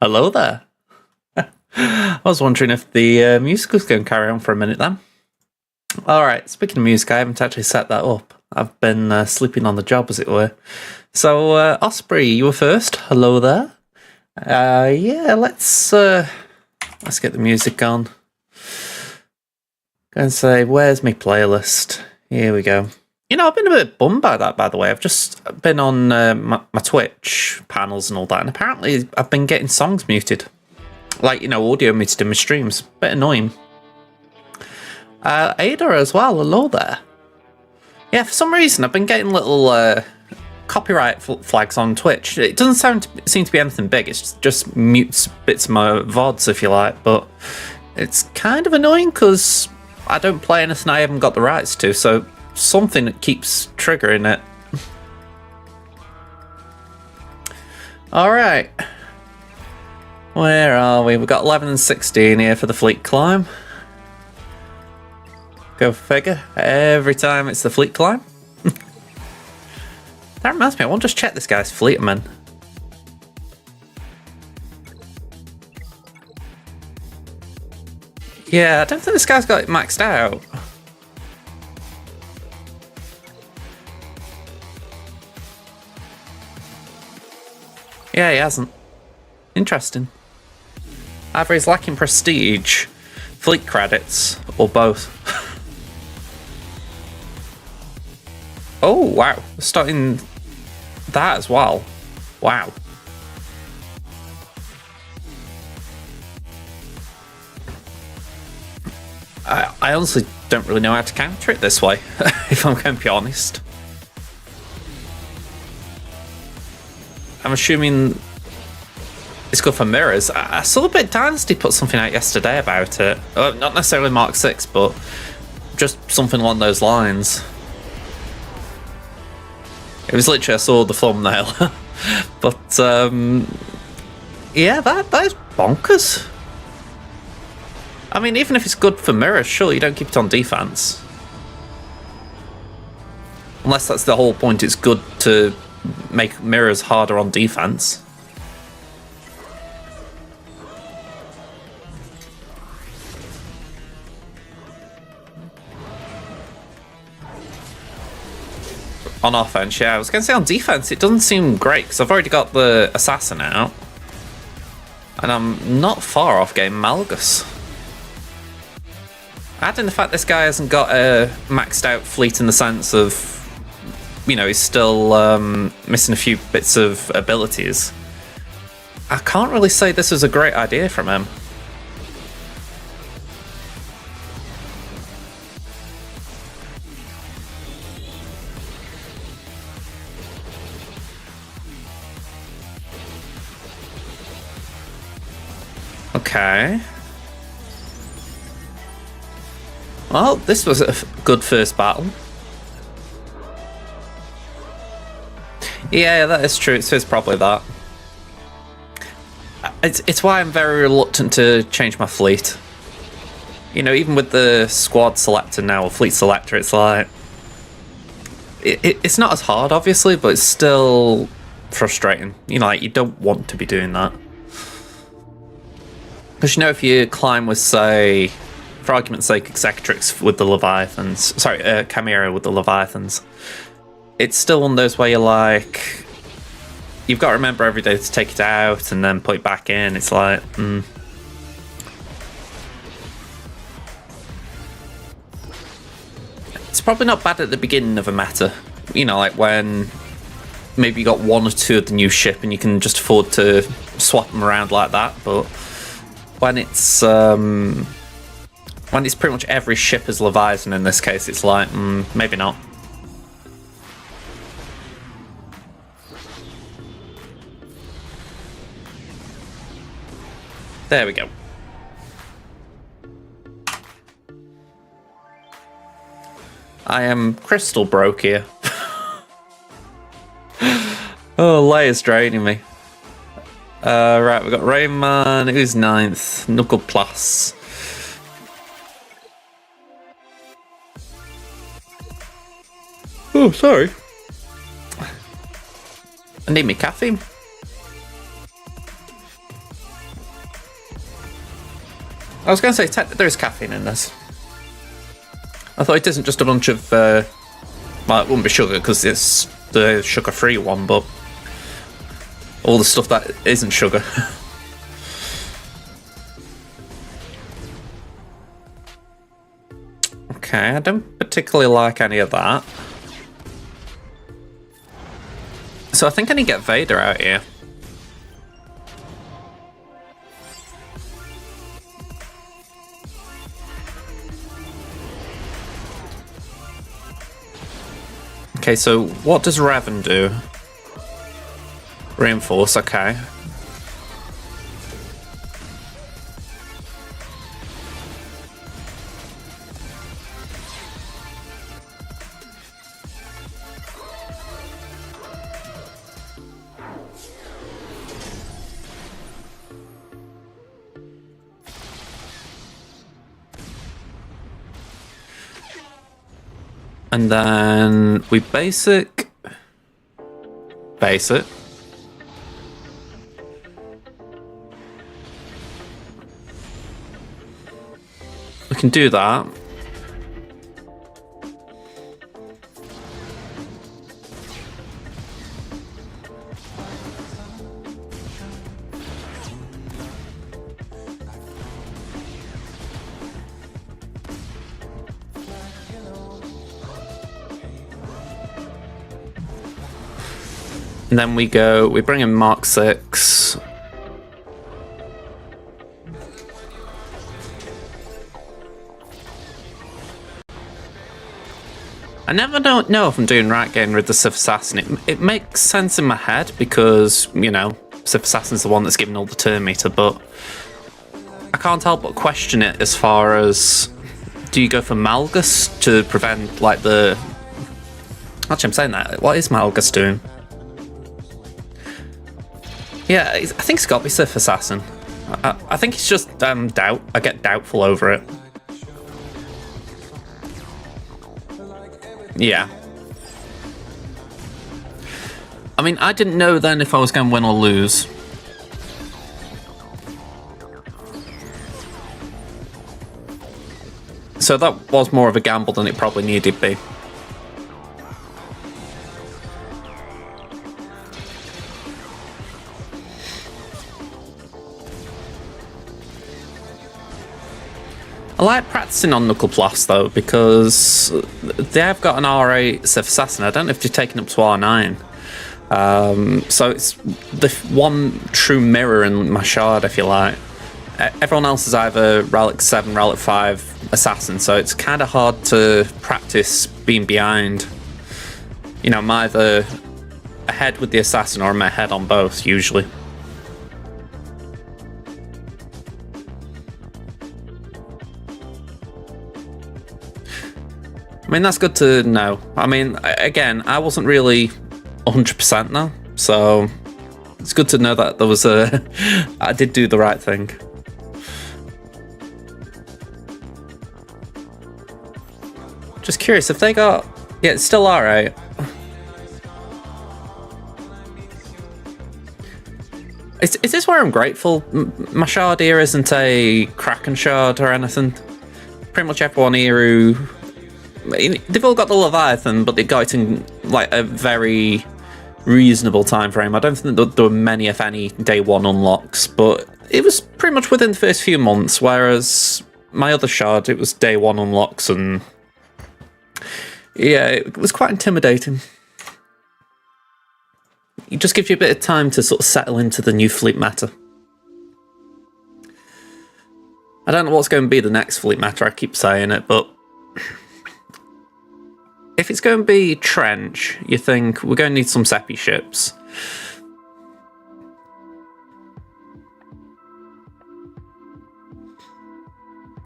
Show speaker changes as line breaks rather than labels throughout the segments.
Hello there. I was wondering if the music was going to carry on for a minute then. Alright, speaking of music, I haven't actually set that up. I've been sleeping on the job, as it were. So, Osprey, you were first. Hello there. Yeah, let's get the music on. Go and say, where's my playlist? Here we go. You know, I've been a bit bummed by that, by the way. I've just been on my Twitch panels and all that, and apparently I've been getting songs muted. Like, you know, audio muted in my streams. Bit annoying. Ada as well, hello there. Yeah, for some reason I've been getting little copyright flags on Twitch. It doesn't seem to be anything big, it's just mutes bits of my VODs, if you like, but it's kind of annoying because I don't play anything I haven't got the rights to, so something that keeps triggering it. Alright. Where are we? We've got 11 and 16 here for the fleet climb. Go figure. Every time it's the fleet climb. That reminds me, I want to just check this guy's fleet, man. Yeah, I don't think this guy's got it maxed out. Yeah, he hasn't. Interesting. Either he's lacking prestige, fleet credits, or both. Oh, wow. Starting that as well. Wow. I honestly don't really know how to counter it this way, if I'm going to be honest. I'm assuming it's good for mirrors. I saw a bit Dynasty put something out yesterday about it. Not necessarily Mark 6, but just something along those lines. It was literally, I saw the thumbnail. But, yeah, that is bonkers. I mean, even if it's good for mirrors, sure, you don't keep it on defense. Unless that's the whole point, it's good to make mirrors harder on defense. On offense, yeah. I was going to say on defense, it doesn't seem great because I've already got the Assassin out. And I'm not far off getting Malgus. Adding the fact this guy hasn't got a maxed out fleet in the sense of, you know, he's still missing a few bits of abilities. I can't really say this was a great idea from him. Okay. Well, this was a good first battle. Yeah, that is true. It's probably that. It's why I'm very reluctant to change my fleet. You know, even with the squad selector now, or fleet selector, it's like... It's not as hard, obviously, but it's still frustrating. You know, like, you don't want to be doing that. Because, you know, if you climb with, say, for argument's sake, Executrix with the Leviathans, sorry, Chimera with the Leviathans, it's still one of those where you're like, you've got to remember every day to take it out and then put it back in. It's like, It's probably not bad at the beginning of a meta. You know, like when maybe you got one or two of the new ship and you can just afford to swap them around like that, but when it's pretty much every ship is Leviathan in this case, it's like, maybe not. There we go. I am crystal broke here. Oh, Leia's draining me. Right, we've got Rayman, who's 9th, Knuckle Plus. Oh, sorry. I need me caffeine. I was going to say, there is caffeine in this. I thought it isn't just a bunch of, well, it wouldn't be sugar because it's the sugar-free one, but all the stuff that isn't sugar. Okay, I don't particularly like any of that. So I think I need to get Vader out here. Okay, so what does Revan do? Reinforce, okay. And then we basic. We can do that. And then we bring in Mark 6. I never don't know if I'm doing right getting rid of the Sith Assassin. It makes sense in my head because, you know, Sith Assassin's the one that's given all the turn meter, but I can't help but question it as far as, do you go for Malgus to prevent, like, the... Actually, I'm saying that. What is Malgus doing? Yeah, I think it's got to be Sith Assassin. I think it's just doubt. I get doubtful over it. Yeah. I mean, I didn't know then if I was going to win or lose. So that was more of a gamble than it probably needed to be. I like practicing on Knuckle Blast though, because they have got an R8 Sith Assassin. I don't know if they've taken up to R9. So it's the one true mirror in my shard, if you like. Everyone else is either Relic 7, Relic 5 Assassin, so it's kind of hard to practice being behind. You know, I'm either ahead with the Assassin or I'm ahead on both, usually. I mean, that's good to know. I mean, again, I wasn't really 100% now, so it's good to know that there was a... I did do the right thing. Just curious, if they got... Yeah, it's still alright. Is this where I'm grateful? My shard here isn't a Kraken shard or anything. Pretty much everyone here who... They've all got the Leviathan, but they got it in like a very reasonable time frame. I don't think that there were many, if any, day one unlocks, but it was pretty much within the first few months, whereas my other shard, it was day one unlocks, and yeah, it was quite intimidating. It just gives you a bit of time to sort of settle into the new fleet meta. I don't know what's going to be the next fleet meta, I keep saying it, but if it's going to be Trench, you think we're going to need some Seppi ships.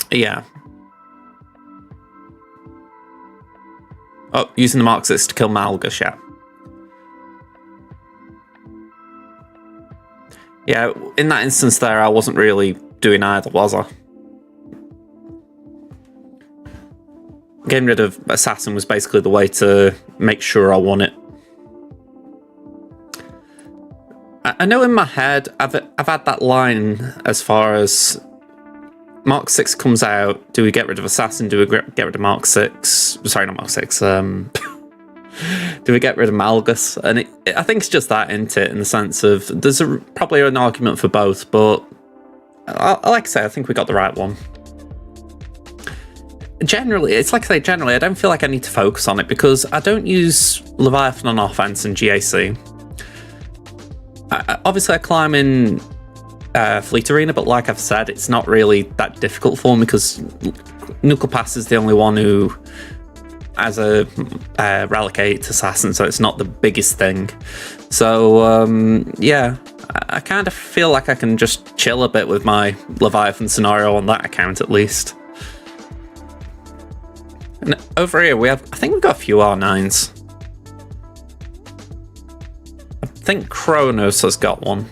Yeah. Oh, using the Mark 6 to kill Malgus, yeah. Yeah, in that instance there, I wasn't really doing either, was I? Getting rid of Assassin was basically the way to make sure I won it. I know in my head I've had that line as far as Mark 6 comes out, do we get rid of Assassin? Do we get rid of Mark 6? Sorry, not Mark 6. Do we get rid of Malgus? And I think it's just that, isn't it? In the sense of, there's probably an argument for both, but like I say, I think we got the right one. Generally, it's like I say, generally, I don't feel like I need to focus on it because I don't use Leviathan on offense and GAC. Obviously, I climb in Fleet Arena, but like I've said, it's not really that difficult for me because Nuclear Pass is the only one who has a Relic Assassin, so it's not the biggest thing. So, yeah, I kind of feel like I can just chill a bit with my Leviathan scenario on that account, at least. And over here, I think we've got a few R9s. I think Kronos has got one.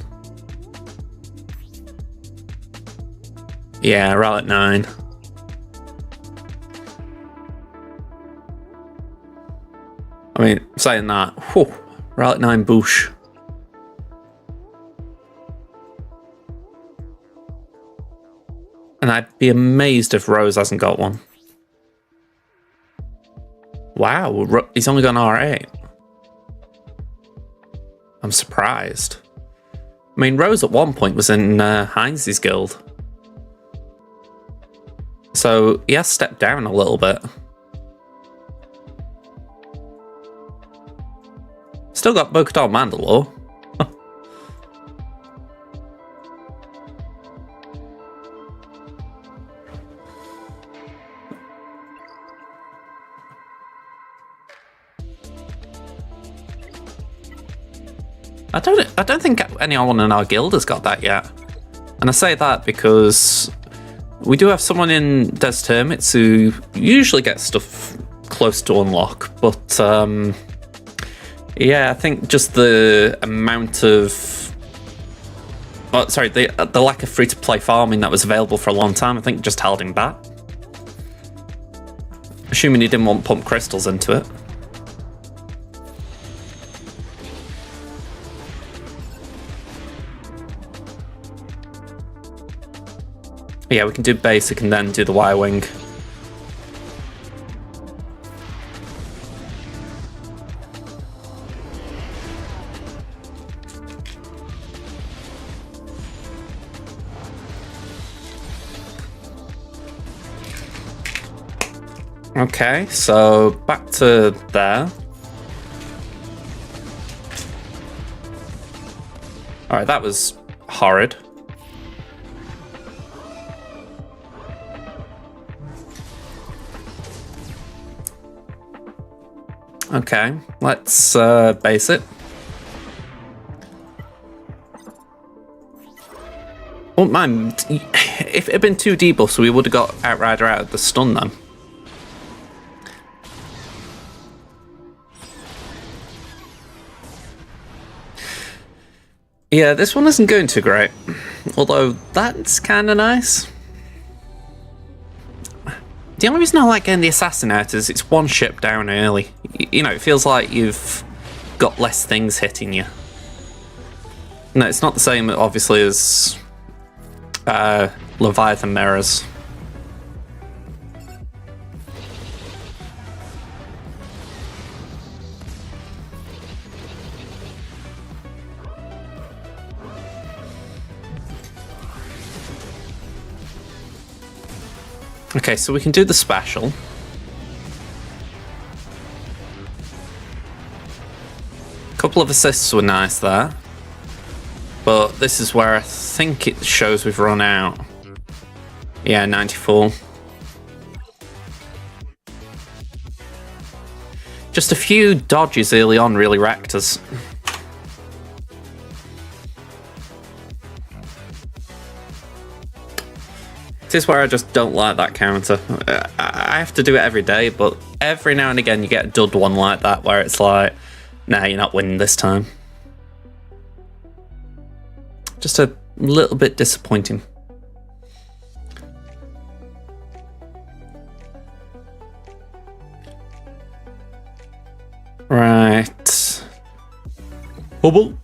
Yeah, Relic 9. I mean, saying that, whew, Relic 9 Boosh. And I'd be amazed if Rose hasn't got one. Wow, he's only got an R8. I'm surprised. I mean, Rose at one point was in Heinz's guild. So he has stepped down a little bit. Still got Bo-Katan Mandalore. I don't think anyone in our guild has got that yet. And I say that because we do have someone in Des Termits who usually gets stuff close to unlock, but yeah, I think just the amount of the lack of free-to-play farming that was available for a long time, I think just held him back. Assuming he didn't want to pump crystals into it. Yeah, we can do basic and then do the Y-Wing. Okay, so back to there. Alright, that was horrid. Okay, let's base it. Oh, man, if it had been 2 debuffs, we would have got Outrider out of the stun then. Yeah, this one isn't going too great. Although, that's kind of nice. The only reason I like getting the Assassin out is it's one ship down early. You know, it feels like you've got less things hitting you. No, it's not the same, obviously, as Leviathan Mirrors. Okay, so we can do the special. A couple of assists were nice there. But this is where I think it shows we've run out. Yeah, 94. Just a few dodges early on really wrecked us. This is where I just don't like that counter. I have to do it every day, but every now and again you get a dud one like that where it's like, nah, you're not winning this time. Just a little bit disappointing. Right. Bubble.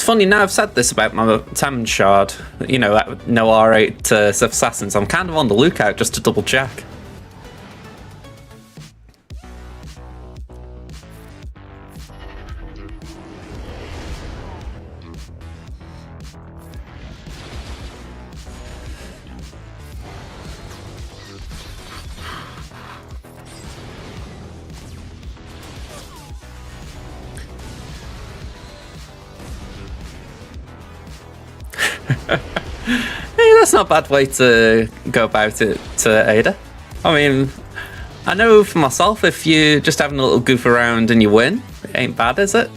funny, now I've said this about my Tamn shard, you know, no R8 Sith Assassins, I'm kind of on the lookout just to double check. Hey, that's not a bad way to go about it, Ada. I mean, I know for myself, if you're just having a little goof around and you win, it ain't bad, is it?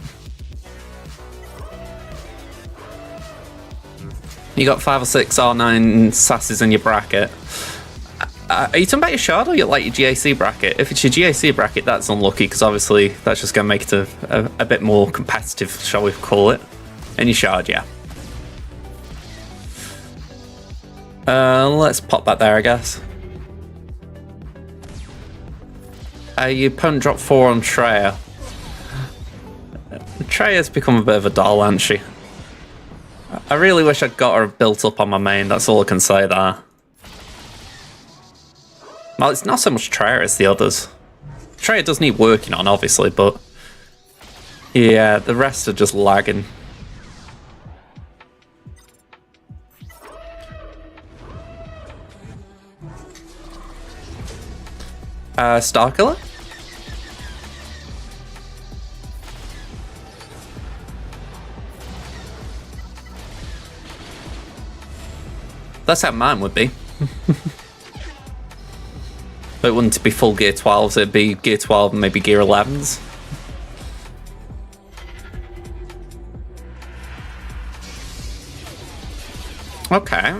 You got 5 or 6 R9 sasses in your bracket. Are you talking about your shard or your GAC bracket? If it's your GAC bracket, that's unlucky, because obviously that's just going to make it a bit more competitive, shall we call it. In your shard, yeah. Let's pop that there, I guess. Your opponent dropped 4 on Treya. Treya's become a bit of a doll, hasn't she? I really wish I'd got her built up on my main, that's all I can say there. Well, it's not so much Treya as the others. Treya does need working on, obviously, but... yeah, the rest are just lagging. Starkiller? That's how mine would be. But it wouldn't be full gear 12s, it'd be gear 12 and maybe gear 11s. Okay.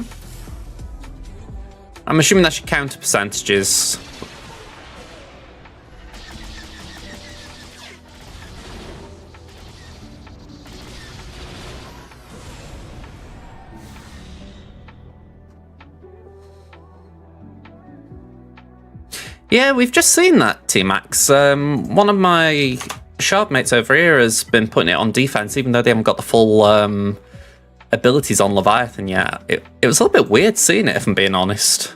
I'm assuming that's your counter percentages. Yeah, we've just seen that, T-Max. One of my shard mates over here has been putting it on defense, even though they haven't got the full abilities on Leviathan yet. It was a little bit weird seeing it, if I'm being honest.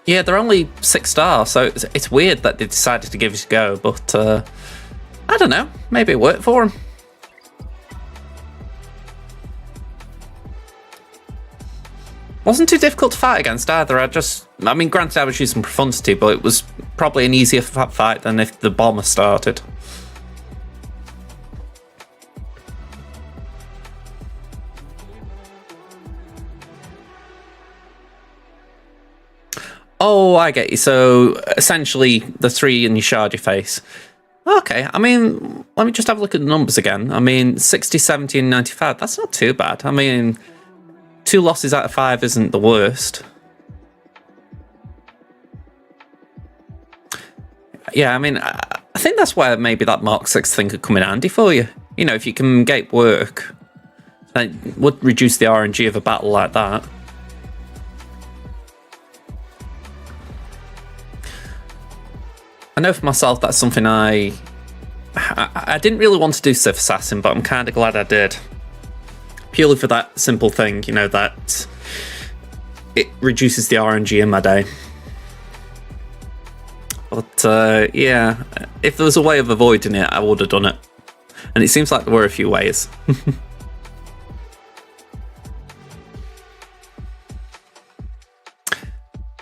Yeah, they're only 6 stars, so it's weird that they decided to give it a go, but I don't know, maybe it worked for them. Wasn't too difficult to fight against either. I mean, granted I was using Profundity, but it was probably an easier fight than if the bomber started. Oh, I get you. So essentially the 3 in your shard you face. Okay, I mean, let me just have a look at the numbers again. I mean, 60, 70 and 95, that's not too bad. I mean, 2 losses out of 5 isn't the worst. Yeah, I mean, I think that's where maybe that Mark 6 thing could come in handy for you. You know, if you can gate work, that would reduce the RNG of a battle like that. I know for myself that's something I didn't really want to do Sith Assassin, but I'm kind of glad I did. Purely for that simple thing, you know, that it reduces the RNG in my day. But yeah, if there was a way of avoiding it, I would have done it. And it seems like there were a few ways.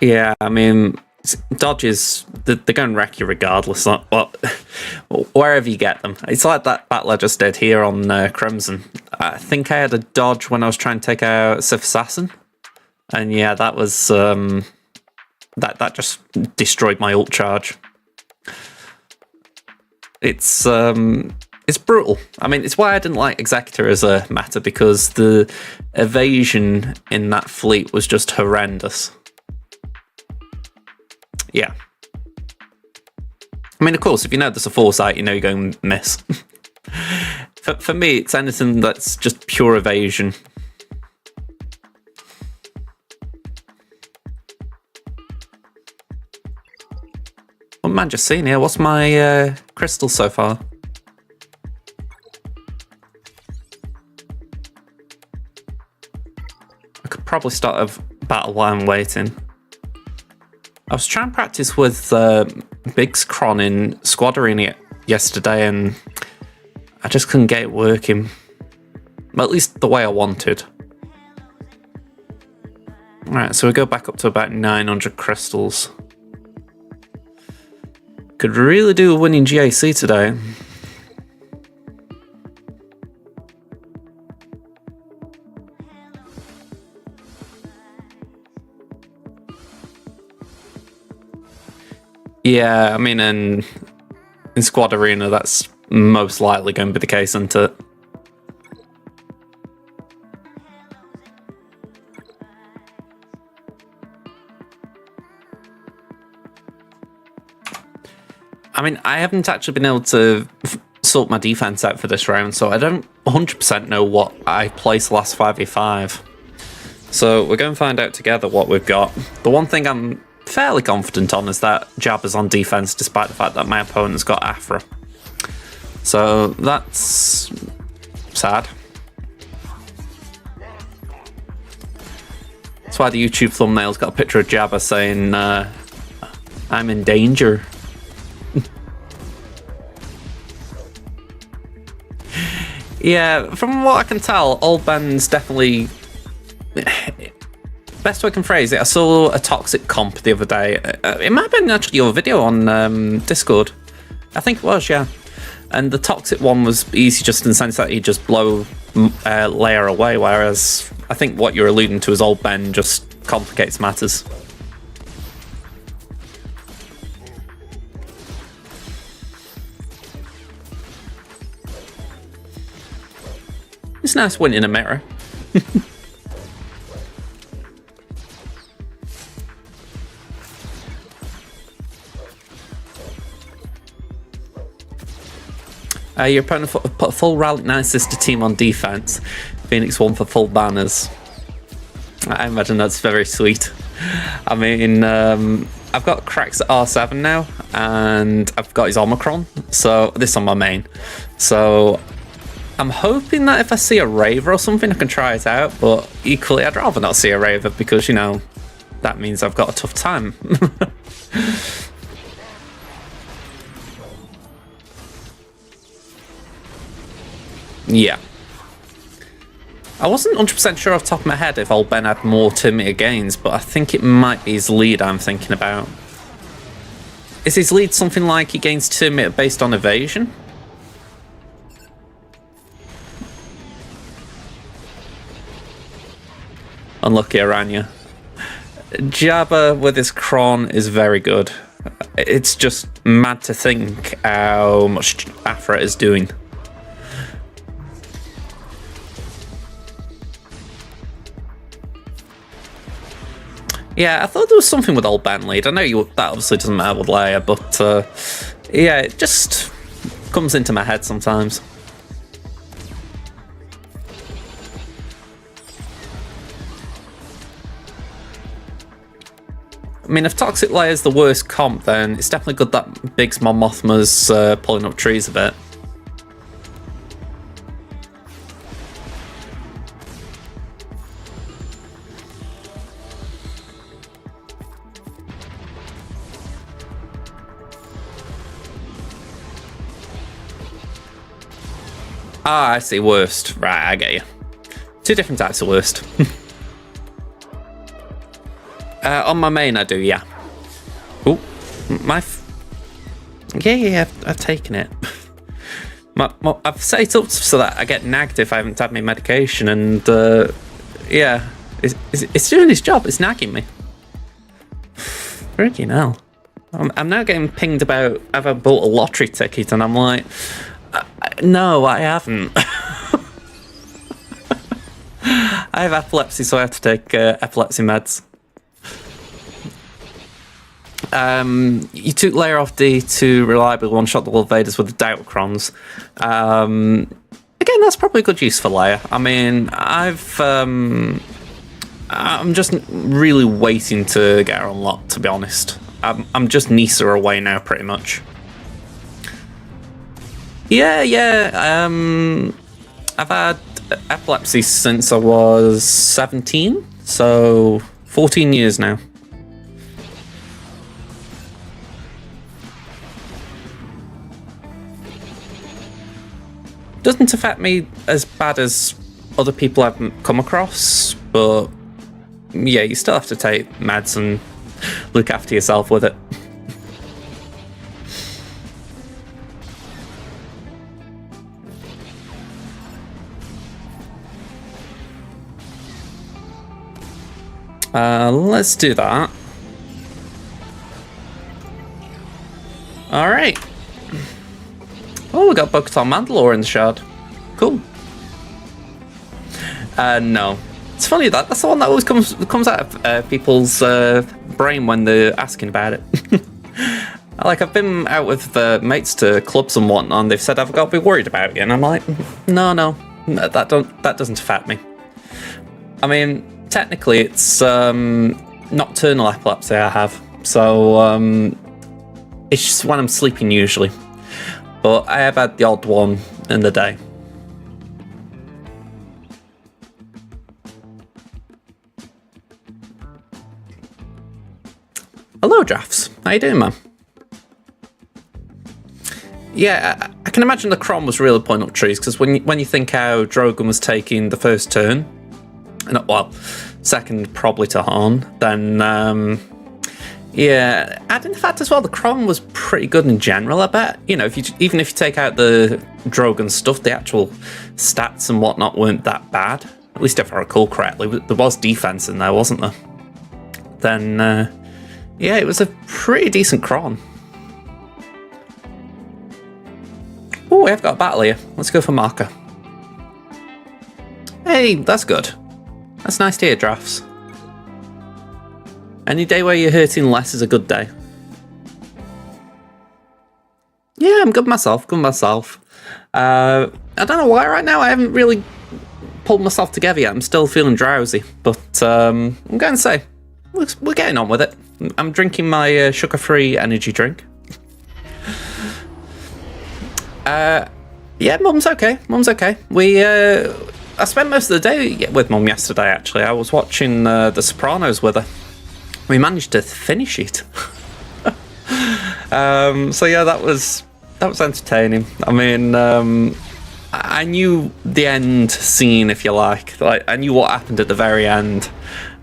Yeah, I mean, dodges, they're going to wreck you regardless, wherever you get them. It's like that battle I just did here on Crimson. I think I had a dodge when I was trying to take out Sith Assassin. And yeah, that was, that just destroyed my ult charge. It's brutal. I mean, it's why I didn't like Executor as a meta, because the evasion in that fleet was just horrendous. Yeah. I mean, of course, if you know there's a foresight, you know you're going to miss. For me, it's anything that's just pure evasion. What man just seen here? What's my crystal so far? probably start a battle while I'm waiting. I was trying to practice with Big's Cron in Squad Arena yesterday, and I just couldn't get it working. At least the way I wanted. Right, so we go back up to about 900 crystals. Could really do a winning GAC today. Yeah, I mean, in Squad Arena, that's most likely going to be the case, isn't it? I mean, I haven't actually been able to sort my defense out for this round, so I don't 100% know what I placed last 5v5. So we're going to find out together what we've got. The one thing I'm fairly confident on is that Jabba's on defense, despite the fact that my opponent's got Afra. So that's sad. That's why the YouTube thumbnail's got a picture of Jabba saying, I'm in danger. Yeah, from what I can tell, Old Ben's definitely... Best way I can phrase it, I saw a toxic comp the other day. It might have been actually your video on Discord. I think it was, yeah. And the toxic one was easy just in the sense that he'd just blow Leia away, whereas I think what you're alluding to is Old Ben just complicates matters. It's nice winning a mirror. Your opponent put a full Relic Night Sister team on defense. Phoenix won for full banners. I imagine that's very sweet. I mean, I've got Cracks at R7 now, and I've got his Omicron. So this on my main. So I'm hoping that if I see a Raver or something, I can try it out. But equally, I'd rather not see a Raver because, you know, that means I've got a tough time. Yeah. I wasn't 100% sure off the top of my head if Old Ben had more 2-meter gains, but I think it might be his lead I'm thinking about. Is his lead something like he gains 2-meter based on evasion? Unlucky Aranya. Jabba with his Cron is very good. It's just mad to think how much Afra is doing. Yeah, I thought there was something with Old Ben lead. I know that obviously doesn't matter with Leia, but yeah, it just comes into my head sometimes. I mean, if Toxic Leia's the worst comp, then it's definitely good that Biggs Mon Mothma's pulling up trees a bit. Ah, I see. Worst. Right, I get you. Two different types of worst. On my main, I do, yeah. Oh, yeah, I've taken it. I've set it up so that I get nagged if I haven't had my medication, and yeah, it's doing its job. It's nagging me. Freaking hell. I'm now getting pinged about have I bought a lottery ticket, and I'm like, no, I haven't. I have epilepsy, so I have to take epilepsy meds. You took Leia off D to reliably one-shot the Lord Vaders with the Doubt Crons. Again, that's probably a good use for Leia. I mean, I'm just really waiting to get her unlocked, to be honest. I'm just Nisa away now, pretty much. Yeah. I've had epilepsy since I was 17, So 14 years now. Doesn't affect me as bad as other people I've come across, but yeah, you still have to take meds and look after yourself with it. Let's do that. Alright. Oh, we got Bo-Katan Mandalore in the shard. Cool. No. It's funny that's the one that always comes out of people's brain when they're asking about it. Like, I've been out with mates to clubs and whatnot, and they've said I've got to be worried about you, and I'm like, no, that doesn't affect me. I mean, technically, it's nocturnal epilepsy I have, so it's just when I'm sleeping usually. But I have had the odd one in the day. Hello, Drafts. How you doing, man? Yeah, I can imagine the Crom was really pulling up trees, because when you think how Drogon was taking the first turn, and well, second probably to Han, then yeah, adding the fact as well, the Crom was pretty good in general, I bet. You know, even if you take out the Drogon stuff, the actual stats and whatnot weren't that bad. At least if I recall correctly, there was defense in there, wasn't there? Then, yeah, it was a pretty decent Crom. Oh, we have got a battle here. Let's go for marker. Hey, that's good. That's nice to hear, Drafts. Any day where you're hurting less is a good day. Yeah, I'm good myself, I don't know why right now I haven't really pulled myself together yet. I'm still feeling drowsy, but I'm going to say, we're getting on with it. I'm drinking my sugar-free energy drink. Yeah, Mum's okay. I spent most of the day with Mum yesterday, actually. I was watching The Sopranos with her. We managed to finish it. So yeah, that was entertaining. I mean, I knew the end scene, if you like. I knew what happened at the very end,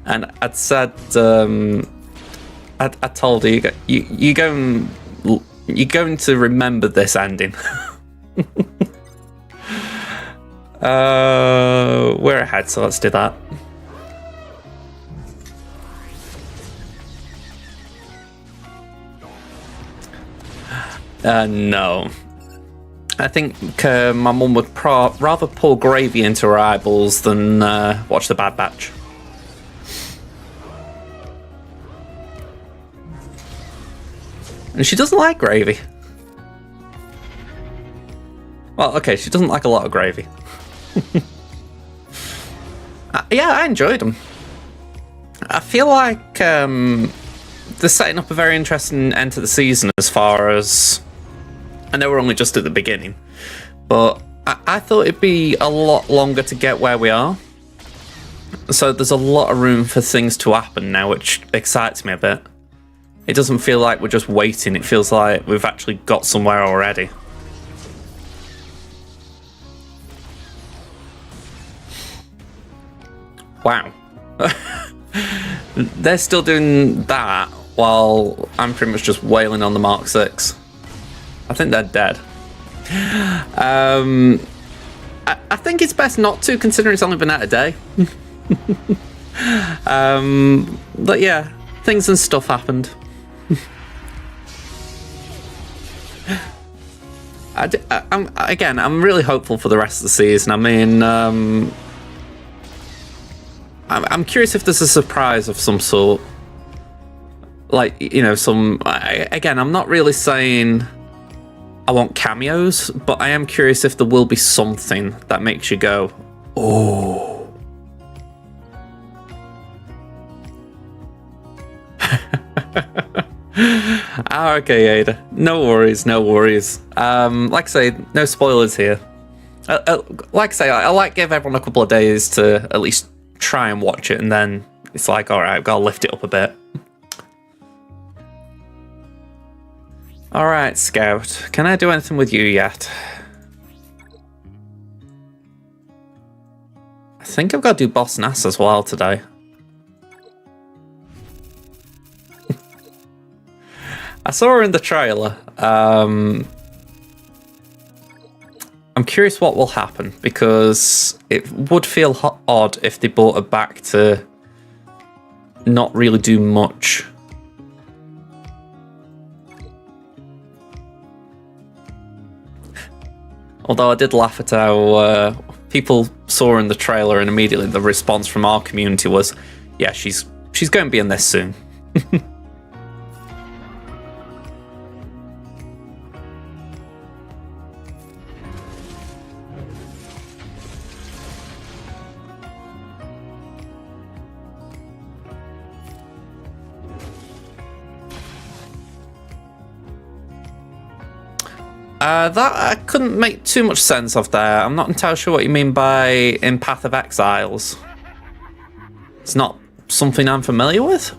and I'd said, I told her, you're going to remember this ending. We're ahead, so let's do that. No. I think my mum would rather pour gravy into her eyeballs than watch The Bad Batch. And she doesn't like gravy. Well, okay, she doesn't like a lot of gravy. Yeah, I enjoyed them. I feel like they're setting up a very interesting end to the season as far as... I know we're only just at the beginning, but I thought it'd be a lot longer to get where we are. So there's a lot of room for things to happen now, which excites me a bit. It doesn't feel like we're just waiting, it feels like we've actually got somewhere already. Wow. They're still doing that while I'm pretty much just wailing on the Mark 6. I think they're dead. I think it's best not to, considering it's only been out a day. But yeah, things and stuff happened. I'm really hopeful for the rest of the season. I mean, I'm curious if there's a surprise of some sort. Like, you know, I'm not really saying I want cameos, but I am curious if there will be something that makes you go, oh. Okay, Ada. No worries. Like I say, no spoilers here. Like I say, I like give everyone a couple of days to at least try and watch it, and then it's like, all right, I've got to lift it up a bit. All right, Scout. Can I do anything with you yet? I think I've got to do Boss Nass as well today. I saw her in the trailer. I'm curious what will happen, because it would feel odd if they brought her back to not really do much. Although I did laugh at how people saw her in the trailer, and immediately the response from our community was, yeah, she's going to be in this soon. That I couldn't make too much sense of there. I'm not entirely sure what you mean by in Path of Exiles. It's not something I'm familiar with?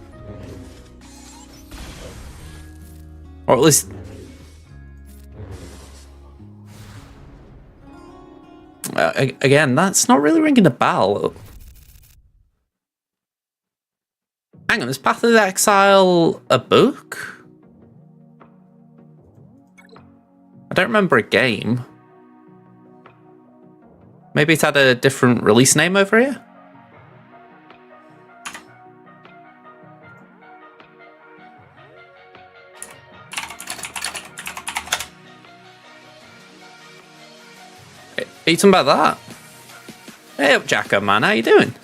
Or at least... again, that's not really ringing a bell. Hang on, is Path of Exile a book? I don't remember a game. Maybe it had a different release name over here? Are you talking about that? Hey up, Jacko, man. How you doing?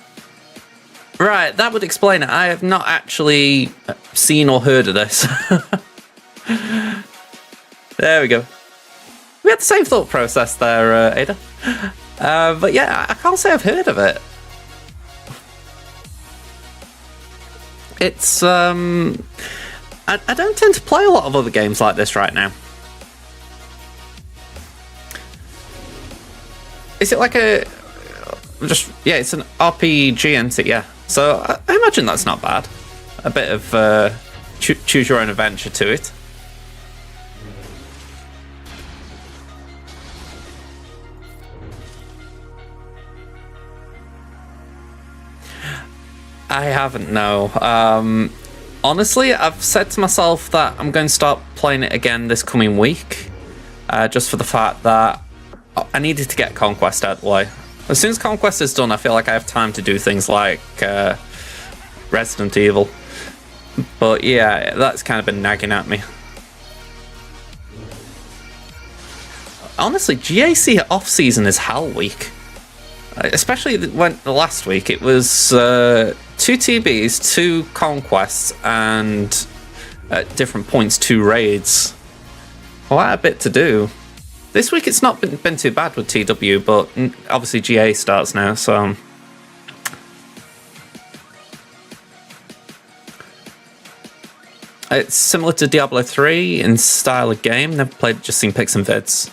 Right, that would explain it. I have not actually seen or heard of this. There we go. We had the same thought process there, Ada. But yeah, I can't say I've heard of it. It's, I don't tend to play a lot of other games like this right now. Is it like a... yeah, it's an RPG, isn't it? Yeah. So I imagine that's not bad. A bit of choose your own adventure to it. I haven't, no. Honestly, I've said to myself that I'm going to start playing it again this coming week, just for the fact that I needed to get Conquest out of the way. As soon as Conquest is done, I feel like I have time to do things like Resident Evil. But yeah, that's kind of been nagging at me. Honestly, GAC off-season is hell week. Especially when last week it was 2 TBs, 2 conquests, and at different points 2 raids. Quite a bit to do. This week it's not been too bad with TW, but obviously GA starts now, so... It's similar to Diablo 3 in style of game. Never played, just seen pics and vids.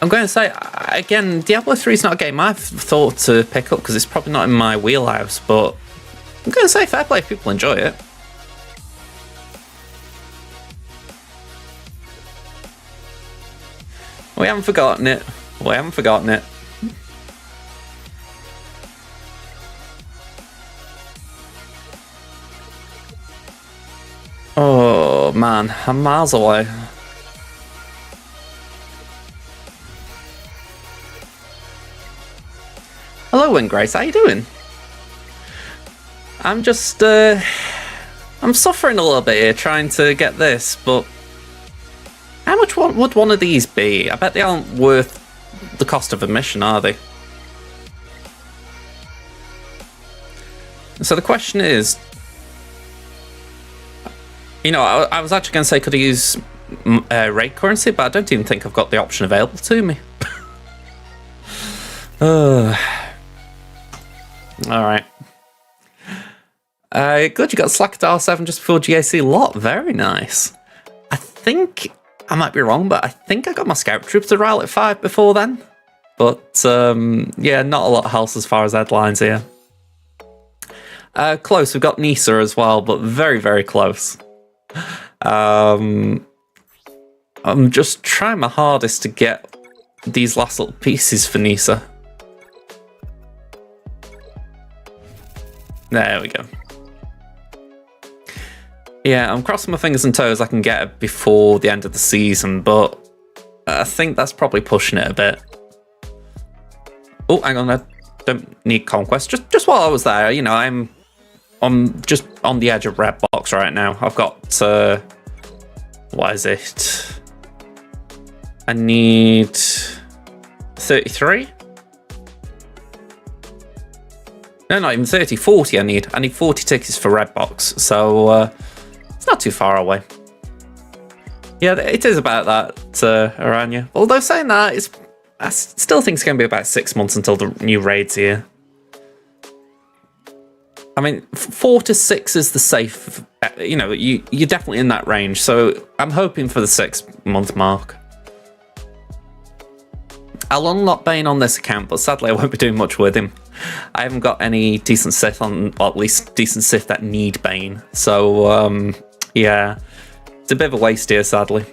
I'm going to say, again, Diablo 3 is not a game I've thought to pick up because it's probably not in my wheelhouse, but I'm going to say fair play if people enjoy it. We haven't forgotten it. We haven't forgotten it. Oh, man, I'm miles away. Hello, Wingrace, how you doing? I'm just, I'm suffering a little bit here trying to get this, but how much would one of these be? I bet they aren't worth the cost of admission, are they? So the question is, you know, I was actually going to say could I use raid currency, but I don't even think I've got the option available to me. Alright. Good, you got Slacked R7 just before GAC lot. Very nice. I think, I might be wrong, but I think I got my Scout Troops to Rile at 5 before then. But, yeah, not a lot else as far as headlines here. Close. We've got Nisa as well, but very, very close. I'm just trying my hardest to get these last little pieces for Nisa. There we go. Yeah, I'm crossing my fingers and toes I can get it before the end of the season, but I think that's probably pushing it a bit. Oh, hang on, I don't need Conquest. Just while I was there, you know, I'm just on the edge of red box right now. I've got, what is it? I need 33? No, not even 30, 40 I need 40 tickets for red box, so it's not too far away. Yeah, it is about that, Aranya. Although saying that, I still think it's going to be about 6 months until the new raid's here. I mean, 4 to 6 is the safe, you know, you're definitely in that range, so I'm hoping for the 6-month mark. I'll unlock Bane on this account, but sadly I won't be doing much with him. I haven't got any decent Sith on, or at least decent Sith that need Bane. So, yeah, it's a bit of a waste here, sadly.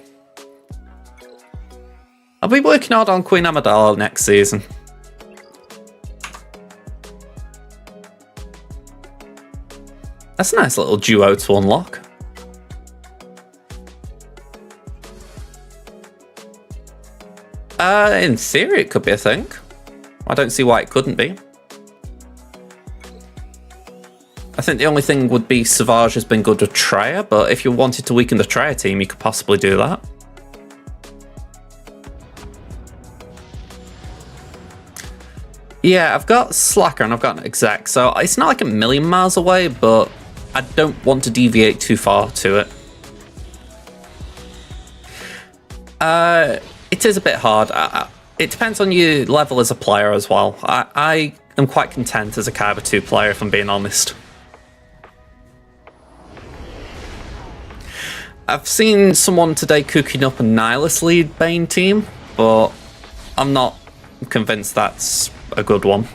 I'll be working hard on Queen Amidala next season. That's a nice little duo to unlock. In theory, it could be a thing. I don't see why it couldn't be. I think the only thing would be Savage has been good with Traya, but if you wanted to weaken the Traya team, you could possibly do that. Yeah, I've got Slacker and I've got an Exec, so it's not like a million miles away, but I don't want to deviate too far to it. It is a bit hard. It depends on your level as a player as well. I am quite content as a Kyber 2 player, if I'm being honest. I've seen someone today cooking up a Nihilist lead Bane team, but I'm not convinced that's a good one.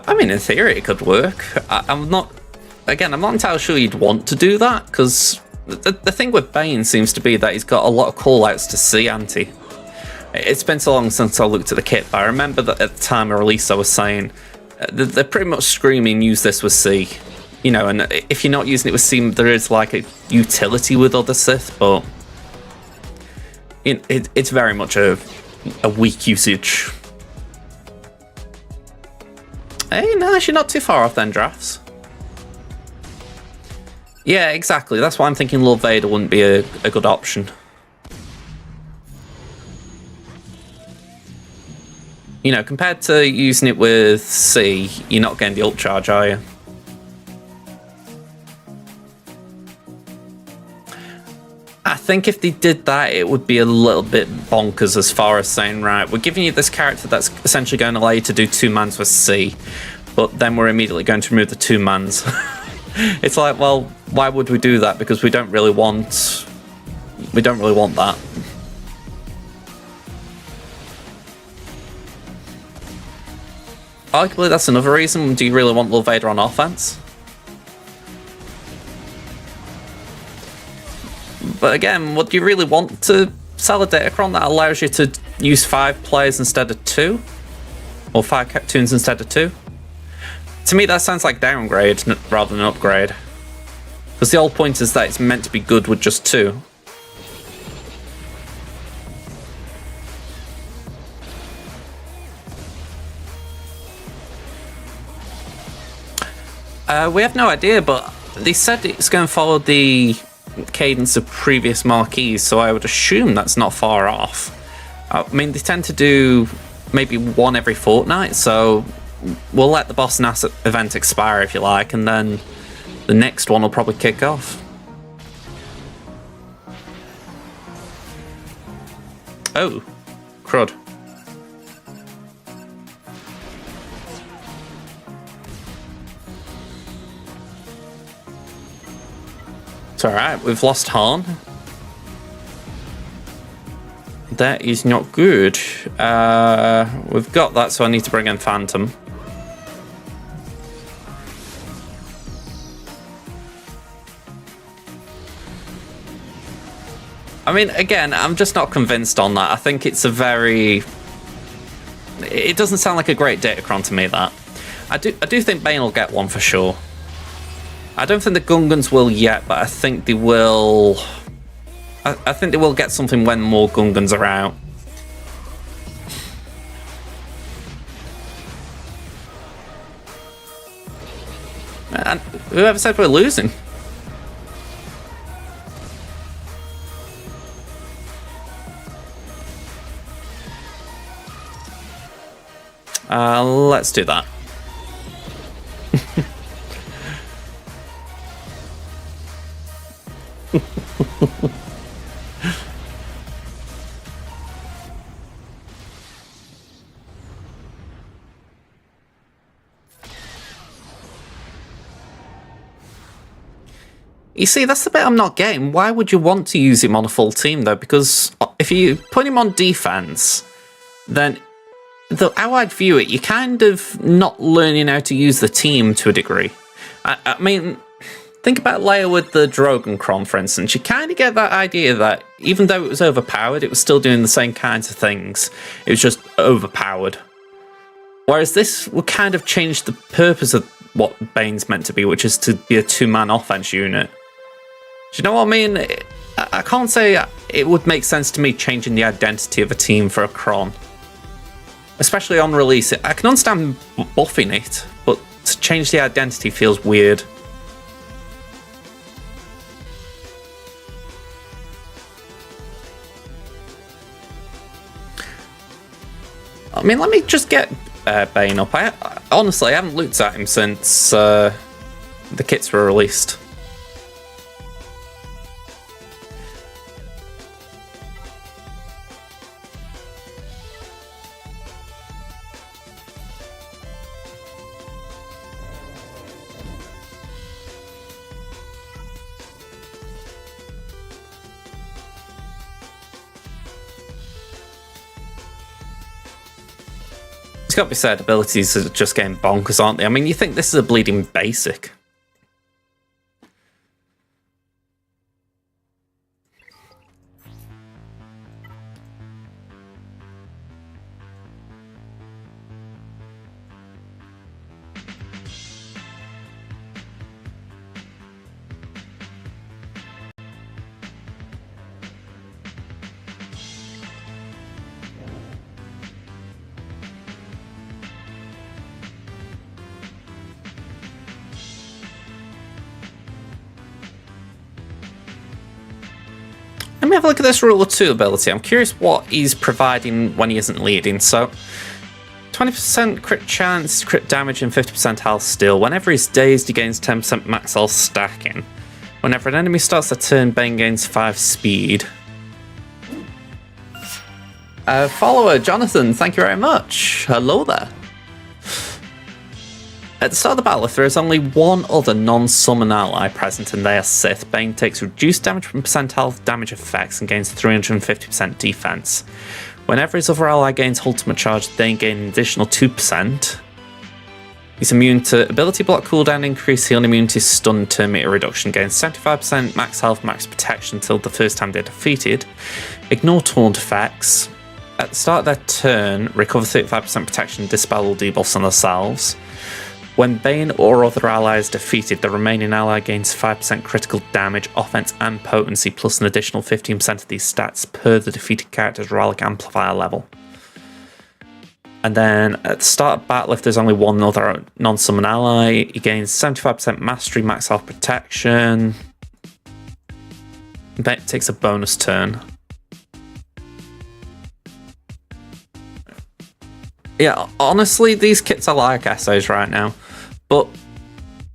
I mean, in theory, it could work. I'm not entirely sure you'd want to do that, because the thing with Bane seems to be that he's got a lot of callouts to C anti. It's been so long since I looked at the kit, but I remember that at the time of release I was saying they're pretty much screaming use this with C. You know, and if you're not using it with C, there is like a utility with other Sith, but it's very much a weak usage. Hey, nice, you're not too far off then, Drafts. Yeah, exactly. That's why I'm thinking Lord Vader wouldn't be a good option. You know, compared to using it with C, you're not getting the ult charge, are you? I think if they did that, it would be a little bit bonkers as far as saying, right, we're giving you this character that's essentially going to allow you to do 2 mans with C, but then we're immediately going to remove the 2 mans. It's like, well, why would we do that? Because we don't really want that. Arguably, that's another reason. Do you really want Lord Vader on offense? But again, would you really want to sell a Datacron that allows you to use 5 players instead of 2? Or 5 Captoons instead of 2? To me, that sounds like downgrade rather than upgrade. Because the whole point is that it's meant to be good with just 2. We have no idea, but they said it's going to follow the cadence of previous marquees, so I would assume that's not far off. I mean, they tend to do maybe 1 every fortnight, so we'll let the Boss Nass event expire if you like, and then the next one will probably kick off. Oh, crud. It's alright, we've lost Han. That is not good. We've got that, so I need to bring in Phantom. I mean, again, I'm just not convinced on that. I think it's a very... It doesn't sound like a great Datacron to me, that. I do think Bane will get one for sure. I don't think the Gungans will yet, but I think they will... I think they will get something when more Gungans are out. And whoever said we're losing? Let's do that. You see, that's the bit I'm not getting. Why would you want to use him on a full team, though? Because if you put him on defense, then how I'd view it, you're kind of not learning how to use the team to a degree. I mean, think about Leia with the Drogonkron, for instance. You kind of get that idea that even though it was overpowered, it was still doing the same kinds of things. It was just overpowered. Whereas this would kind of change the purpose of what Bane's meant to be, which is to be a two-man offense unit. Do you know what I mean? I can't say it would make sense to me changing the identity of a team for a Kron. Especially on release. I can understand buffing it, but to change the identity feels weird. I mean, let me just get Bane up. Honestly, I haven't looked at him since the kits were released. It's got to be said, abilities are just getting bonkers, aren't they? I mean, you think this is a bleeding basic. Let me have a look at this Ruler 2 ability. I'm curious what he's providing when he isn't leading. So, 20% crit chance, crit damage, and 50% health steal. Whenever he's dazed, he gains 10% max health stacking. Whenever an enemy starts their turn, Bane gains 5 speed. Follower, Jonathan, thank you very much. Hello there. At the start of the battle, if there is only one other non-summon ally present and they are Sith, Bane takes reduced damage from percent health damage effects and gains 350% defense. Whenever his other ally gains ultimate charge, they gain an additional 2%. He's immune to ability block cooldown increase, healing immunity, stun, turn meter reduction, gains 75% max health, max protection until the first time they're defeated. Ignore taunt effects. At the start of their turn, recover 35% protection and dispel all debuffs on themselves. When Bane or other ally is defeated, the remaining ally gains 5% critical damage, offense, and potency, plus an additional 15% of these stats per the defeated character's relic amplifier level. And then at the start of battle, if there's only one other non-summon ally, he gains 75% mastery, max health protection. Bane takes a bonus turn. Yeah, honestly, these kits are like essays right now. But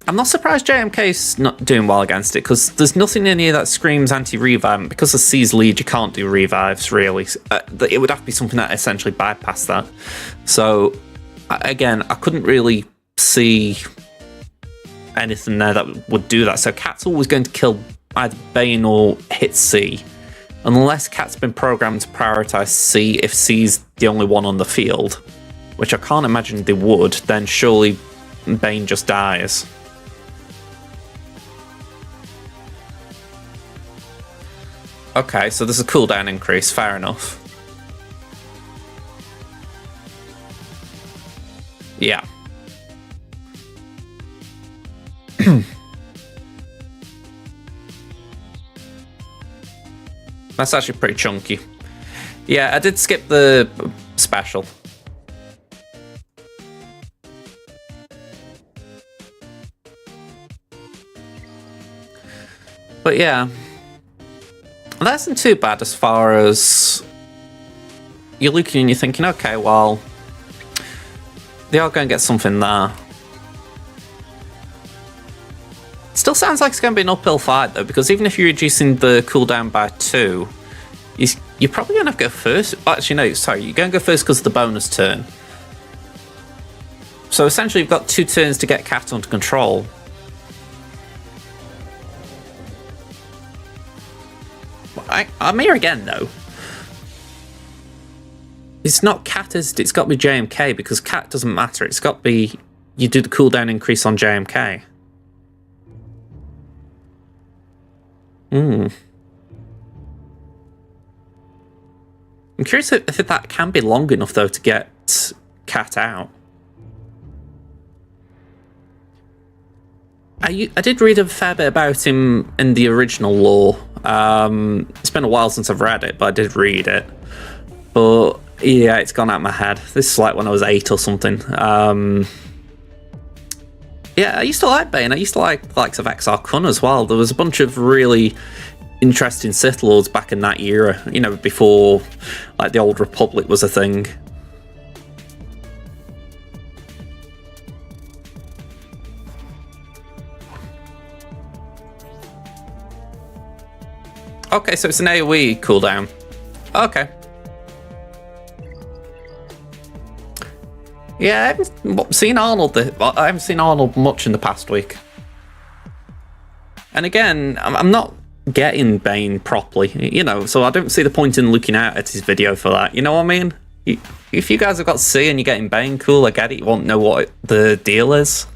I'm not surprised JMK's not doing well against it, because there's nothing in here that screams anti-revive. Because of C's lead, you can't do revives, really. It would have to be something that essentially bypassed that. So, again, I couldn't really see anything there that would do that. So Cat's always going to kill either Bane or hit C. Unless Cat's been programmed to prioritize C if C's the only one on the field, which I can't imagine they would, then surely Bane just dies. Okay, so there's a cooldown increase, fair enough. Yeah. That's actually pretty chunky. Yeah, I did skip the special. But yeah, that isn't too bad as far as you're looking and you're thinking, okay, well, they are going to get something there. Still sounds like it's going to be an uphill fight though, because even if you're reducing the cooldown by 2, you're probably going to have to go first. Actually, no, sorry, you're going to go first because of the bonus turn. So essentially, you've got 2 turns to get Cat under control. I'm here again though. It's not Cat, is it? It's got to be JMK, because Cat doesn't matter. It's got to be you do the cooldown increase on JMK. I'm curious if that can be long enough though to get Cat out. I did read a fair bit about him in the original lore. It's been a while since I've read it, but I did read it. But yeah, it's gone out of my head. This is like when I was 8 or something. Yeah, I used to like Bane. I used to like the likes of XR Kun as well. There was a bunch of really interesting Sith Lords back in that era, you know, before like the Old Republic was a thing. Okay, so it's an AoE cooldown. Okay. Yeah, I haven't seen Arnold. I haven't seen Arnold much in the past week. And again, I'm not getting Bane properly, you know, so I don't see the point in looking out at his video for that. You know what I mean? If you guys have got C and you're getting Bane, cool, I get it. You won't know what the deal is.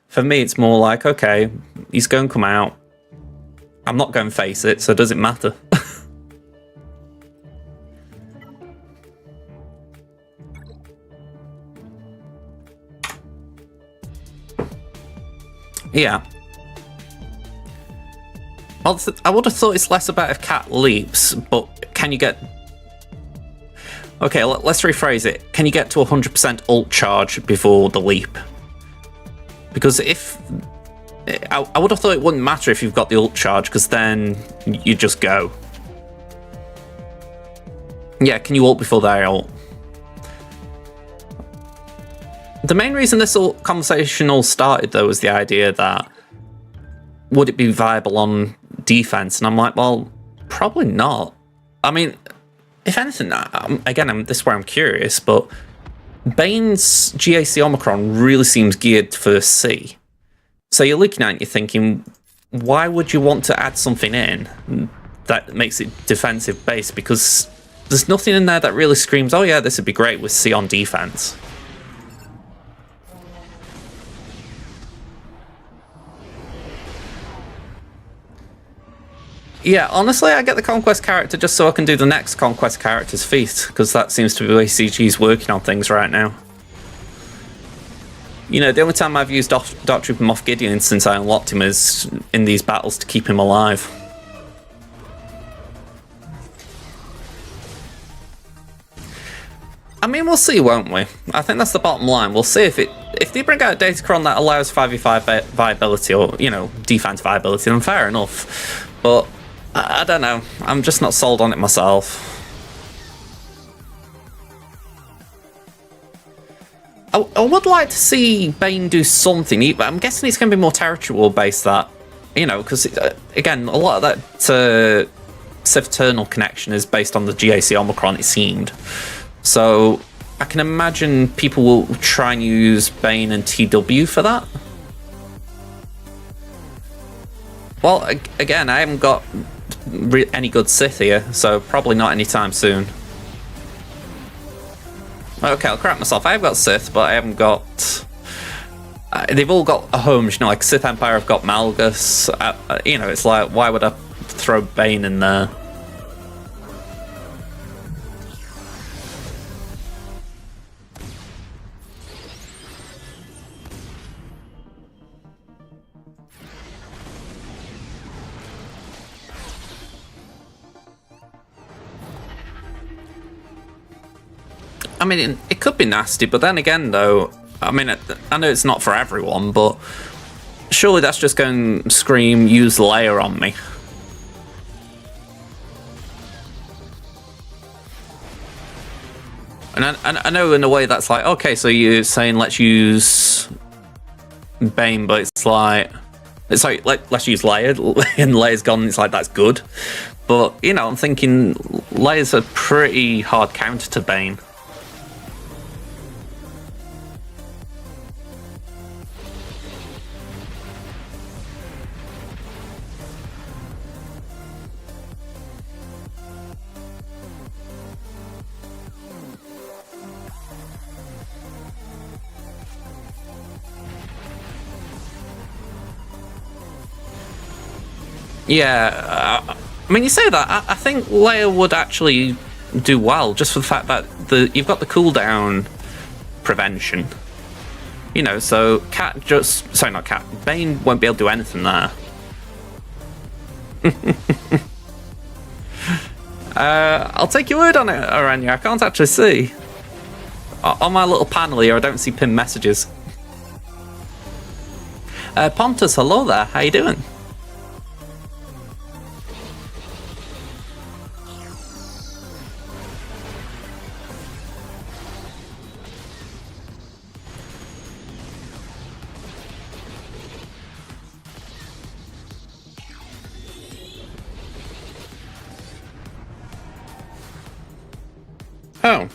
For me, it's more like, okay, he's going to come out. I'm not going to face it, so does it matter? Yeah. Well, I would have thought it's less about if Cat leaps, but can you get... Okay, let's rephrase it. Can you get to 100% ult charge before the leap? Because if... I would have thought it wouldn't matter if you've got the ult charge, because then you just go. Yeah, can you ult before they ult? The main reason this conversation all started, though, was the idea that would it be viable on defense? And I'm like, well, probably not. I mean, if anything, again, this is where I'm curious, but Bane's GAC Omicron really seems geared for C. So you're looking at it, you're thinking, why would you want to add something in that makes it defensive based? Because there's nothing in there that really screams, oh yeah, this would be great with C on defense. Yeah, honestly, I get the Conquest character just so I can do the next Conquest character's feat, because that seems to be the way CG's working on things right now. You know, the only time I've used Dark Trooper Moff Gideon since I unlocked him is in these battles to keep him alive. I mean, we'll see, won't we? I think that's the bottom line. We'll see if they bring out a Datacron that allows 5v5 viability, or, you know, defense viability, then fair enough. But I don't know. I'm just not sold on it myself. I would like to see Bane do something. I'm guessing it's going to be more territorial based, that, you know, because again, a lot of that Sith Eternal connection is based on the GAC Omicron, it seemed. So I can imagine people will try and use Bane and TW for that. Well, again, I haven't got any good Sith here, so probably not anytime soon. Okay, I'll correct myself. I have got Sith, but I haven't got... they've all got a home, like Sith Empire have got Malgus. It's like, why would I throw Bane in there? I mean, it could be nasty, but then again, though, I mean, I know it's not for everyone, but surely that's just going to scream, use Leia on me. And I know in a way that's like, okay, so you're saying let's use Bane, but it's like, let's use Leia, and Leia's gone, it's like, that's good. But, I'm thinking Leia's a pretty hard counter to Bane. Yeah, I mean, you say that, I think Leia would actually do well, just for the fact that you've got the cooldown prevention. So Bane won't be able to do anything there. I'll take your word on it, Aranya. I can't actually see. On my little panel here, I don't see pinned messages. Pontus, hello there. How you doing? Oh.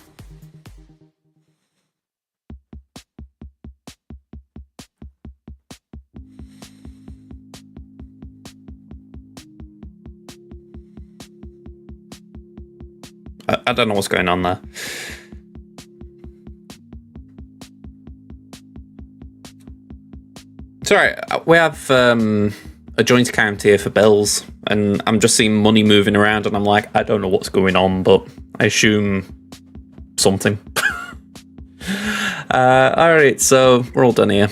I don't know what's going on there. It's alright, we have a joint account here for bills, and I'm just seeing money moving around, and I'm like, I don't know what's going on, but I assume something. Alright, so we're all done here.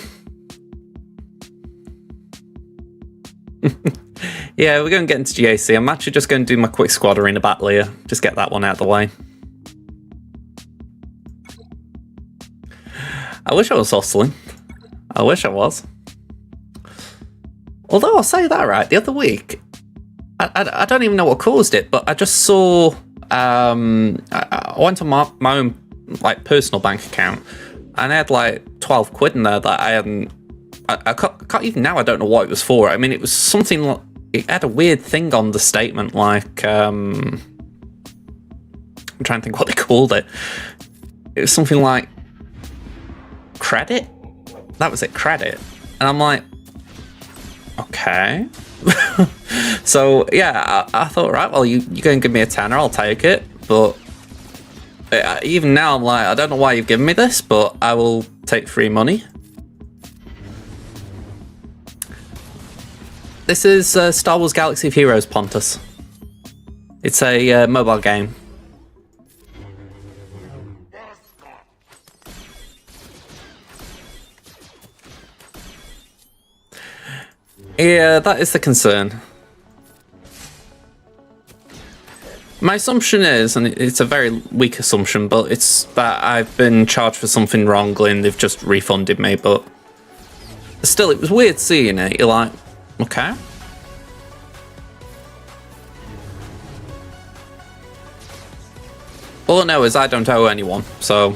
Yeah, we're going to get into GAC. I'm actually just going to do my quick squad arena battle here. Just get that one out of the way. I wish I was hustling. I wish I was. Although I'll say that, right, the other week, I don't even know what caused it, but I just saw... I went on my own personal bank account, and I had 12 quid in there that I hadn't... I can't even now, I don't know what it was for. I mean, it was something... It had a weird thing on the statement, I'm trying to think what they called it. It was something like credit? That was it, credit. And I'm like, okay. So, yeah, I thought, right, well, you're going to give me a tenner, I'll take it. But even now, I'm like, I don't know why you've given me this, but I will take free money. This is Star Wars Galaxy of Heroes, Pontus. It's a mobile game. Yeah, that is the concern. My assumption is, and it's a very weak assumption, but it's that I've been charged for something wrongly and they've just refunded me, but still, it was weird seeing it. You're like, okay. All I know is I don't owe anyone, so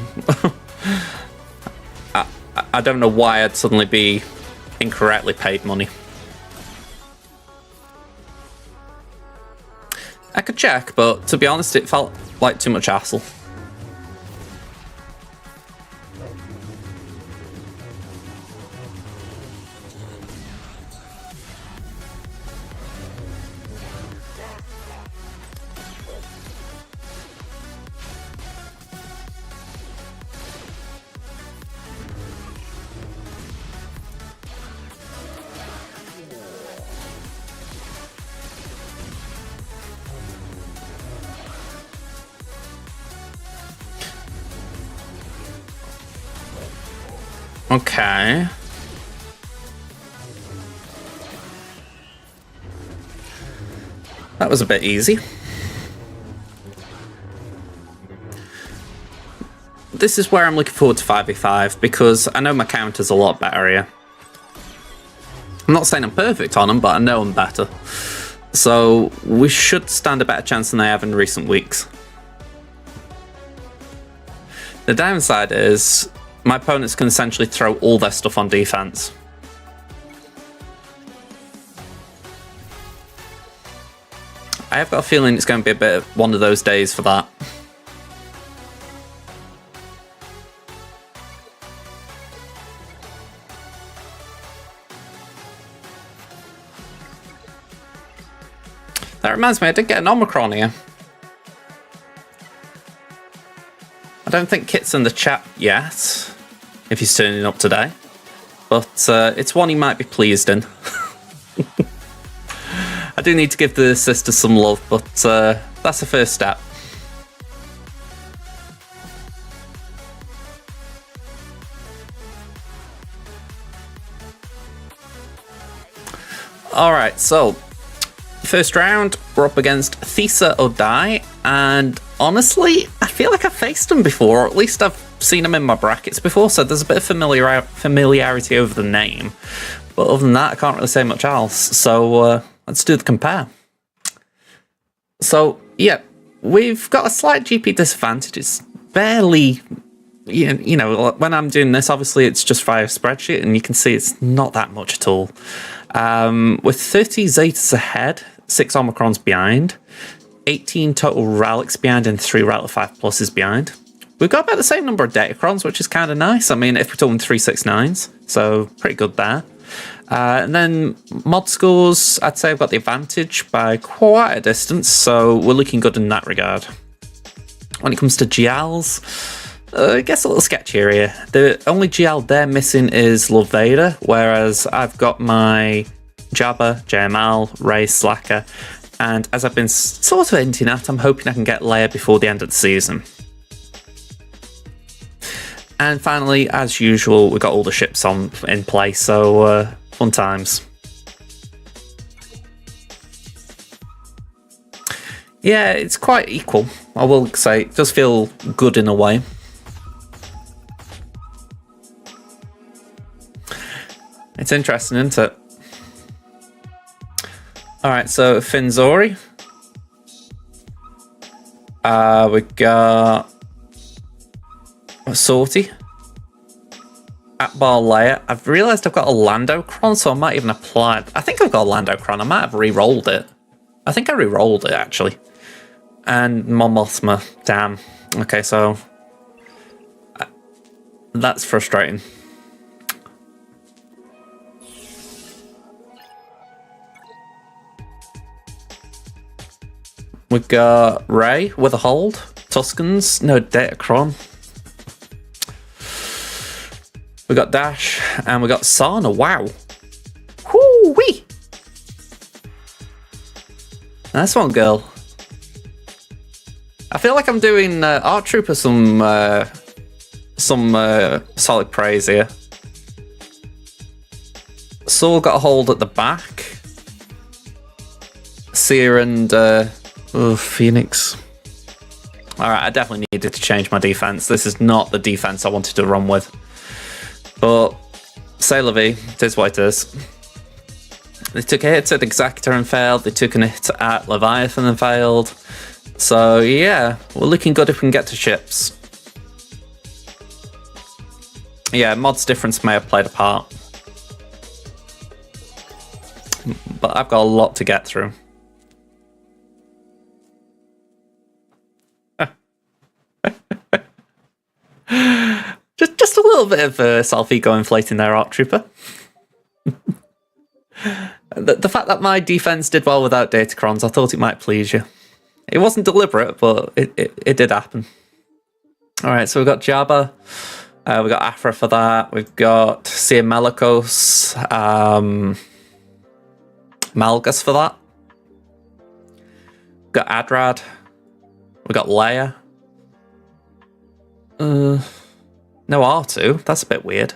I don't know why I'd suddenly be incorrectly paid money. I could check, but to be honest, it felt like too much hassle. Okay. That was a bit easy. This is where I'm looking forward to 5v5 because I know my counter's a lot better here. I'm not saying I'm perfect on them, but I know I'm better. So we should stand a better chance than they have in recent weeks. The downside is my opponents can essentially throw all their stuff on defense. I have got a feeling it's going to be a bit of one of those days for that. That reminds me, I did get an Omicron here. I don't think Kit's in the chat yet, if he's turning up today. But it's one he might be pleased in. I do need to give the sister some love, but that's the first step. Alright, so first round, we're up against Thesa or Die, and honestly, I feel like I've faced him before, or at least I've seen him in my brackets before, so there's a bit of familiarity over the name. But other than that, I can't really say much else, so let's do the compare. So, yeah, we've got a slight GP disadvantage. It's barely, you know, when I'm doing this, obviously it's just via spreadsheet, and you can see it's not that much at all. With 30 Zetas ahead, 6 Omicrons behind, 18 total Relics behind, and 3 Relic 5 Pluses behind. We've got about the same number of Datacrons, which is kind of nice. I mean, if we're talking 369s, so pretty good there. And then mod scores, I'd say I've got the advantage by quite a distance, so we're looking good in that regard. When it comes to GLs, it gets a little sketchier here. The only GL they're missing is Love Vader, whereas I've got my Jabba, JML, Rey, Slacker, and as I've been sort of hinting at, I'm hoping I can get Leia before the end of the season. And finally, as usual, we've got all the ships in play, so fun times. Yeah, it's quite equal, I will say. It does feel good in a way. It's interesting, isn't it? Alright, so Finzori. We got Sortie. Atbar Leia. I've realised I've got a Lando Cron, so I might even apply. I think I've got a Lando Cron. I might have re-rolled it. I think I re-rolled it, actually. And Mon Mothma. Damn. Okay, so that's frustrating. We got Rey with a hold. Tuscans. No Datacron. We got Dash. And we got Sana. Wow. Whoo-wee. Nice one, girl. I feel like I'm doing Art Trooper some solid praise here. Saul got a hold at the back. Seer and Phoenix. Alright, I definitely needed to change my defense. This is not the defense I wanted to run with. But say la vie, it is what it is. They took a hit at Executor and failed. They took a hit at Leviathan and failed. So yeah, we're looking good if we can get to ships. Yeah, mod's difference may have played a part. But I've got a lot to get through. Just a little bit of self-ego inflating there, Art Trooper. The fact that my defense did well without Datacrons, I thought it might please you. It wasn't deliberate, but it did happen. Alright, so we've got Jabba. We've got Afra for that. We've got Sia Melikos. Malgus for that. We've got Adrad. We've got Leia. No R2. That's a bit weird.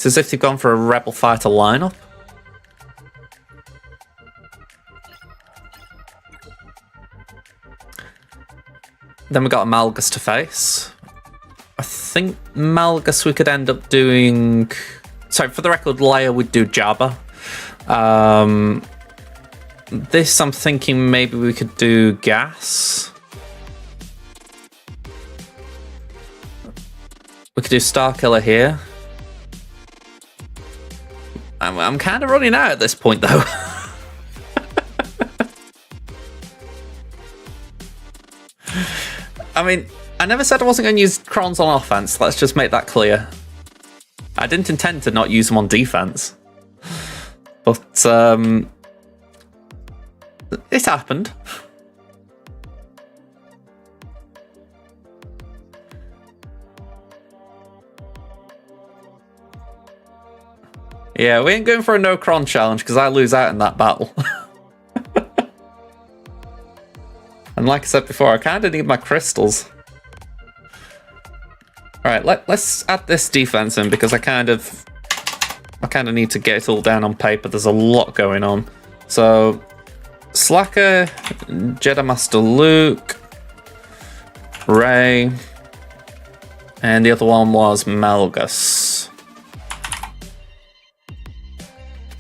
It's as if they've gone for a Rebel Fighter lineup. Then we got a Malgus to face. I think Malgus we could end up doing... Sorry, for the record, Leia would do Jabba. This, I'm thinking maybe we could do Gas. We could do Starkiller here. I'm kind of running out at this point, though. I mean, I never said I wasn't going to use Crons on offense. Let's just make that clear. I didn't intend to not use them on defense. But, it happened. Yeah, we ain't going for a no Cron challenge because I lose out in that battle. And like I said before, I kind of need my crystals. Alright, let's add this defense in because I kind of need to get it all down on paper. There's a lot going on. So, Slacker, Jedi Master Luke, Rey, and the other one was Malgus.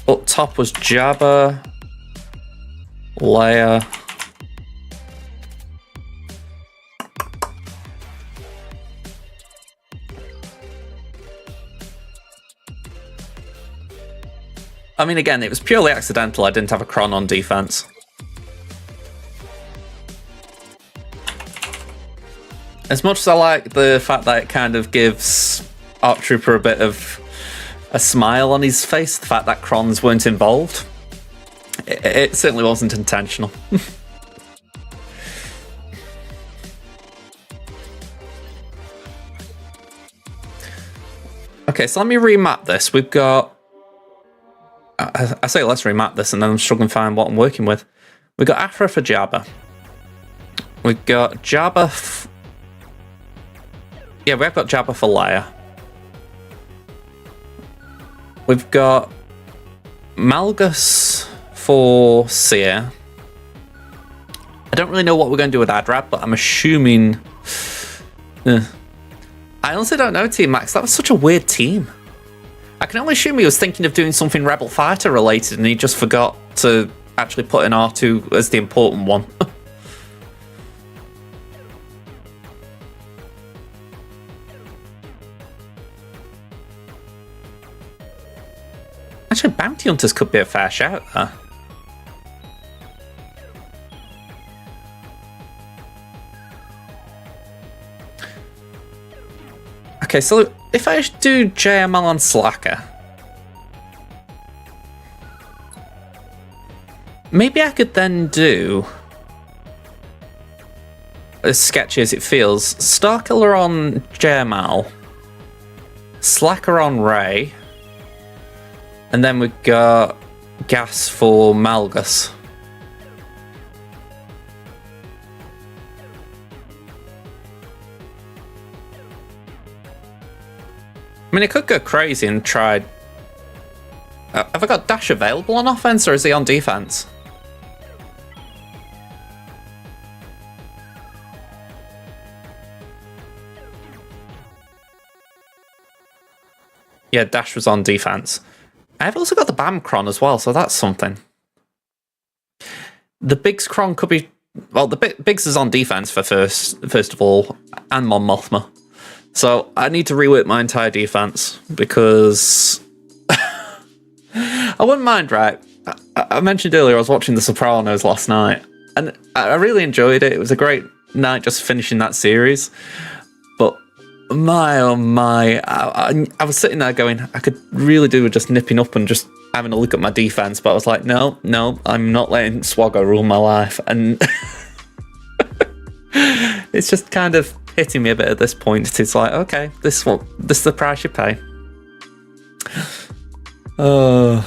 Up top was Jabba, Leia, I mean, again, it was purely accidental. I didn't have a Cron on defense. As much as I like the fact that it kind of gives ARC Trooper a bit of a smile on his face, the fact that Crons weren't involved, it certainly wasn't intentional. Okay, so let me remap this. We've got... I say let's remap this, and then I'm struggling to find what I'm working with. We've got Afra for Jabba. We've got Jabba... Yeah, we've got Jabba for Leia. We've got Malgus for Seer. I don't really know what we're going to do with Adrab, but I'm assuming... I honestly don't know, Team Max. That was such a weird team. I can only assume he was thinking of doing something Rebel Fighter related and he just forgot to actually put in R2 as the important one. Actually, Bounty Hunters could be a fair shout there. Okay, so if I do JML on Slacker, maybe I could then do, as sketchy as it feels, Starkiller on JML, Slacker on Rey, and then we've got Gas for Malgus. I mean, it could go crazy and try... have I got Dash available on offense, or is he on defense? Yeah, Dash was on defense. I've also got the Bam Cron as well, so that's something. The Biggs Cron could be... Well, the Biggs is on defense for first of all, and Mon Mothma. So I need to rework my entire defense because I wouldn't mind, right? I mentioned earlier I was watching The Sopranos last night and I really enjoyed it. It was a great night just finishing that series. But my, oh my, I was sitting there going, I could really do with just nipping up and just having a look at my defense. But I was like, no, I'm not letting SWGOH rule my life. And it's just kind of hitting me a bit at this point. It's like, okay, this is the price you pay. Alright,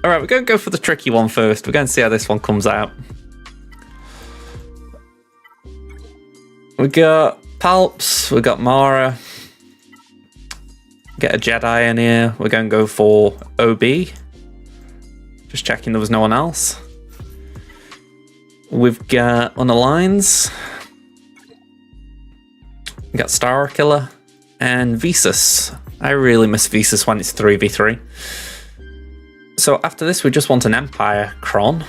we're going to go for the tricky one first. We're going to see how this one comes out. We got Palps, we got Mara, Get a Jedi in here. We're going to go for OB. Just checking there was no one else. We've got on the lines. We got Star Killer and Visas. I really miss Visas when it's 3v3. So after this, we just want an Empire Kron.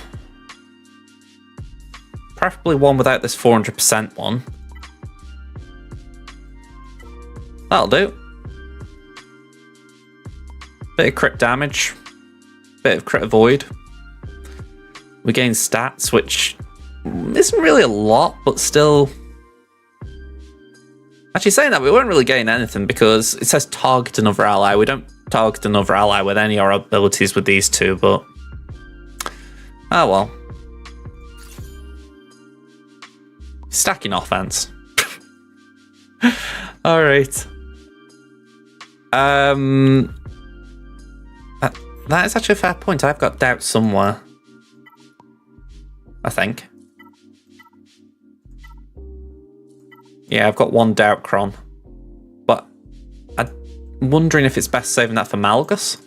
Preferably one without this 400% one. That'll do. Bit of crit damage. Bit of crit avoid. We gain stats, which isn't really a lot, but still... Actually, saying that, we won't really gain anything because it says target another ally. We don't target another ally with any of our abilities with these two, but... Oh well. Stacking offense. Alright. That is actually a fair point. I've got doubt somewhere. I think. Yeah, I've got one doubt Kron. But I'm wondering if it's best saving that for Malgus.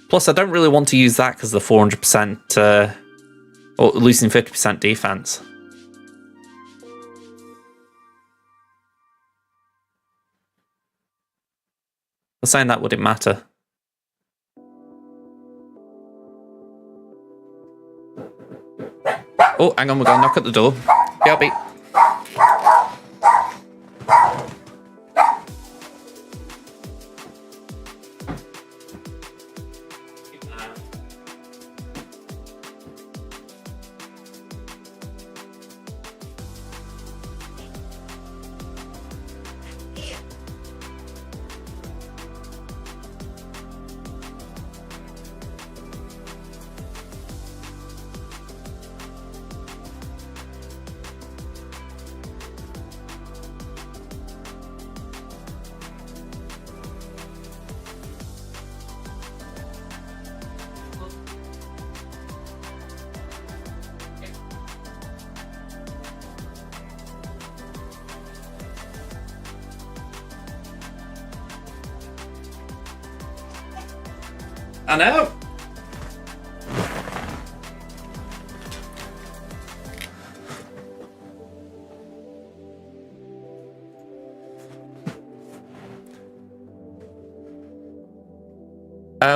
Plus, I don't really want to use that because of the 400% or losing 50% defense. I'm saying that wouldn't matter. Oh, hang on, we're going to knock at the door. BRB. I know.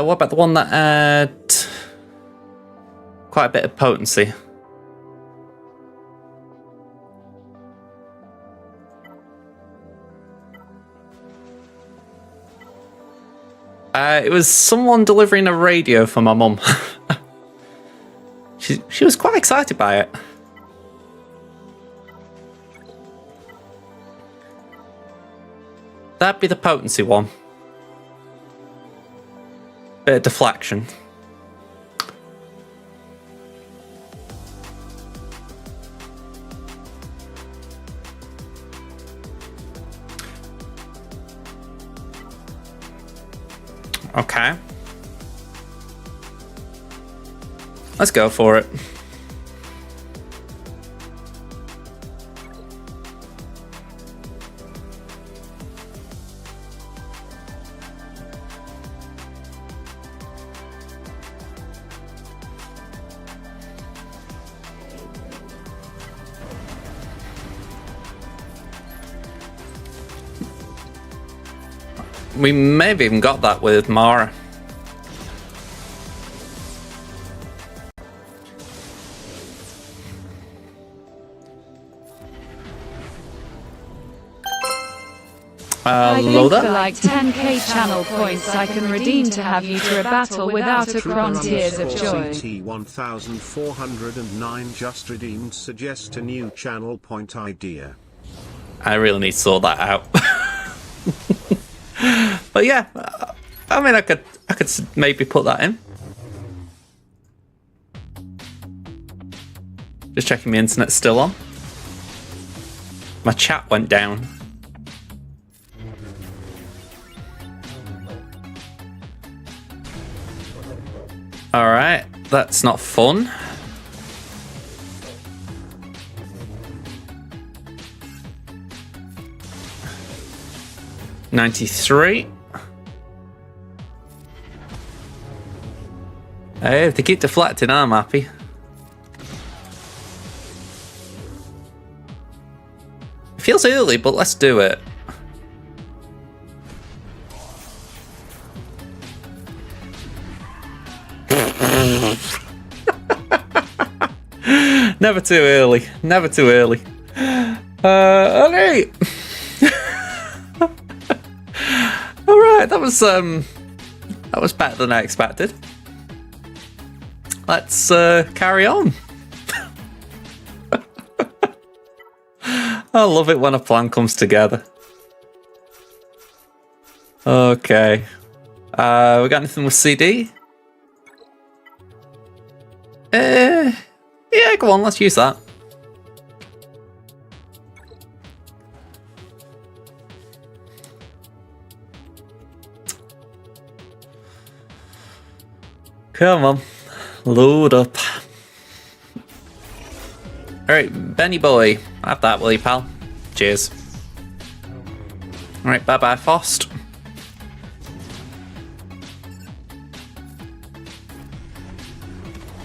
What about the one that had quite a bit of potency? It was someone delivering a radio for my mum. She was quite excited by it. That'd be the potency one. Bit of deflection. Okay. Let's go for it. We may have even got that with Mara.
I think for like 10k channel points I can redeem to have you to a battle without a Kron tears of joy.
CT 1409 just redeemed. Suggest a new channel point idea.
I really need to sort that out. But yeah, I mean, I could maybe put that in. Just checking my internet's still on. My chat went down. Alright, that's not fun. 93. Hey, if they keep deflecting, I'm happy. It feels early, but let's do it. Never too early. Never too early. Alright. Alright, that was better than I expected. Let's carry on. I love it when a plan comes together. Okay. We got anything with CD? Yeah, go on, let's use that. Come on, load up. Alright, Benny boy, have that, will you, pal? Cheers. Alright, bye bye, Fost.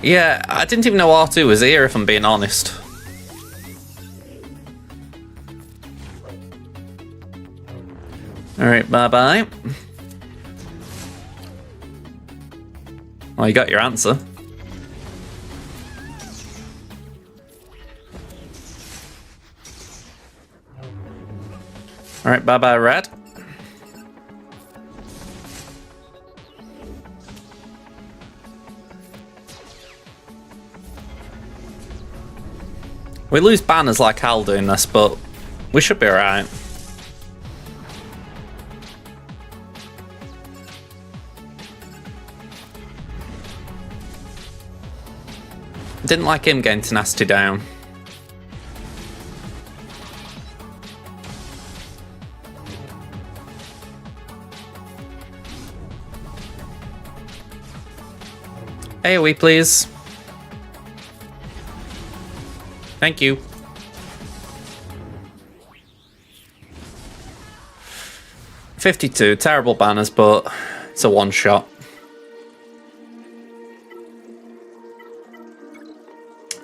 Yeah, I didn't even know R2 was here, if I'm being honest. Alright, bye bye. Well, you got your answer. Alright, bye bye, Red. We lose banners like hell doing this, but we should be alright. Didn't like him getting tenacity down. AoE, please. Thank you. $52, terrible banners, but it's a one shot.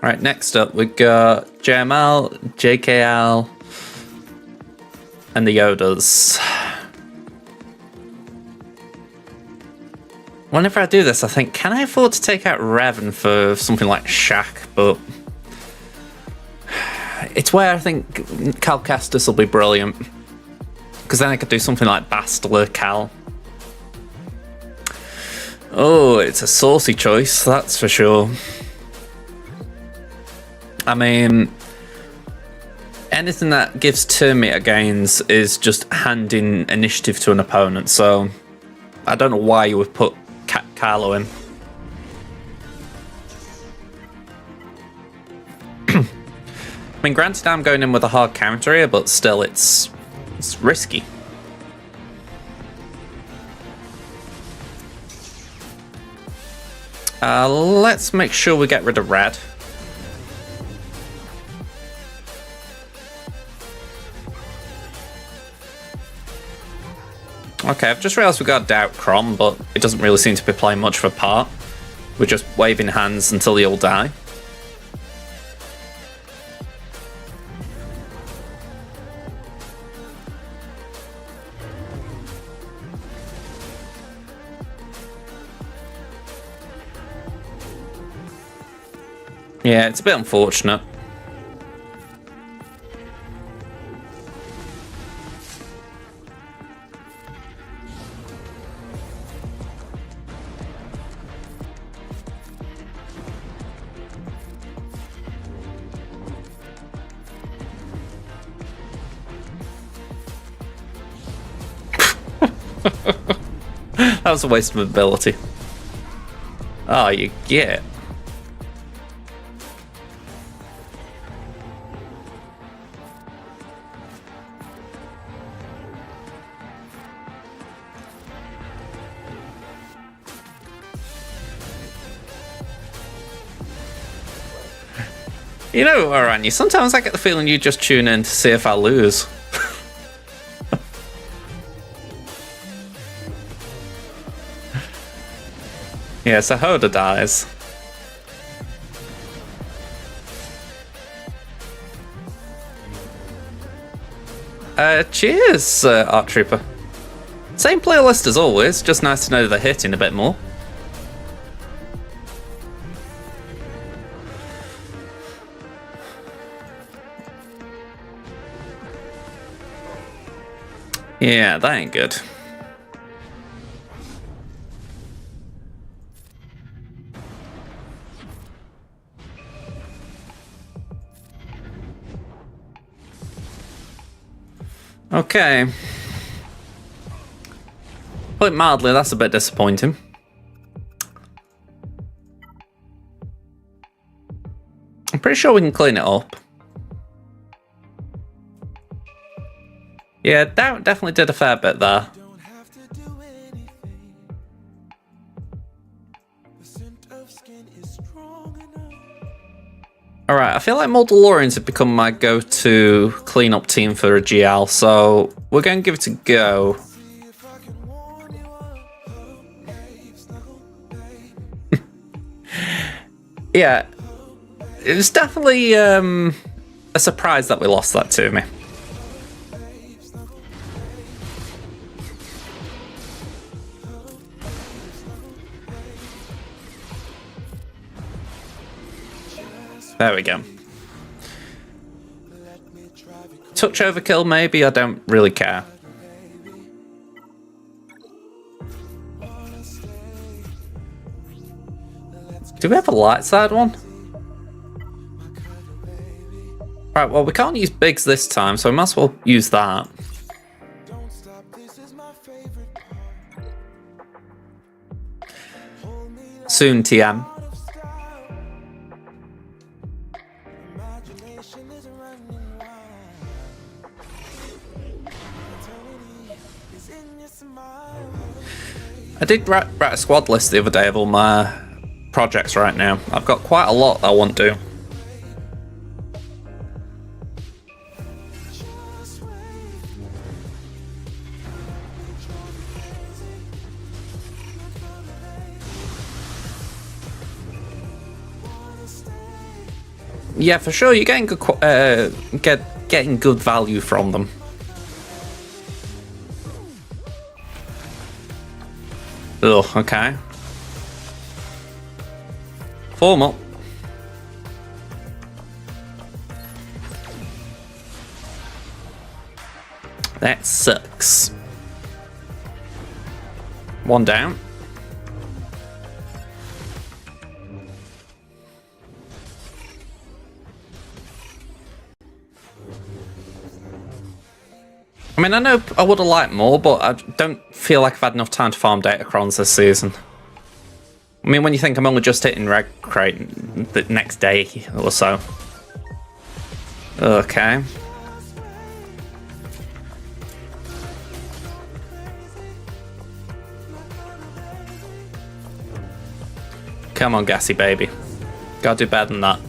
Right, next up we got JML, JKL, and the Yodas. Whenever I do this, I think, can I afford to take out Revan for something like Shaq? But it's where I think Cal Kestis will be brilliant. Because then I could do something like Bastila Cal. Oh, it's a saucy choice, that's for sure. I mean, anything that gives turn meter gains is just handing initiative to an opponent, so I don't know why you would put Kylo in. I mean, granted I'm going in with a hard counter here, but still it's risky. Let's make sure we get rid of Red. Okay, I've just realised we got Doubt Crom, but it doesn't really seem to be playing much of a part. We're just waving hands until they all die. Yeah, it's a bit unfortunate. That was a waste of ability. Oh, you get. You know, Aranya, sometimes I get the feeling you just tune in to see if I lose. Yeah, so Hoda dies. Cheers, Art Trooper. Same playlist as always, just nice to know they're hitting a bit more. Yeah, that ain't good. Okay. Put it mildly, that's a bit disappointing. I'm pretty sure we can clean it up. Yeah, that definitely did a fair bit there. Alright, I feel like Mandalorians have become my go-to clean-up team for a GL, so we're going to give it a go. Yeah, it was definitely a surprise that we lost that to me. There we go. Touch overkill, maybe? I don't really care. Do we have a light side one? Right, well, we can't use bigs this time, so we might as well use that. Soon, TM. I did write a squad list the other day of all my projects right now. I've got quite a lot that I want to do. Yeah, for sure, you're getting good, getting good value from them. Ugh, okay. Form up. That sucks. One down. I mean, I know I would have liked more, but I don't feel like I've had enough time to farm Datacrons this season. I mean, when you think I'm only just hitting Red Crate the next day or so. Okay. Come on, Gassy baby. Gotta do better than that.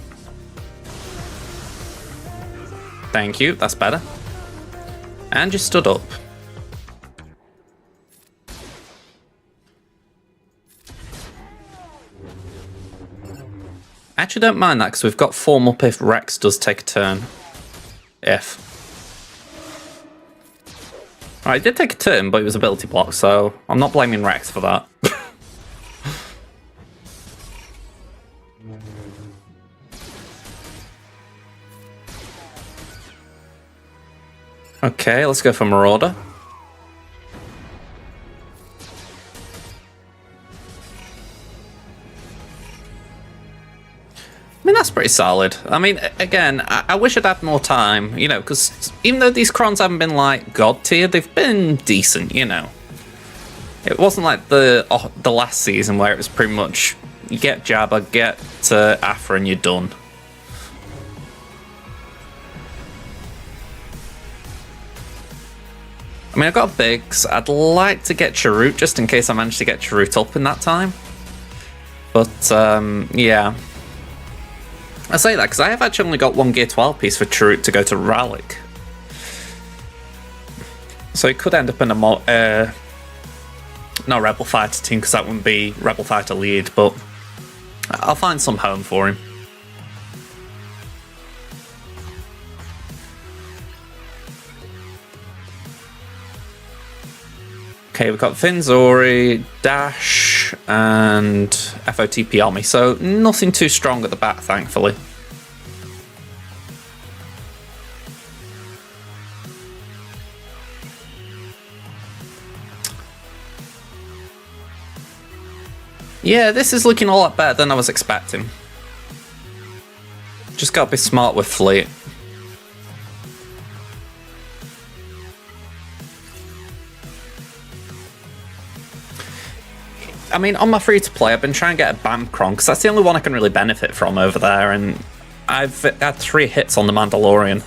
Thank you, that's better. And you stood up. I actually don't mind that because we've got form up if Rex does take a turn. If. Alright, he did take a turn, but it was ability block, so I'm not blaming Rex for that. Okay, let's go for Marauder. I mean, that's pretty solid. I mean, again, I wish I'd had more time, you know, because even though these crons haven't been, like, god tier, they've been decent, you know. It wasn't like the last season where it was pretty much, you get Jabba, get Afra, and you're done. I mean, I've got bigs. I'd like to get Chirrut just in case I manage to get Chirrut up in that time. But, yeah. I say that because I have actually only got one Gear 12 piece for Chirrut to go to Rallic. So it could end up in a no Rebel Fighter team because that wouldn't be Rebel Fighter lead, but I'll find some home for him. Okay, we've got Finzori, Dash, and FOTP Army, so nothing too strong at the back, thankfully. Yeah, this is looking a lot better than I was expecting. Just gotta be smart with fleet. I mean, on my free-to-play, I've been trying to get a Bamcron, because that's the only one I can really benefit from over there, and I've had 3 hits on the Mandalorian.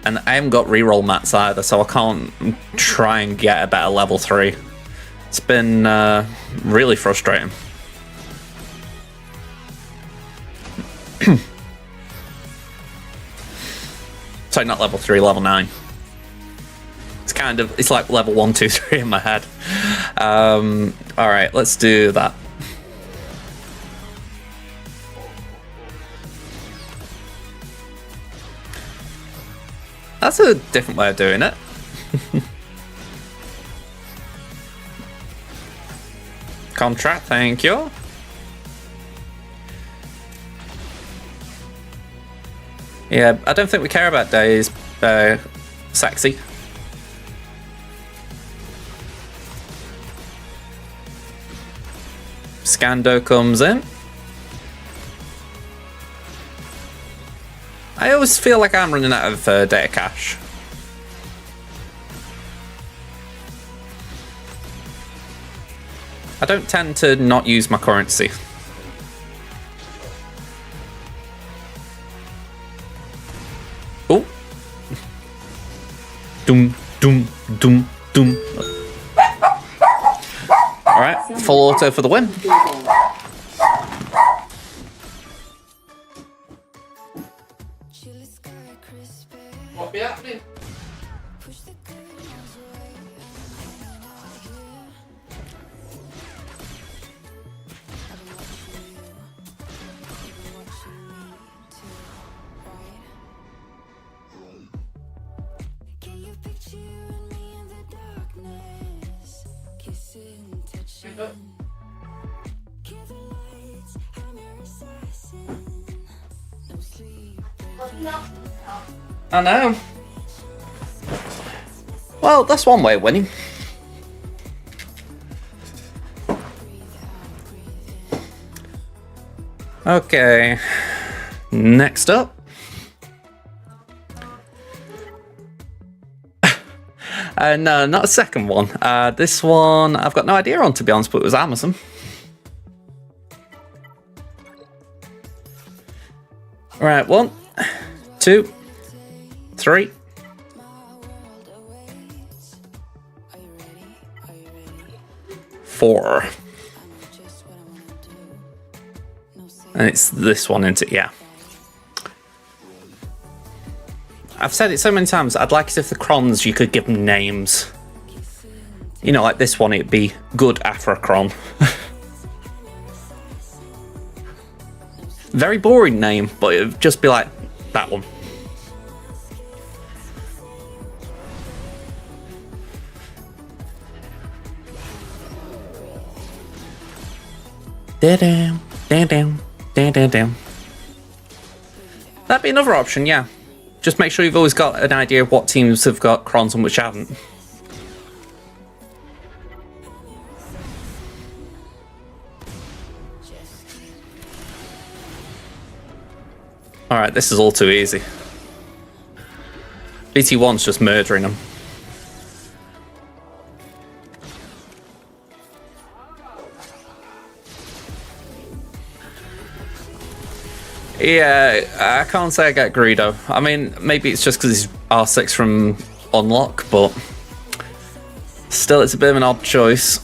And I haven't got reroll mats either, so I can't try and get a better level 3. It's been really frustrating. Sorry, not level 3, level 9. It's like level 1, 2, 3 in my head. Alright, let's do that. That's a different way of doing it. Contract, thank you. Yeah, I don't think we care about days. Sexy. Scando comes in. I always feel like I'm running out of data cache. I don't tend to not use my currency. Oh. Doom, doom, doom, doom. Alright, full auto for the win. What be happening? I know. Well, that's one way of winning. Okay. Next up. No, not a second one. This one I've got no idea on, to be honest, but it was Amazon. Right, 1, 2, 3. 4. And it's this one, isn't it? Yeah. I've said it so many times, I'd like it if the Crons, you could give them names. You know, like this one, it'd be Good Afrocron. Very boring name, but it'd just be like that one. Da-dam, da-dam, da-da-dam. That'd be another option, yeah. Just make sure you've always got an idea of what teams have got Crons and which haven't. Alright, this is all too easy. BT1's just murdering them. Yeah, I can't say I get Greedo. I mean, maybe it's just because he's R6 from Unlock, but still it's a bit of an odd choice.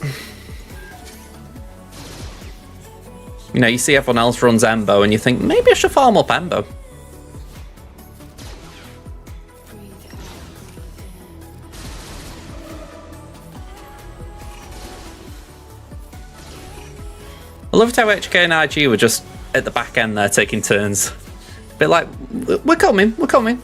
You know, you see everyone else runs Embo and you think, maybe I should farm up Embo. I loved how HK and IG were just at the back end there taking turns. A bit like, we're coming, we're coming.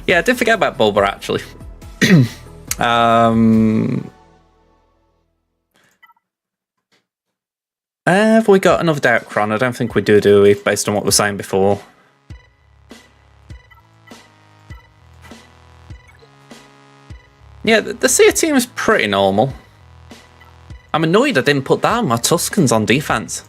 Yeah, I did forget about Bulba actually. Have we got another Doubtcron? I don't think we do we? Based on what we were saying before. Yeah, the Seer team is pretty normal. I'm annoyed I didn't put down my Tuscans on defense.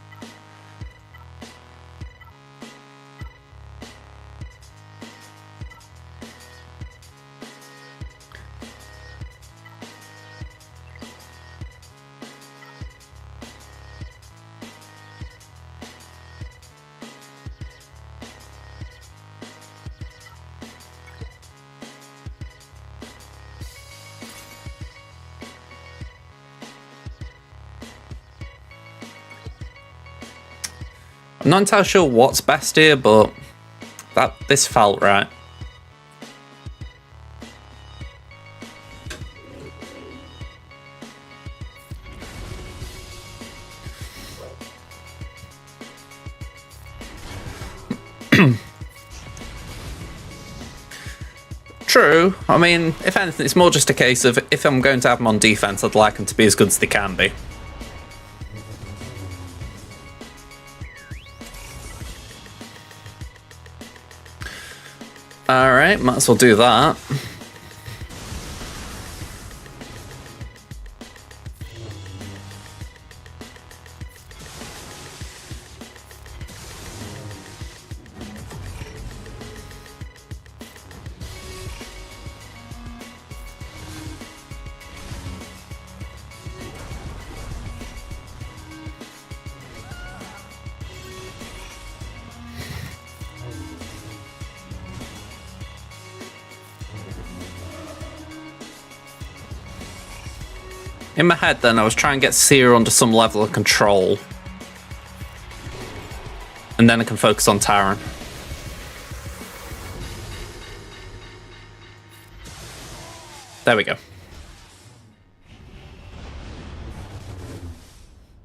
I'm not entirely sure what's best here, but this felt right. True. I mean, if anything, it's more just a case of if I'm going to have them on defense, I'd like them to be as good as they can be. Alright, might as well do that. In my head then, I was trying to get Seer under some level of control. And then I can focus on Taran. There we go.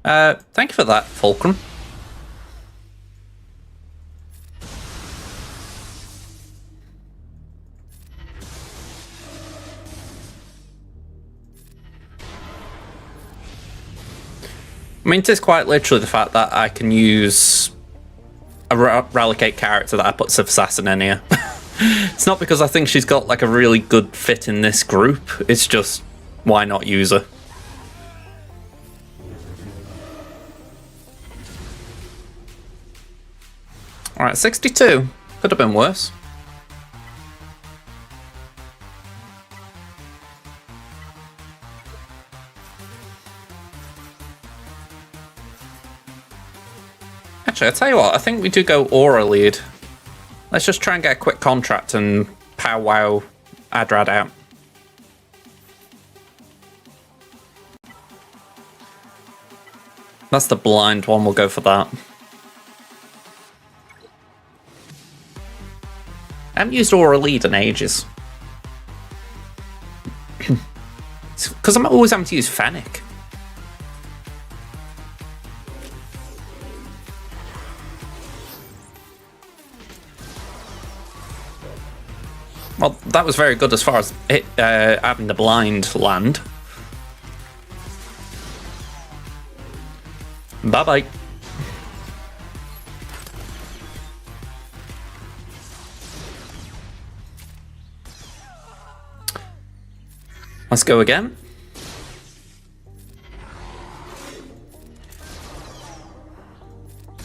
Thank you for that, Fulcrum. I mean, it is quite literally the fact that I can use a Relicate character that I put Sith Assassin in here. It's not because I think she's got like a really good fit in this group, it's just, why not use her? Alright, 62. Could have been worse. Actually, I'll tell you what, I think we do go Aura lead. Let's just try and get a quick contract and powwow Adrad out. That's the blind one, we'll go for that. I haven't used Aura lead in ages. Because I'm always having to use Fennec. Well, that was very good as far as having the blind land. Bye-bye. Let's go again.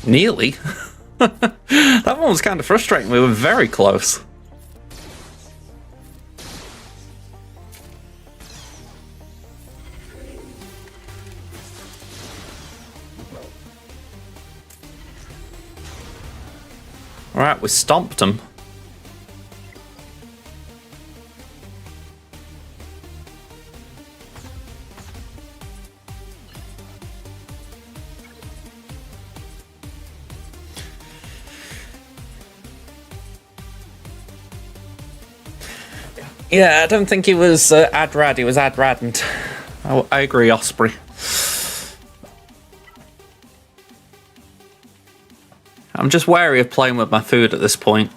Nearly. That one was kind of frustrating. We were very close. Alright, we stomped them. Yeah, I don't think he was Adrad, he was Adradant. I agree, Osprey. I'm just wary of playing with my food at this point.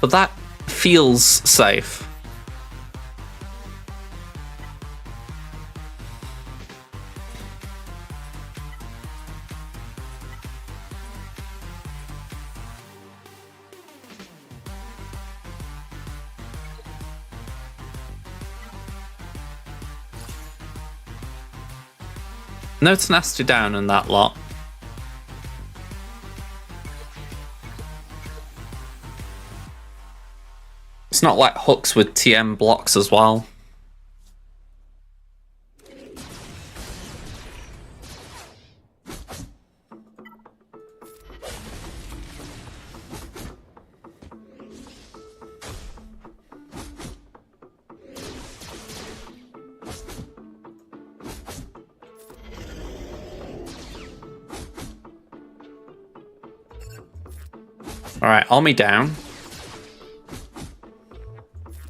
But that feels safe. No tenacity down in that lot. It's not like hooks with TM blocks as well. Alright, Omi down.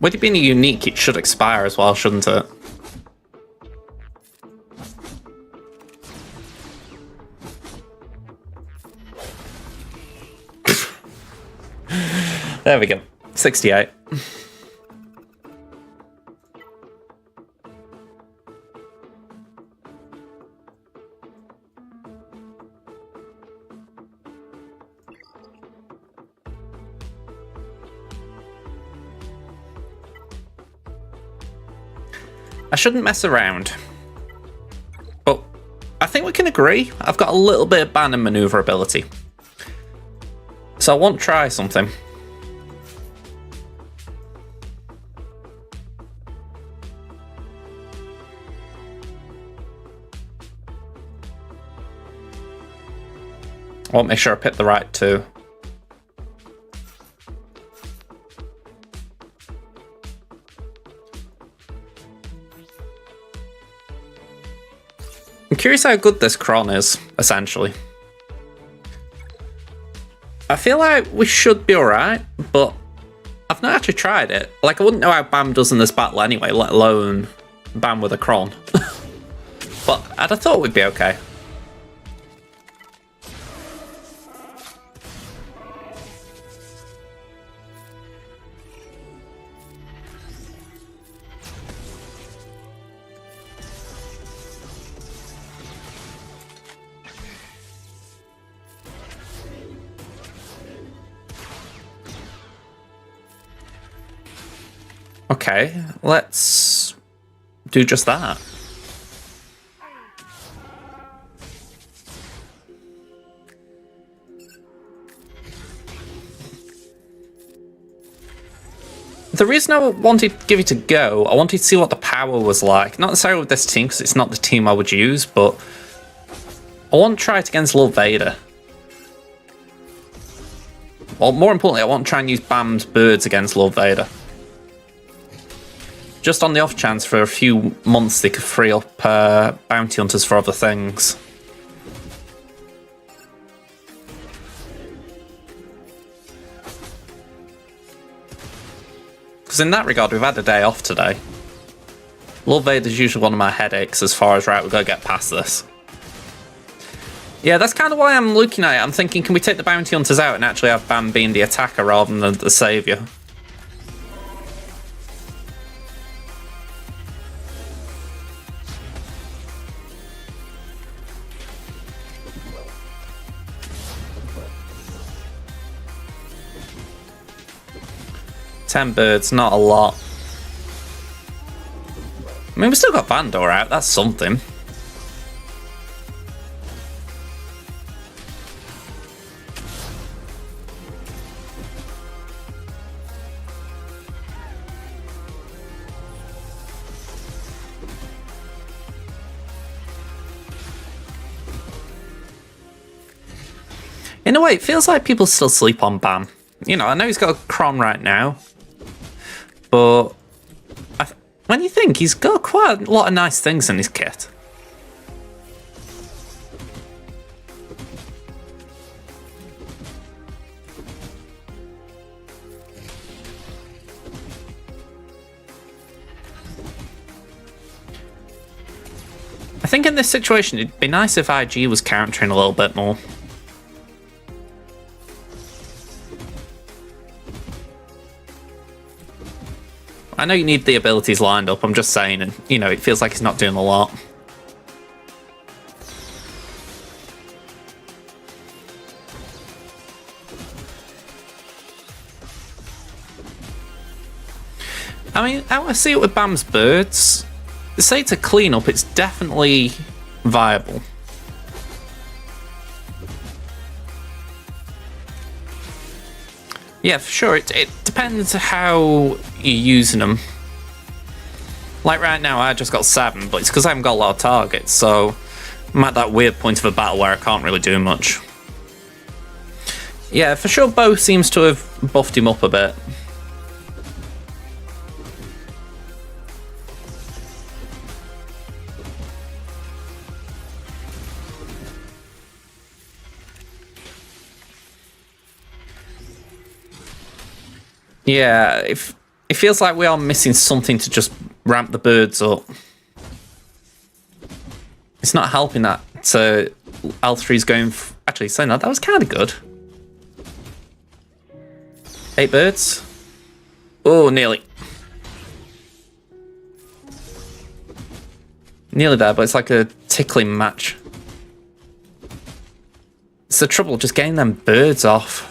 With it being a unique, it should expire as well, shouldn't it? There we go. 68. I shouldn't mess around. But I think we can agree. I've got a little bit of ban and maneuverability. So I want to try something. I want to make sure I pick the right two. I'm curious how good this cron is, essentially. I feel like we should be alright, but I've not actually tried it. Like, I wouldn't know how Bam does in this battle anyway, let alone Bam with a cron. But I'd have thought we'd be okay. Okay, let's do just that. The reason I wanted to give it a go, I wanted to see what the power was like. Not necessarily with this team, because it's not the team I would use, but I want to try it against Lil Vader. Well, more importantly, I want to try and use Bam's birds against Lil Vader. Just on the off chance for a few months they could free up bounty hunters for other things. Because in that regard, we've had a day off today. Lil Vader's usually one of my headaches as far as, right, we've got to get past this. Yeah, that's kind of why I'm looking at it. I'm thinking, can we take the bounty hunters out and actually have Bam being the attacker rather than the saviour? Ten birds, not a lot. I mean, we still got Vandor out, that's something. In a way, it feels like people still sleep on Bam. You know, I know he's got a cron right now, but when you think, he's got quite a lot of nice things in his kit. think in this situation it'd be nice if IG was countering a little bit more. I know you need the abilities lined up, I'm just saying, and you know, it feels like he's not doing a lot. I mean, how I see it with Bam's birds, say it's a cleanup, it's definitely viable. Yeah, for sure. It depends how you're using them. Like right now, I just got 7, but it's because I haven't got a lot of targets, so I'm at that weird point of a battle where I can't really do much. Yeah, for sure, Bo seems to have buffed him up a bit. Yeah, it feels like we are missing something to just ramp the birds up. It's not helping that. So L3's going... Actually, saying that was kind of good. 8 birds. Oh, nearly. Nearly there, but it's like a tickling match. It's the trouble, just getting them birds off.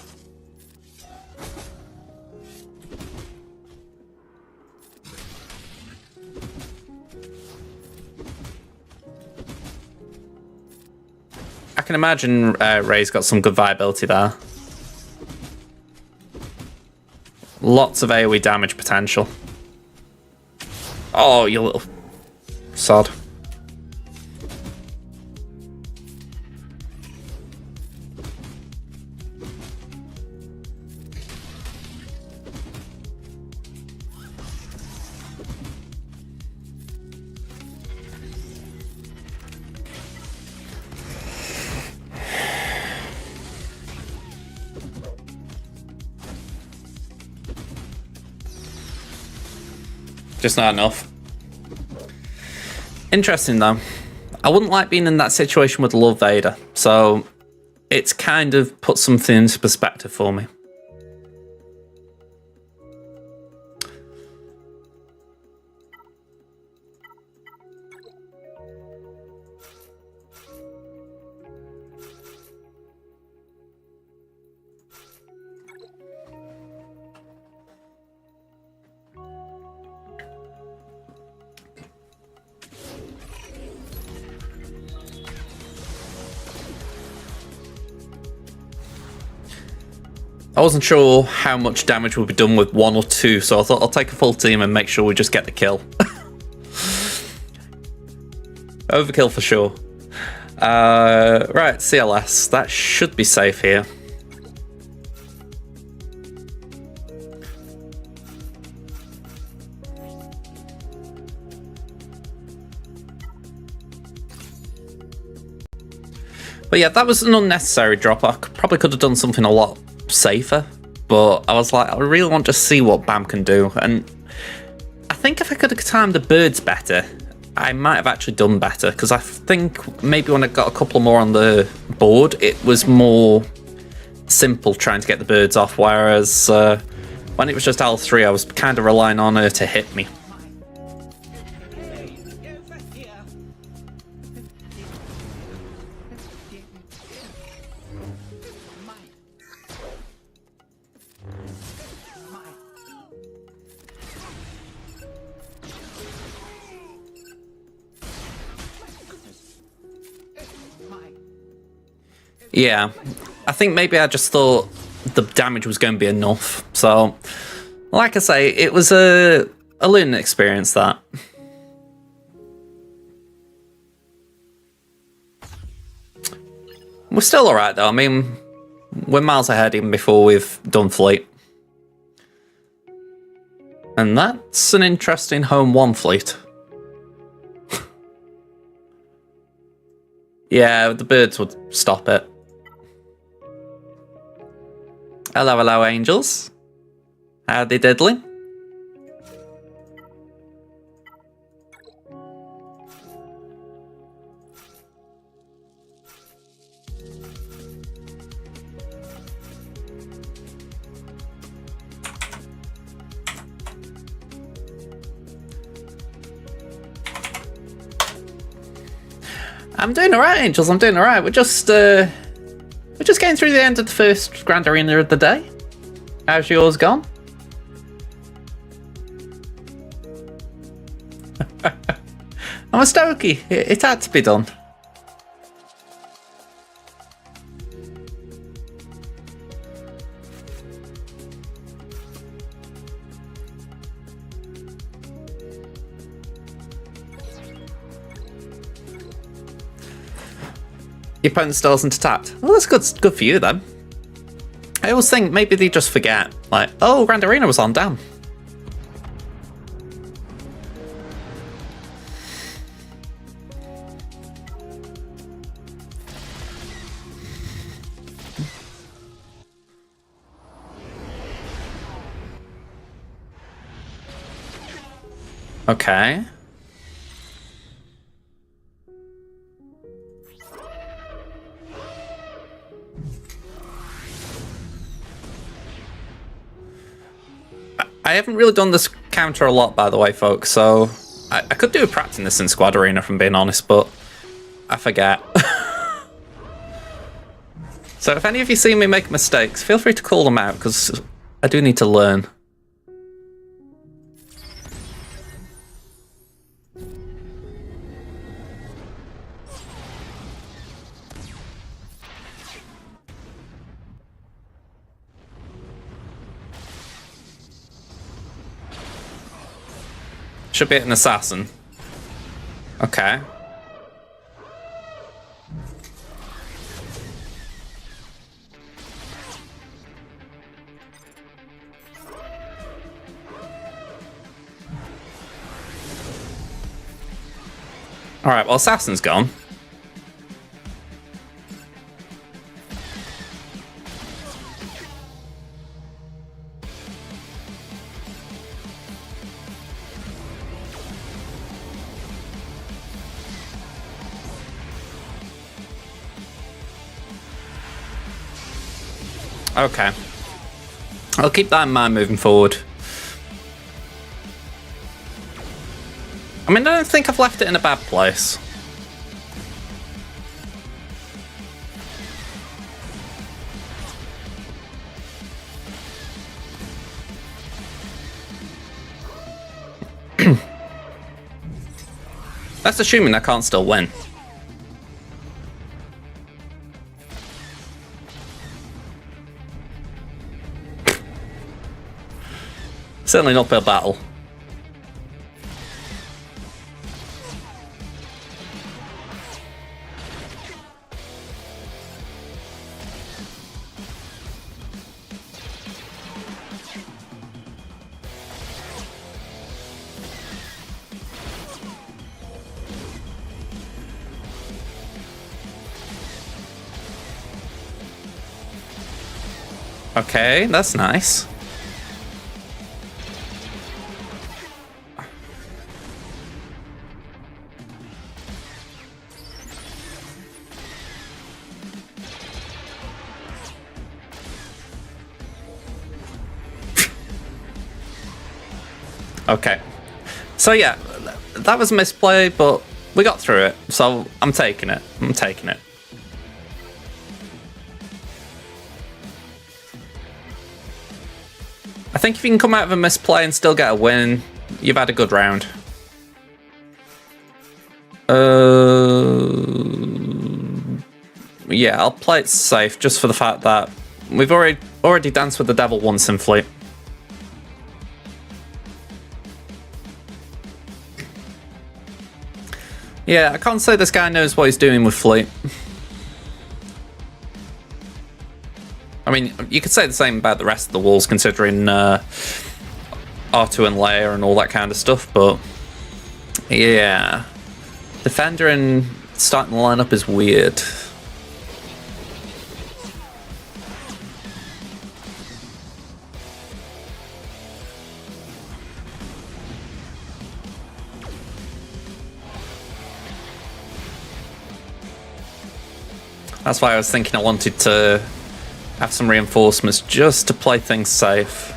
I can imagine Ray's got some good viability there. Lots of AoE damage potential. Oh, you little sod. Just not enough. Interesting though. I wouldn't like being in that situation with Love Vader, so it's kind of put something into perspective for me. I wasn't sure how much damage would be done with 1 or 2, so I thought I'll take a full team and make sure we just get the kill. Overkill for sure. Right, CLS. That should be safe here. But yeah, that was an unnecessary drop. I probably could have done something a lot safer, but I was like, I really want to see what Bam can do, and I think if I could have timed the birds better, I might have actually done better, because I think maybe when I got a couple more on the board, it was more simple trying to get the birds off, whereas when it was just L3, I was kind of relying on her to hit me. Yeah, I think maybe I just thought the damage was going to be enough. So, like I say, it was a learning experience, that. We're still alright though. I mean, we're miles ahead even before we've done fleet. And that's an interesting home 1 fleet. Yeah, the birds would stop it. Hello, hello, angels. Howdy diddly. I'm doing alright, Angels. I'm doing alright. We're just getting through the end of the first Grand Arena of the day. How's yours gone? I'm a Stokey. It had to be done. Your opponent still isn't tapped. Well, that's good for you then. I always think maybe they just forget. Like, oh, Grand Arena was on, damn. Okay. I haven't really done this counter a lot, by the way, folks, so I could do a practice in this in Squad Arena, if I'm being honest, but I forget. So if any of you see me make mistakes, feel free to call them out, because I do need to learn. Should be an assassin. Okay. Alright, well, assassin's gone. Okay. I'll keep that in mind moving forward. I mean, I don't think I've left it in a bad place. That's assuming I can't still win. Certainly an uphill battle. Okay, that's nice. Okay, so yeah, that was a misplay, but we got through it, so I'm taking it. I'm taking it. I think if you can come out of a misplay and still get a win, you've had a good round. Yeah, I'll play it safe just for the fact that we've already danced with the devil once in Fleet. Yeah, I can't say this guy knows what he's doing with Fleet. I mean, you could say the same about the rest of the walls, considering R2 and Leia and all that kind of stuff, but yeah. Defender and starting the lineup is weird. That's why I was thinking I wanted to have some reinforcements just to play things safe.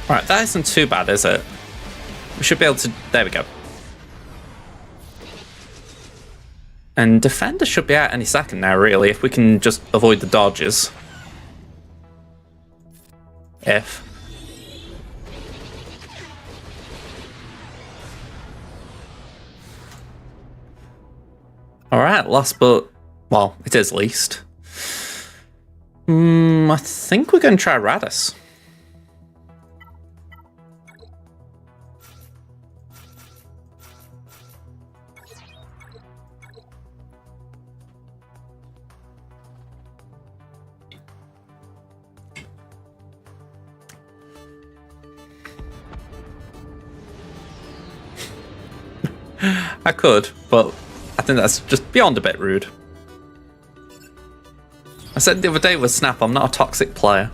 Right, that isn't too bad, is it? We should be able to... There we go. And Defender should be out any second now, really, if we can just avoid the dodges. If. Alright, last but... Well, it is least. I think we're going to try Radis. I could, but I think that's just beyond a bit rude. I said the other day with Snap, I'm not a toxic player.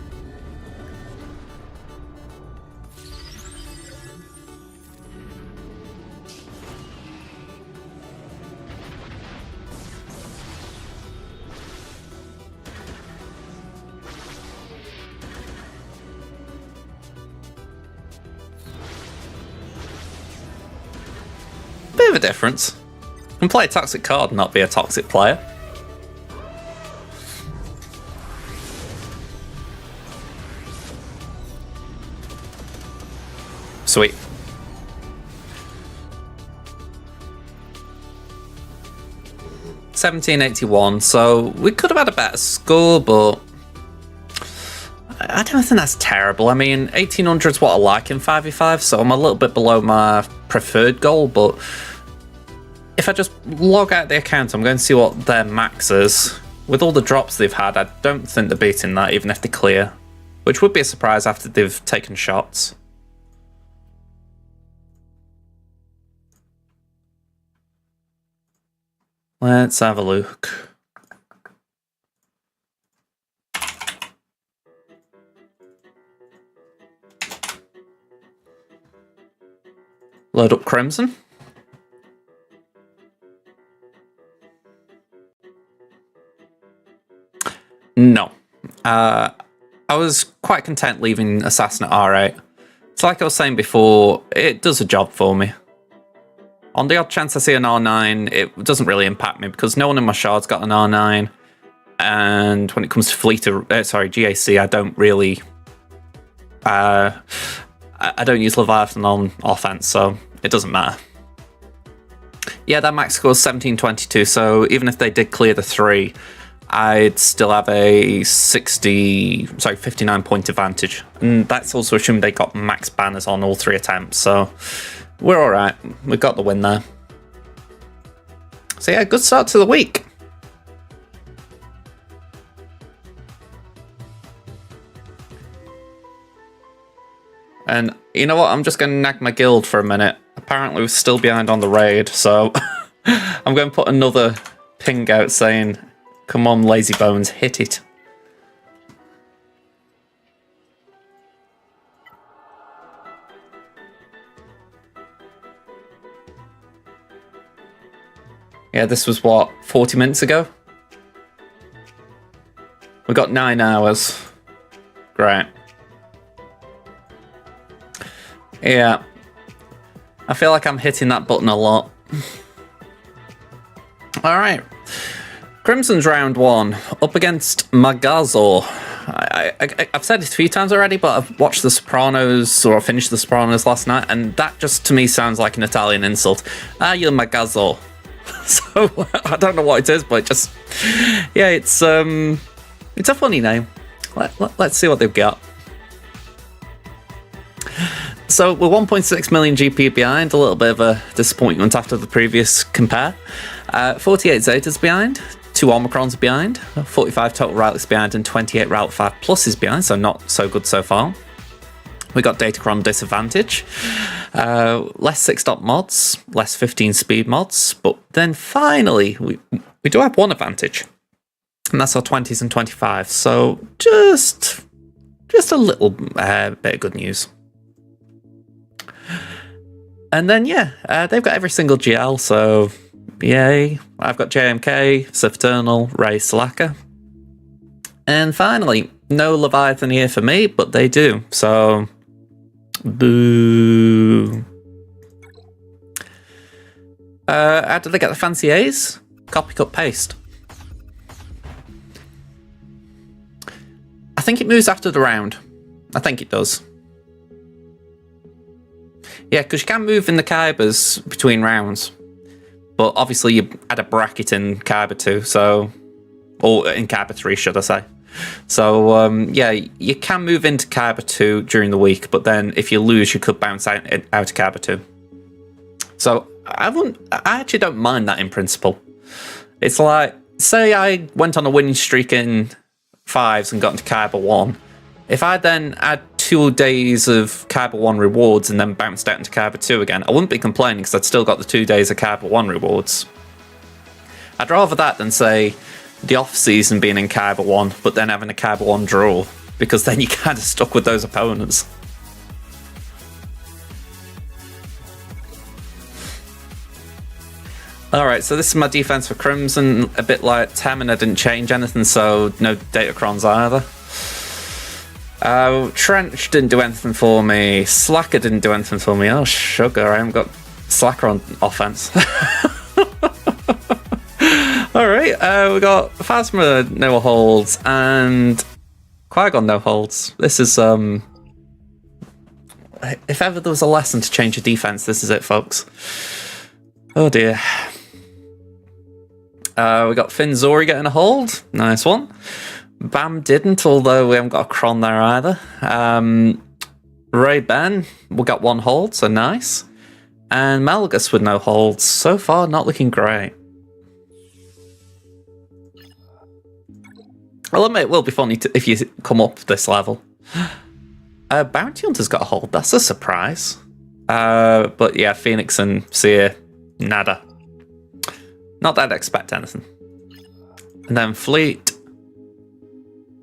Bit of a difference. You can play a toxic card and not be a toxic player. Sweet. $17.81, so we could have had a better score, but I don't think that's terrible. I mean, 1800 is what I like in 5v5, so I'm a little bit below my preferred goal, but if I just log out the account, I'm going to see what their max is. With all the drops they've had, I don't think they're beating that, even if they clear, which would be a surprise after they've taken shots. Let's have a look. Load up Crimson. No. I was quite content leaving Assassin at R8. It's like I was saying before, it does a job for me. On the odd chance I see an R9, it doesn't really impact me because no one in my shard's got an R9. And when it comes to GAC, I don't really... I don't use Leviathan on offense, so it doesn't matter. Yeah, that max score is 1722, so even if they did clear the 3, I'd still have a 59 point advantage. And that's also assuming they got max banners on all 3 attempts, so we're alright. We got the win there. So yeah, good start to the week. And you know what? I'm just going to nag my guild for a minute. Apparently we're still behind on the raid, so I'm going to put another ping out saying, come on, lazy bones, hit it. Yeah, this was what, 40 minutes ago? We got 9 hours. Great. Yeah. I feel like I'm hitting that button a lot. Alright. Crimson's round 1, up against Magazo. I've said it a few times already, but I've watched The Sopranos, or I finished The Sopranos last night, and that just to me sounds like an Italian insult. Ah, you're Magazo. So, I don't know what it is, but it just... Yeah, it's a funny name. Let's see what they've got. So we're 1.6 million GP behind, a little bit of a disappointment after the previous compare. 48 Zetas behind, 2 Omicrons behind, 45 total Routers behind, and 28 Route 5 Pluses behind, so not so good so far. We got Datacron disadvantage, less 6-stop mods, less 15 speed mods, but then finally we do have one advantage, and that's our 20s and 25s, so just a little bit of good news. And then, yeah, they've got every single GL, so yay. I've got JMK, Sifeternal, Ray, Slaka. And finally, no Leviathan here for me, but they do. So, Boo. How did they get the fancy A's? Copy, cut, paste. I think it moves after the round. I think it does. Yeah, because you can move in the Kaibas between rounds. But obviously you add a bracket in Kaiba 2, so... Or in Kaiba 3, should I say. So, yeah, you can move into Kaiba 2 during the week, but then if you lose, you could bounce out of Kaiba 2. So, I actually don't mind that in principle. It's like, say I went on a winning streak in 5s and got into Kaiba 1. If I then add 2 days of Kaiba 1 rewards and then bounced out into Kaiba 2 again, I wouldn't be complaining because I'd still got the 2 days of Kaiba 1 rewards. I'd rather that than, say, the off-season being in Kaiba 1, but then having a Kaiba 1 draw, because then you're kind of stuck with those opponents. Alright, so this is my defense for Crimson, a bit like Tamina didn't change anything, so no Datacrons either. Trench didn't do anything for me. Slacker didn't do anything for me. Oh, sugar, I haven't got Slacker on offense. Alright, we got Phasma no holds and Qui-Gon no holds. This is, if ever there was a lesson to change your defense, this is it, folks. Oh dear. We got Finn Zori getting a hold. Nice one. Bam didn't, although we haven't got a Kron there either. Ray Ben, we got 1 hold, so nice. And Malgus with no holds. So far, not looking great. I'll admit it will be funny if you come up this level. Bounty Hunter's got a hold. That's a surprise. But yeah, Phoenix and Seer, nada. Not that I'd expect anything. And then Fleet.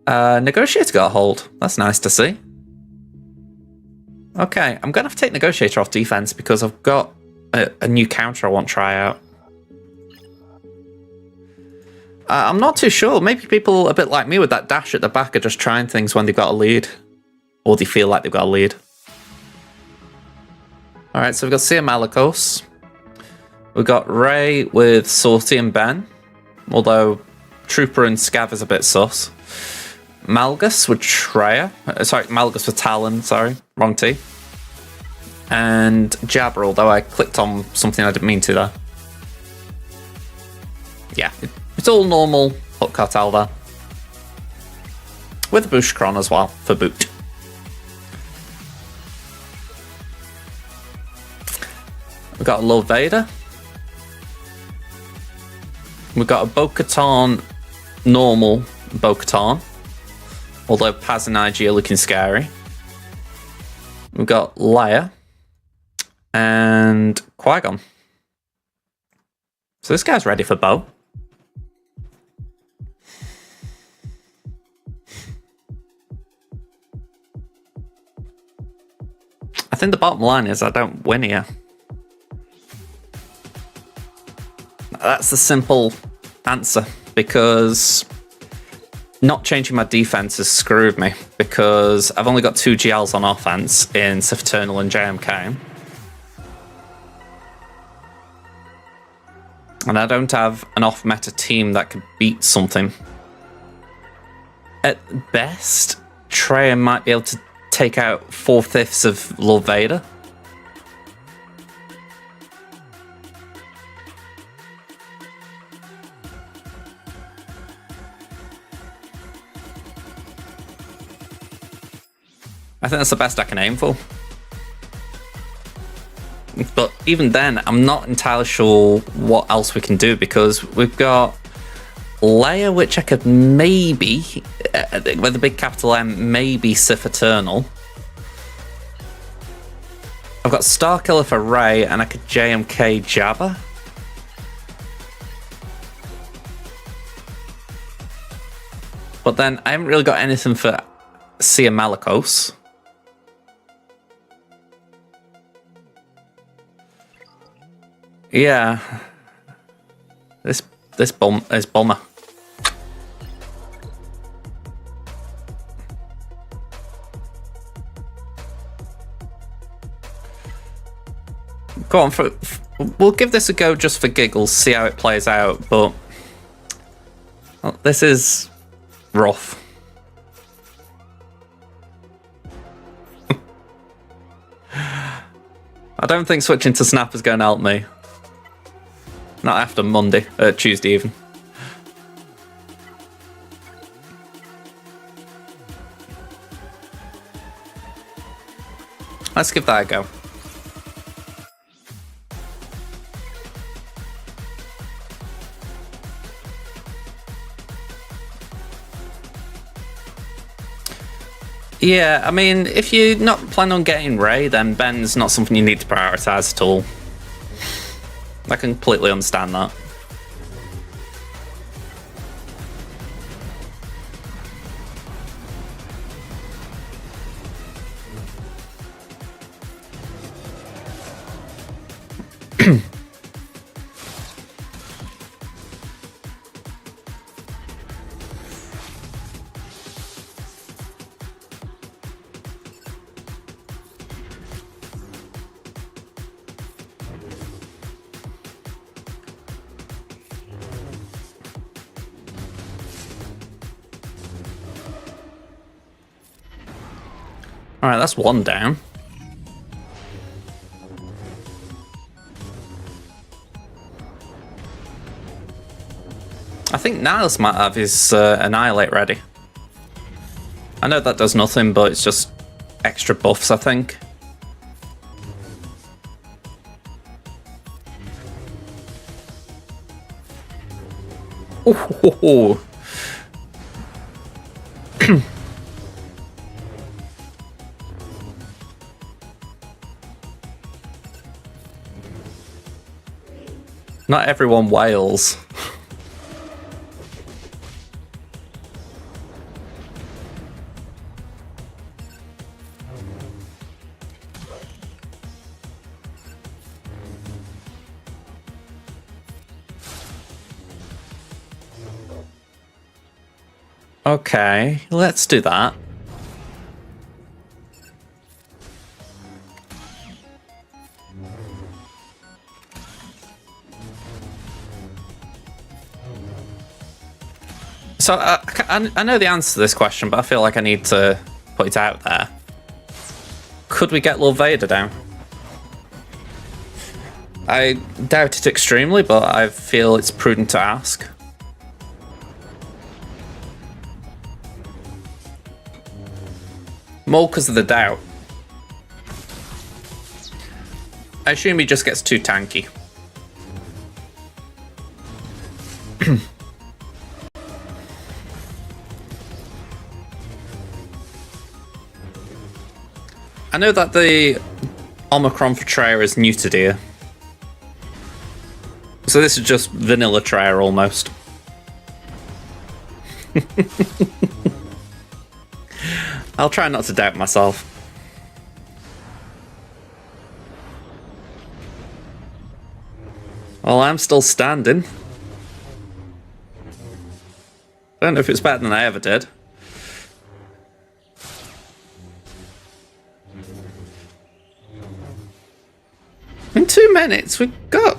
Negotiator got a hold. That's nice to see. Okay, I'm going to have to take Negotiator off defense because I've got a new counter I want to try out. I'm not too sure. Maybe people a bit like me with that dash at the back are just trying things when they've got a lead. Or they feel like they've got a lead. Alright, so we've got Sia Malikos. We've got Ray with Sorty and Ben. Although Trooper and Scav is a bit sus. Malgus with Treya. Sorry, Malgus with Talon, sorry. Wrong T. And Jabber, although I clicked on something I didn't mean to there. Yeah, it's all normal Hook Cartel there. With a Boosh Kron as well, for boot. We've got a Lil Vader. We've got a Bo-Katan, normal Bo-Katan. Although Paz and IG are looking scary. We've got Leia. And Qui-Gon. So this guy's ready for Bo. I think the bottom line is I don't win here. That's the simple answer, because not changing my defense has screwed me, because I've only got 2 GLs on offense in Sith Eternal and JMK. And I don't have an off-meta team that could beat something. At best, Treya might be able to take out 4/5 of Lord Vader. I think that's the best I can aim for. But even then, I'm not entirely sure what else we can do, because we've got Leia, which I could maybe, with a big capital M, maybe Sith Eternal. I've got Starkiller for Rey, and I could JMK Jabba. But then I haven't really got anything for Sia Malikos. Yeah. This bomber. Go on, we'll give this a go just for giggles, see how it plays out, but well, this is rough. I don't think switching to Snap is going to help me. Not after Monday, Tuesday even. Let's give that a go. Yeah, I mean, if you're not planning on getting Ray, then Ben's not something you need to prioritise at all. I can completely understand that. Alright, that's one down. I think Niles might have his Annihilate ready. I know that does nothing, but it's just extra buffs, I think. Ooh. Not everyone wails. Okay, let's do that. So I know the answer to this question, but I feel like I need to put it out there. Could we get Lord Vader down? I doubt it extremely, but I feel it's prudent to ask. More because of the doubt. I assume he just gets too tanky. I know that the Omicron for Treya is new to Deer. So this is just vanilla Treya almost. I'll try not to doubt myself. Well, I'm still standing. I don't know if it's better than I ever did. In 2 minutes, we got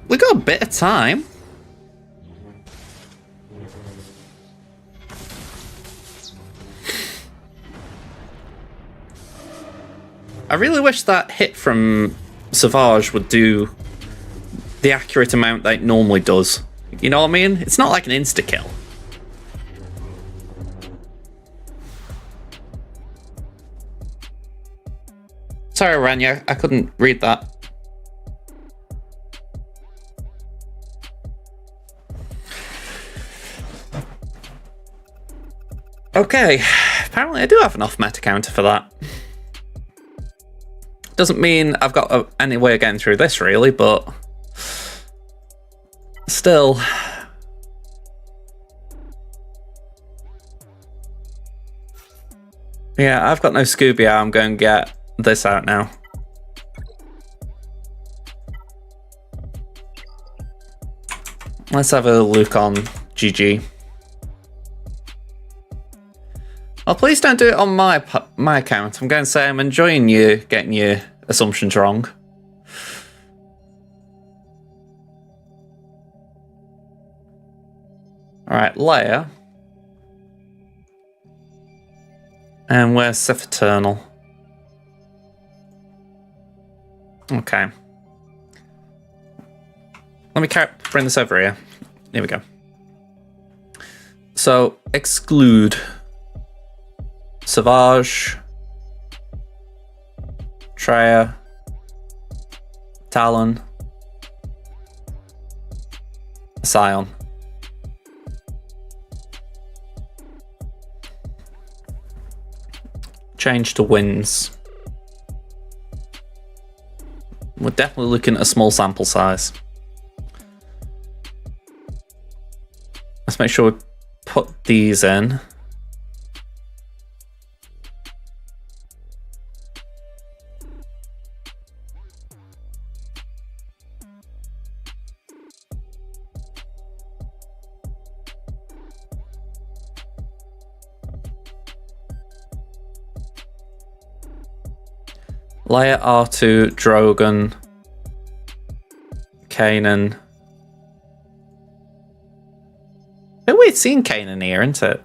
a bit of time. I really wish that hit from SWGOH would do the accurate amount that it normally does. You know what I mean? It's not like an insta-kill. Sorry, Rania, I couldn't read that. Okay, apparently I do have an off-meta counter for that. Doesn't mean I've got any way of getting through this, really, but still. Yeah, I've got no Scooby. I'm going to get this out now. Let's have a look on GG. Well, please don't do it on my account. I'm going to say I'm enjoying you getting your assumptions wrong. Alright, Leia. And where's Sith Eternal? Okay. Let me bring this over here. Here we go. So, exclude Savage, Traya, Talon, Scion. Change to wins. We're definitely looking at a small sample size. Let's make sure we put these in. Leia, R2, Drogon, Kanan. Bit weird seeing Kanan here, isn't it?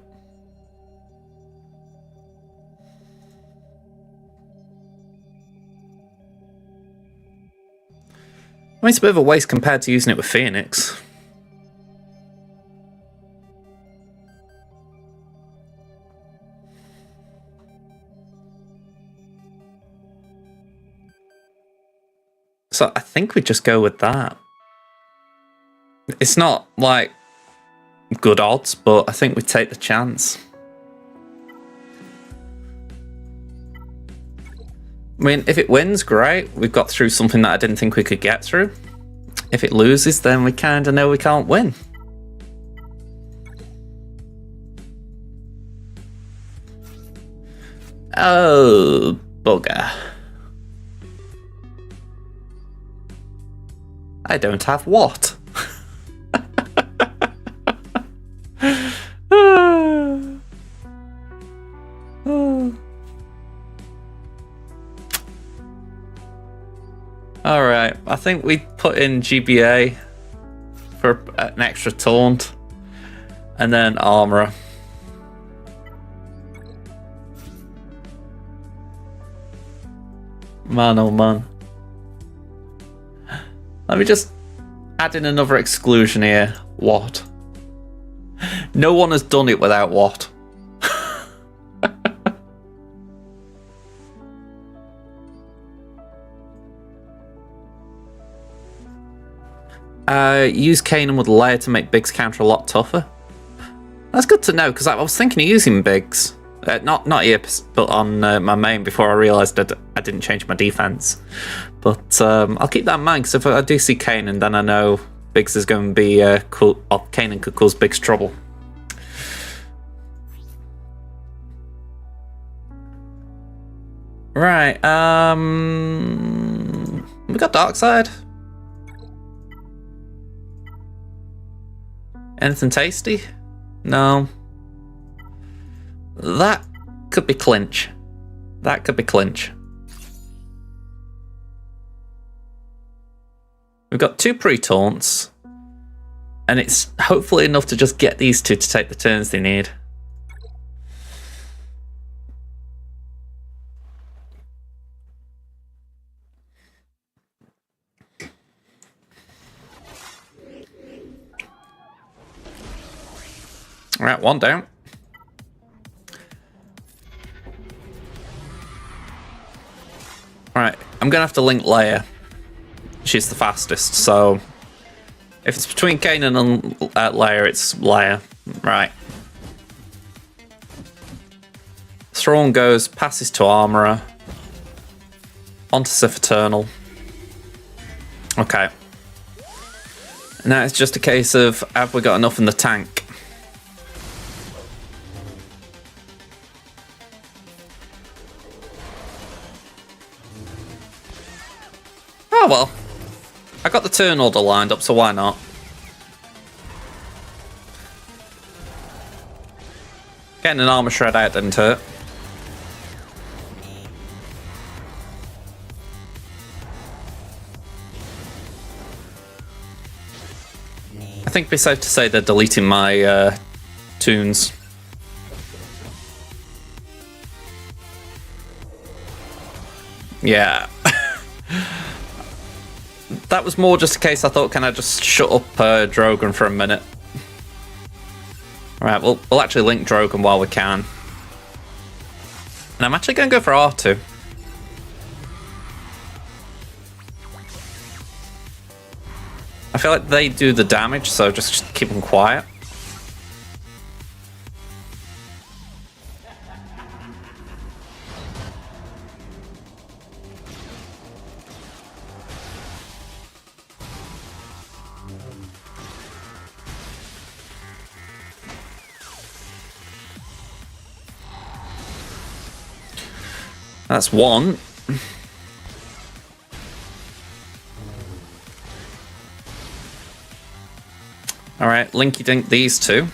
I mean, it's a bit of a waste compared to using it with Phoenix. So I think we just go with that. It's not like good odds, but I think we take the chance. I mean, if it wins, great. We've got through something that I didn't think we could get through. If it loses, then we kind of know we can't win. Oh, bugger. I don't have what? Alright, I think we put in GBA for an extra taunt, and then Armourer. Man, oh man. Let me just add in another exclusion here. What? No one has done it without what? Use Kanan with Leia to make Biggs counter a lot tougher. That's good to know, because I was thinking of using Biggs. Not here, but on my main before I realised that I didn't change my defense. But I'll keep that in mind, because if I do see Kanan, then I know Biggs is going to be cool. Or Kanan could cause Biggs trouble. Right. We got Darkseid. Anything tasty? No. That could be clinch. That could be clinch. We've got 2 pre-taunts, and it's hopefully enough to just get these 2 to take the turns they need. Right, 1 down. Right, I'm gonna have to link Leia. She's the fastest, so if it's between Kanan and Leia, it's Leia. Right. Thrawn goes, passes to Armourer. Onto Sith Eternal. Okay. Now it's just a case of, have we got enough in the tank? Oh well. I got the turn order lined up, so why not? Getting an armor shred out didn't hurt. I think it'd be safe to say they're deleting my tunes. Yeah. That was more just a case I thought, can I just shut up Drogon for a minute? Alright, we'll actually link Drogon while we can. And I'm actually going to go for R2. I feel like they do the damage, so just keep them quiet. That's one. Alright, Linky Dink these two.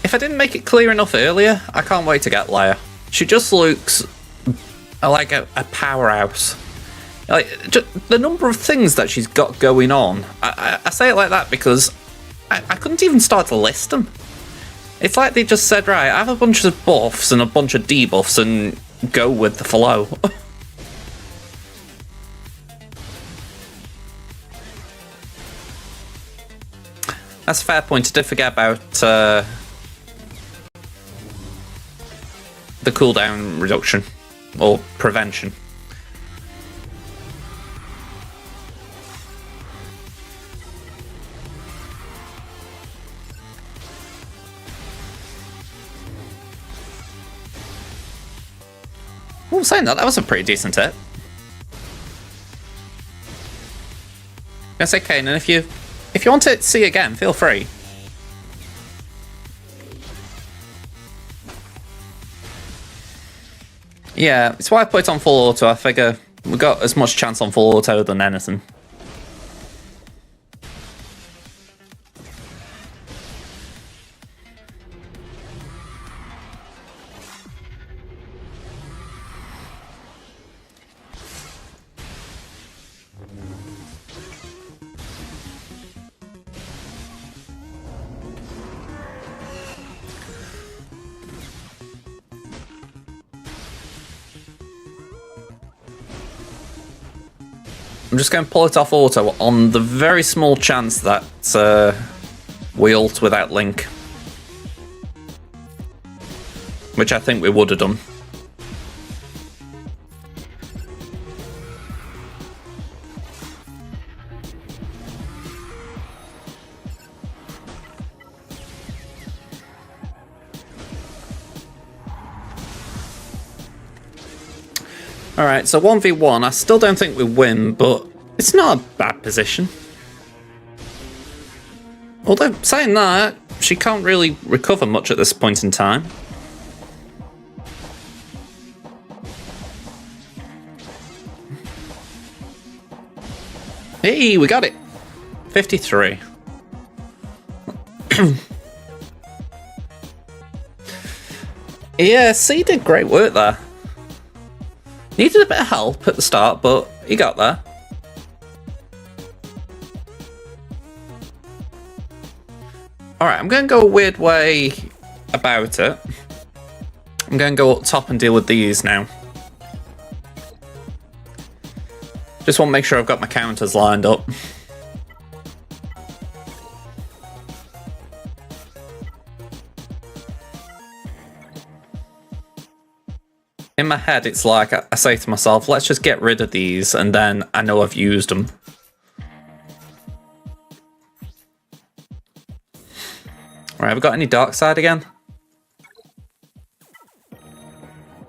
If I didn't make it clear enough earlier, I can't wait to get Leia. She just looks like a powerhouse. Like, just the number of things that she's got going on. I say it like that because I couldn't even start to list them. It's like they just said, right, I have a bunch of buffs and a bunch of debuffs and go with the flow. That's a fair point. I did forget about the cooldown reduction or prevention. Well, saying that was a pretty decent hit. Gonna say, Kanan, if you want to see again, feel free. Yeah, it's why I put it on full auto. I figure we got as much chance on full auto than anything. I'm just going to pull it off auto on the very small chance that we ult without Link. Which I think we would have done. Alright, so 1v1, I still don't think we win, but it's not a bad position. Although, saying that, she can't really recover much at this point in time. Hey, we got it! 53. Yeah, C did great work there. Needed a bit of help at the start, but he got there. Alright, I'm going to go a weird way about it. I'm going to go up top and deal with these now. Just want to make sure I've got my counters lined up. In my head, it's like I say to myself, let's just get rid of these, and then I know I've used them. Alright, have we got any dark side again?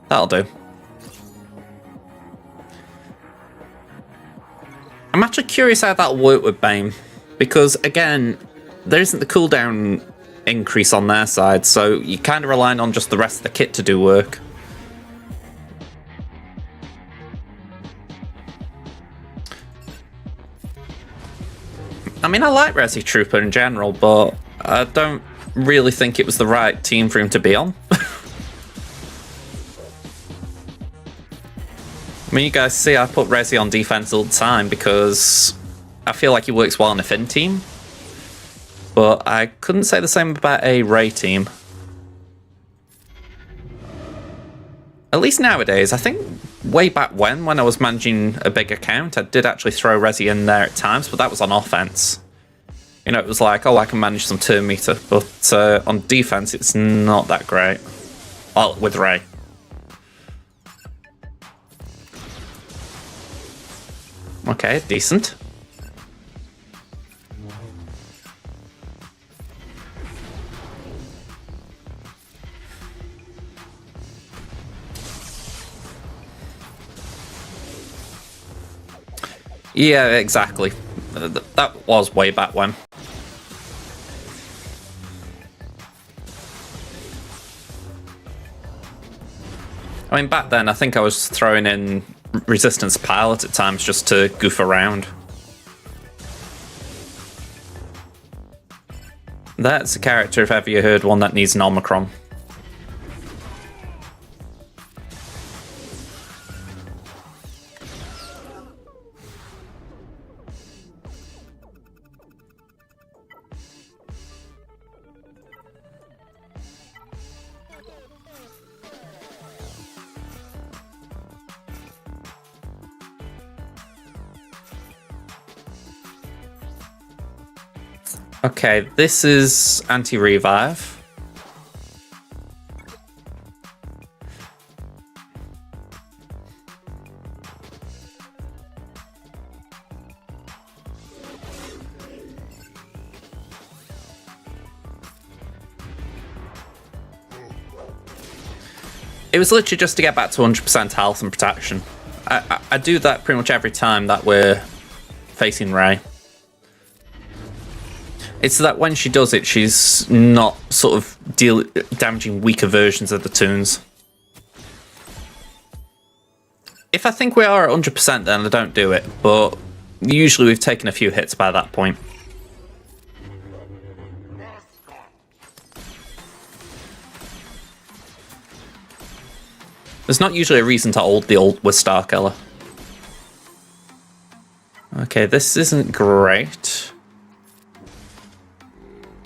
That'll do. I'm actually curious how that'll work with Bane, because again, there isn't the cooldown increase on their side, so you're kind of relying on just the rest of the kit to do work. I mean, I like Resi Trooper in general, but I don't really think it was the right team for him to be on. I mean, you guys see I put Resi on defense all the time because I feel like he works well on a Finn team. But I couldn't say the same about a Ray team. At least nowadays, I think way back when I was managing a big account, I did actually throw Resi in there at times, but that was on offense. You know, it was like, oh, I can manage some turn meter, but on defense, it's not that great. Well, with Ray. Okay, decent. Yeah, exactly. That was way back when. I mean, back then, I think I was throwing in Resistance Pilot at times just to goof around. That's a character, if ever you heard one, that needs an Omicron. Okay, this is anti-revive. It was literally just to get back to 100% health and protection. I do that pretty much every time that we're facing Ray. It's that when she does it, she's not sort of damaging weaker versions of the toons. If I think we are at 100%, then I don't do it, but usually we've taken a few hits by that point. There's not usually a reason to ult the ult with Starkiller. Okay, this isn't great.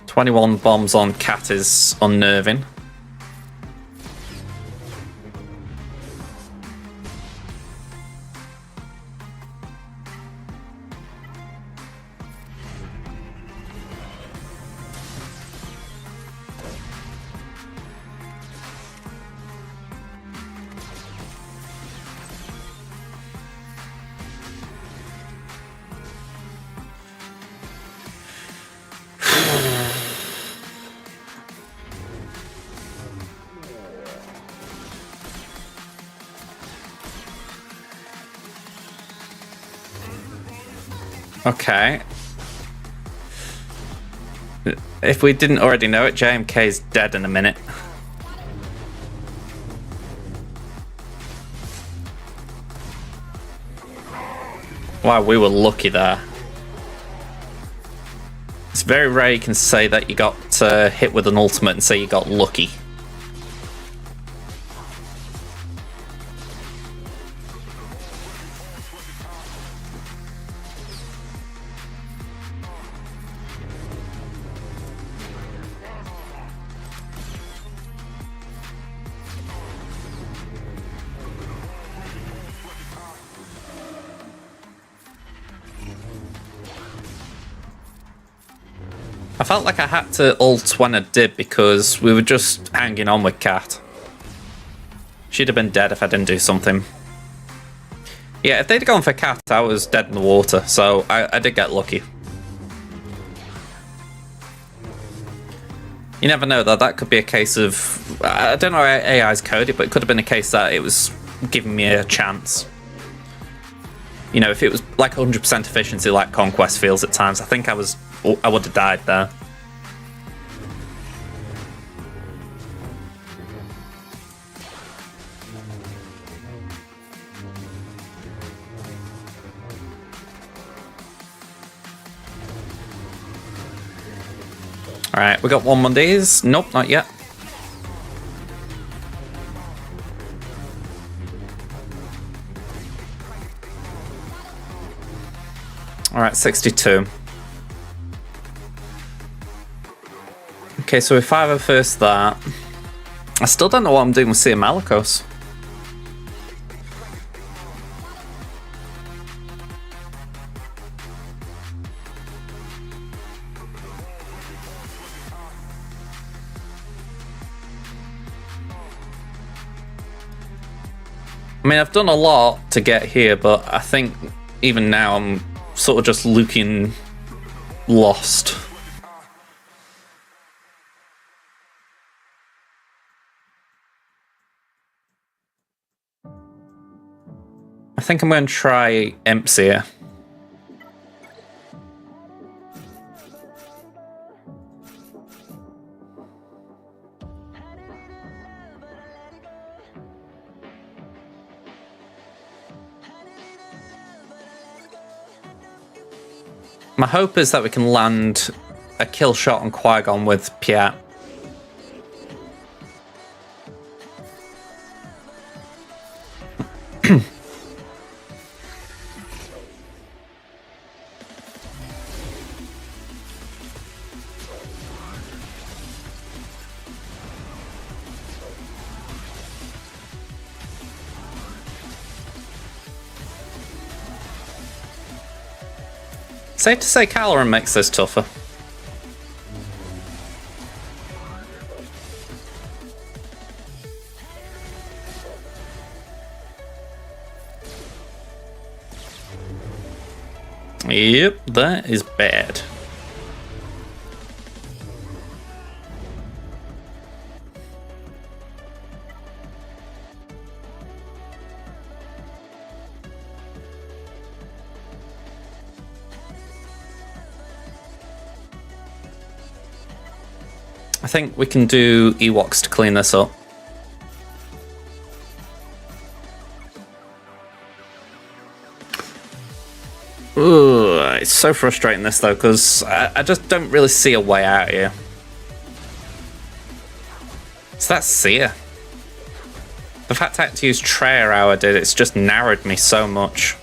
21 bombs on Cat is unnerving. Okay. If we didn't already know it, JMK is dead in a minute. Wow, we were lucky there. It's very rare you can say that you got hit with an ultimate and say you got lucky. I felt like I had to ult when I did because we were just hanging on with Cat. She'd have been dead if I didn't do something. Yeah, if they'd gone for Cat, I was dead in the water, so I did get lucky. You never know, though. That could be a case of... I don't know how AI's coded, but it could have been a case that it was giving me a chance. You know, if it was like 100% efficiency like Conquest feels at times, I think I would have died there. Alright, we got one Mondays. Nope, not yet. Alright, 62. Okay, so if I reverse that, I still don't know what I'm doing with Sea Malicos. I mean, I've done a lot to get here, but I think even now I'm sort of just looking lost. I think I'm going to try Empseer. My hope is that we can land a kill shot on Qui-Gon with Piat. Safe to say Caloran makes this tougher. Yep, that is bad. I think we can do Ewoks to clean this up. Ooh, it's so frustrating this though, because I just don't really see a way out here. So that's Seer. The fact I had to use Treyer how I did, it's just narrowed me so much.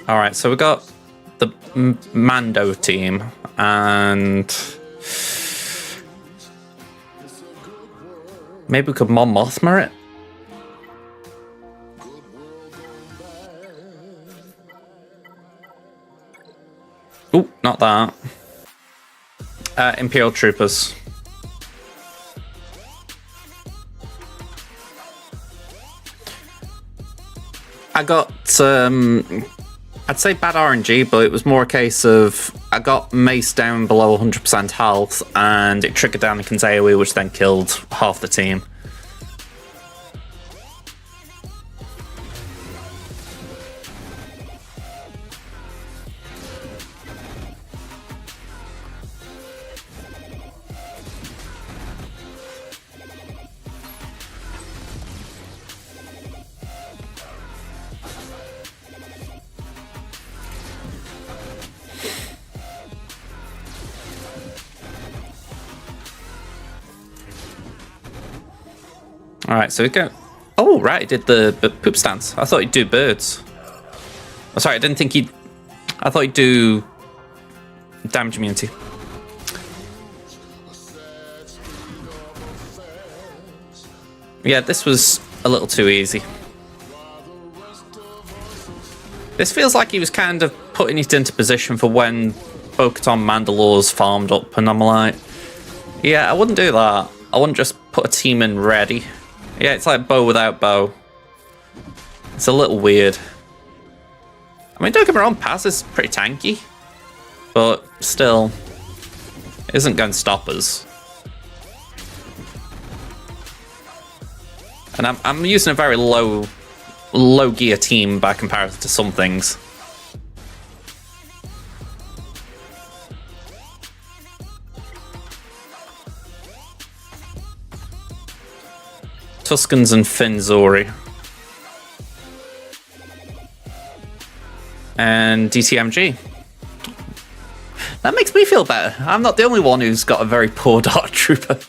Alright, so we got the Mando team, and maybe we could Mon Mothma it? Ooh, not that. Imperial Troopers. I got, I'd say bad RNG, but it was more a case of I got Mace down below 100% health, and it triggered down the Kinzaewi, which then killed half the team. Alright, so we go. Oh, right, he did the poop stance. I thought he'd do birds. Oh, sorry, I didn't think he'd. I thought he'd do damage immunity. Yeah, this was a little too easy. This feels like he was kind of putting it into position for when Bo-Katan Mandalore's farmed up, and I'm like, yeah, I wouldn't do that. I wouldn't just put a team in ready. Yeah, it's like Bo without Bo. It's a little weird. I mean, don't get me wrong, Paz is pretty tanky, but still, it isn't going to stop us. And I'm using a very low gear team by comparison to some things. Tuscans and Finzori. And DTMG. That makes me feel better. I'm not the only one who's got a very poor Dark Trooper.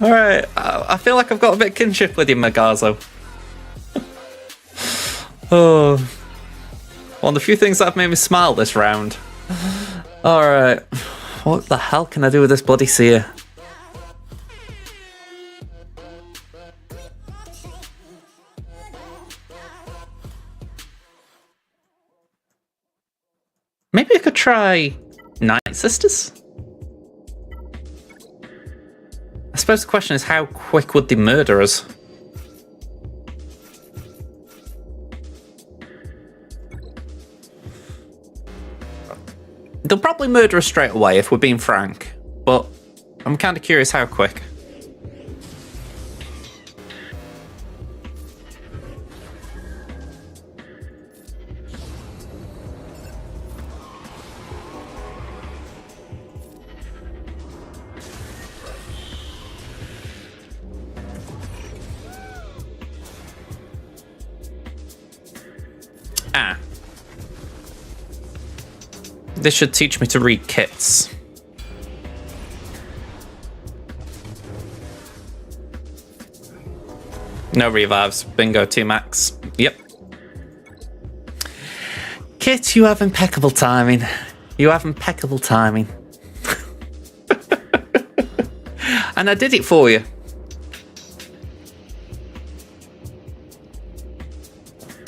Alright, I feel like I've got a bit of kinship with you, Magazo. Oh. One of the few things that have made me smile this round. Alright. What the hell can I do with this bloody seer? Maybe I could try Night Sisters? I suppose the question is, how quick would they murder us? They'll probably murder us straight away if we're being frank, but I'm kind of curious how quick. Ah. This should teach me to read kits. No revives. Bingo, T-Max. Yep. Kit, you have impeccable timing. You have impeccable timing. And I did it for you.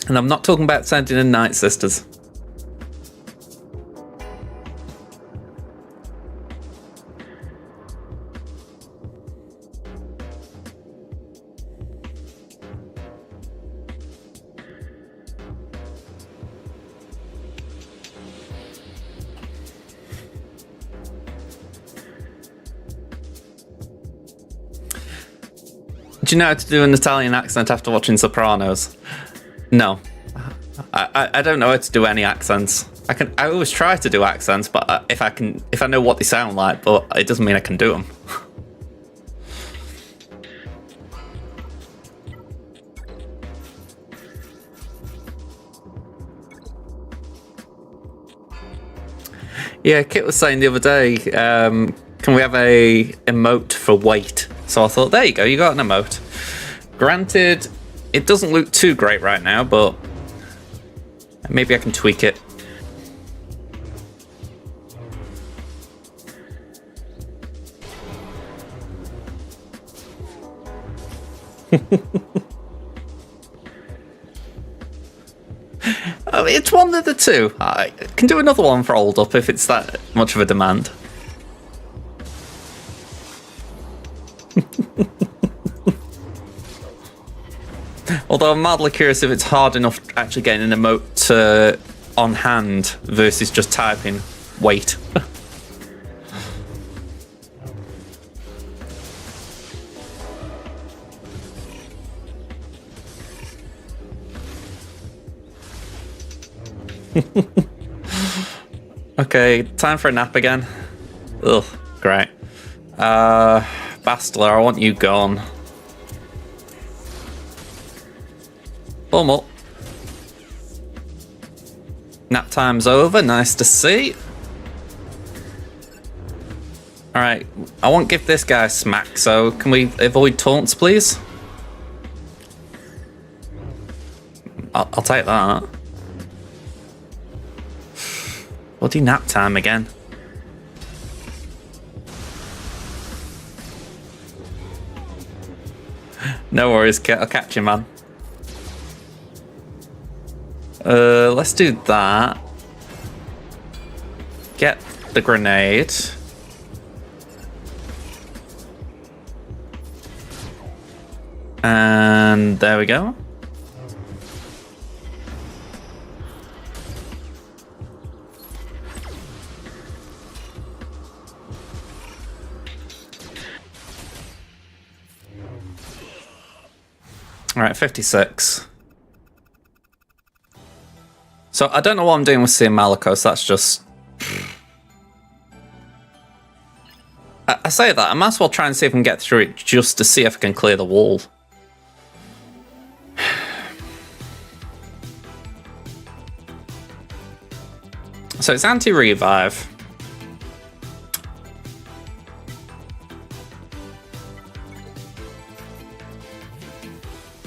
And I'm not talking about sending in Night Sisters. Do you know how to do an Italian accent after watching Sopranos? No. I don't know how to do any accents. I always try to do accents, but if I know what they sound like, but it doesn't mean I can do them. Yeah, Kit was saying the other day, can we have a emote for weight? So I thought, there you go, you got an emote. Granted, it doesn't look too great right now, but maybe I can tweak it. I mean, it's one of the two. I can do another one for Hold Up if it's that much of a demand. Although I'm mildly curious if it's hard enough actually getting an emote on hand versus just typing wait. Okay, time for a nap again. Ugh, great. Bastler, I want you gone. Boom up. Nap time's over, nice to see. Alright, I won't give this guy a smack, so can we avoid taunts, please? I'll take that. Bloody nap time again. No worries, Kit, I'll catch you, man. Let's do that. Get the grenade. And there we go. All right, 56. So I don't know what I'm doing with seeing Malicos. That's just... I say that, I might as well try and see if I can get through it just to see if I can clear the wall. So it's anti-revive.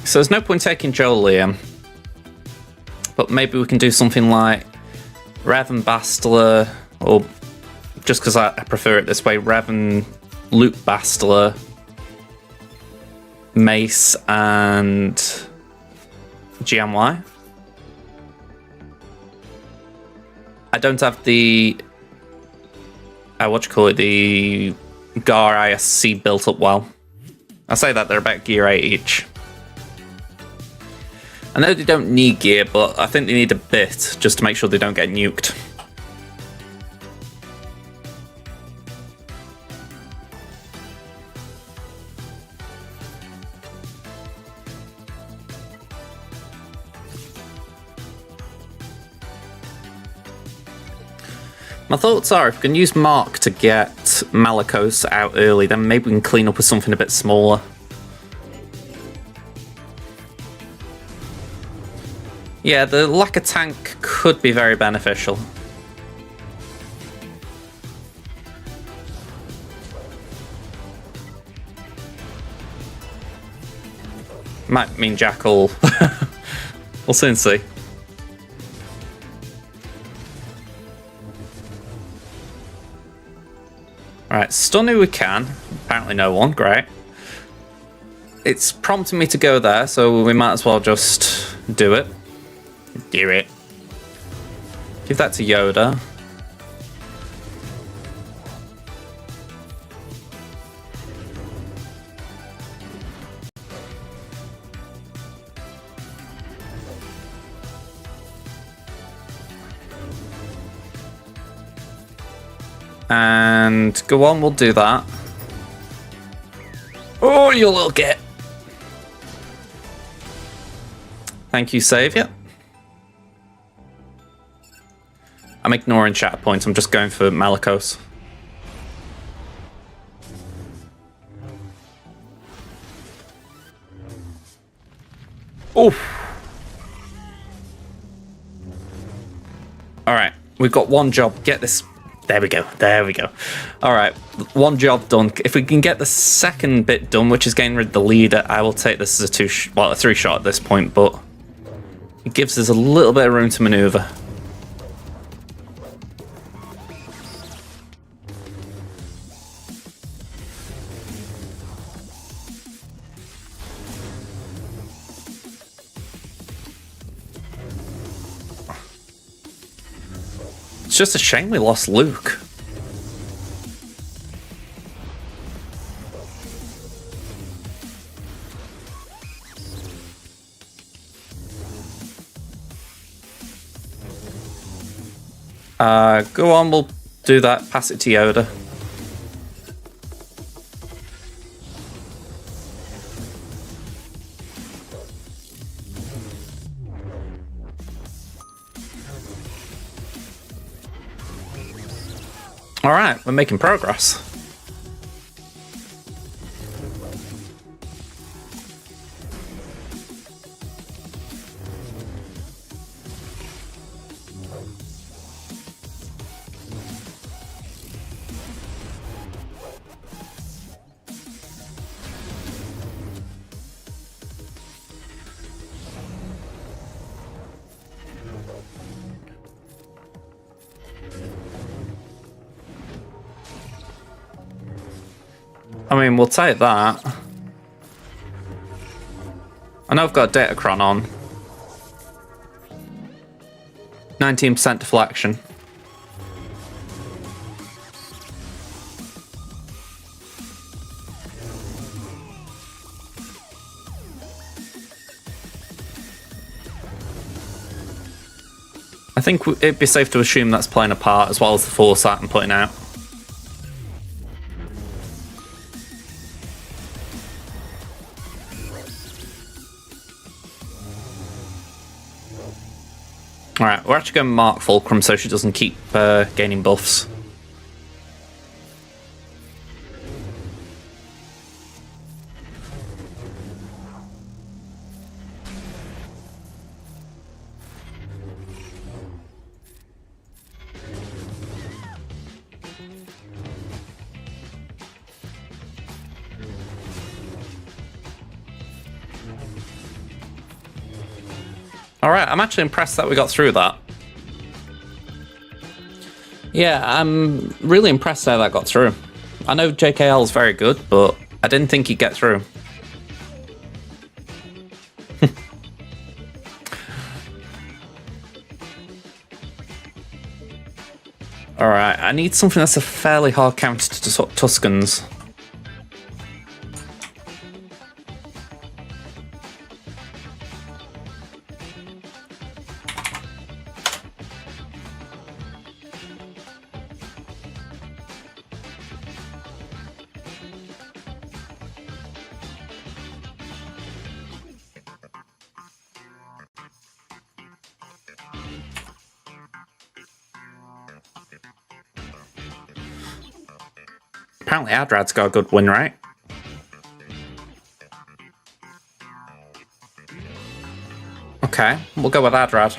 So there's no point taking Jolene. But maybe we can do something like Rev and Bastila, or just because I prefer it this way, Rev and Luke Bastila, Mace and GMY. I don't have the the GAR ISC built up well. I say that they're about gear 8 each. I know they don't need gear, but I think they need a bit just to make sure they don't get nuked. My thoughts are, if we can use Mark to get Malicos out early, then maybe we can clean up with something a bit smaller. Yeah, the lack of tank could be very beneficial. Might mean Jackal. We'll soon see. Alright, stun who we can. Apparently no one, great. It's prompting me to go there, so we might as well just do it. Do it. Give that to Yoda. And go on, we'll do that. Oh, you little git. Thank you, Saviour. I'm ignoring shatter points, I'm just going for Malicos. Oof. Alright, we've got one job. Get this. There we go. There we go. Alright, one job done. If we can get the second bit done, which is getting rid of the leader, I will take this as a 3-shot at this point, but it gives us a little bit of room to maneuver. It's just a shame we lost Luke. Go on, we'll do that. Pass it to Yoda. Alright, we're making progress. I mean, we'll take that. I know I've got a Datacron on. 19% deflection. I think it'd be safe to assume that's playing a part as well as the foresight I'm putting out. Alright, we're actually going to mark Fulcrum so she doesn't keep gaining buffs. Alright, I'm actually impressed that we got through that. Yeah, I'm really impressed how that got through. I know JKL is very good, but I didn't think he'd get through. Alright, I need something that's a fairly hard counter to Tuscans. Apparently Adrad's got a good win rate. Okay, we'll go with Adrad.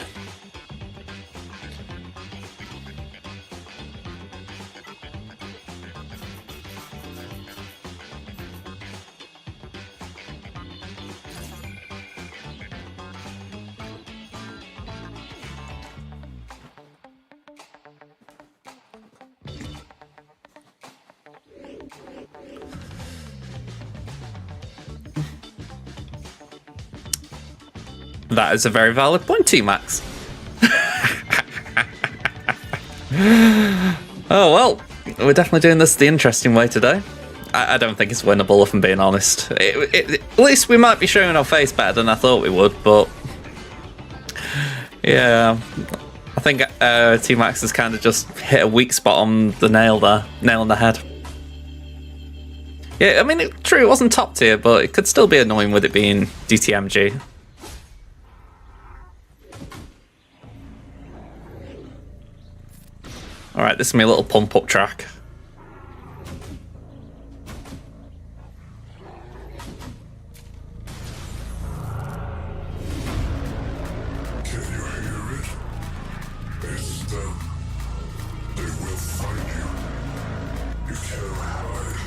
That is a very valid point, T-Max. Oh, well, we're definitely doing this the interesting way today. I don't think it's winnable, if I'm being honest. At least we might be showing our face better than I thought we would, but... yeah, I think T-Max has kind of just hit a weak spot on the nail there. Nail on the head. Yeah, I mean, true, it wasn't top tier, but it could still be annoying with it being DTMG. Alright, this is my little pump-up track.
Can you hear it? It's them. They will find you. You can't hide.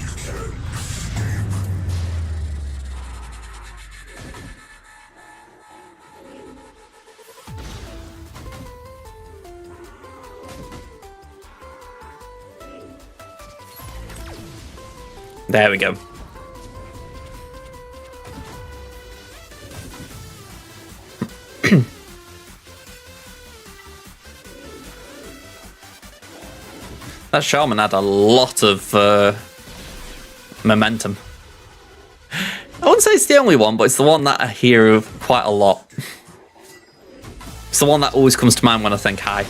You can't escape.
There we go. That Shaman had a lot of momentum. I wouldn't say it's the only one, but it's the one that I hear of quite a lot. It's the one that always comes to mind when I think hype.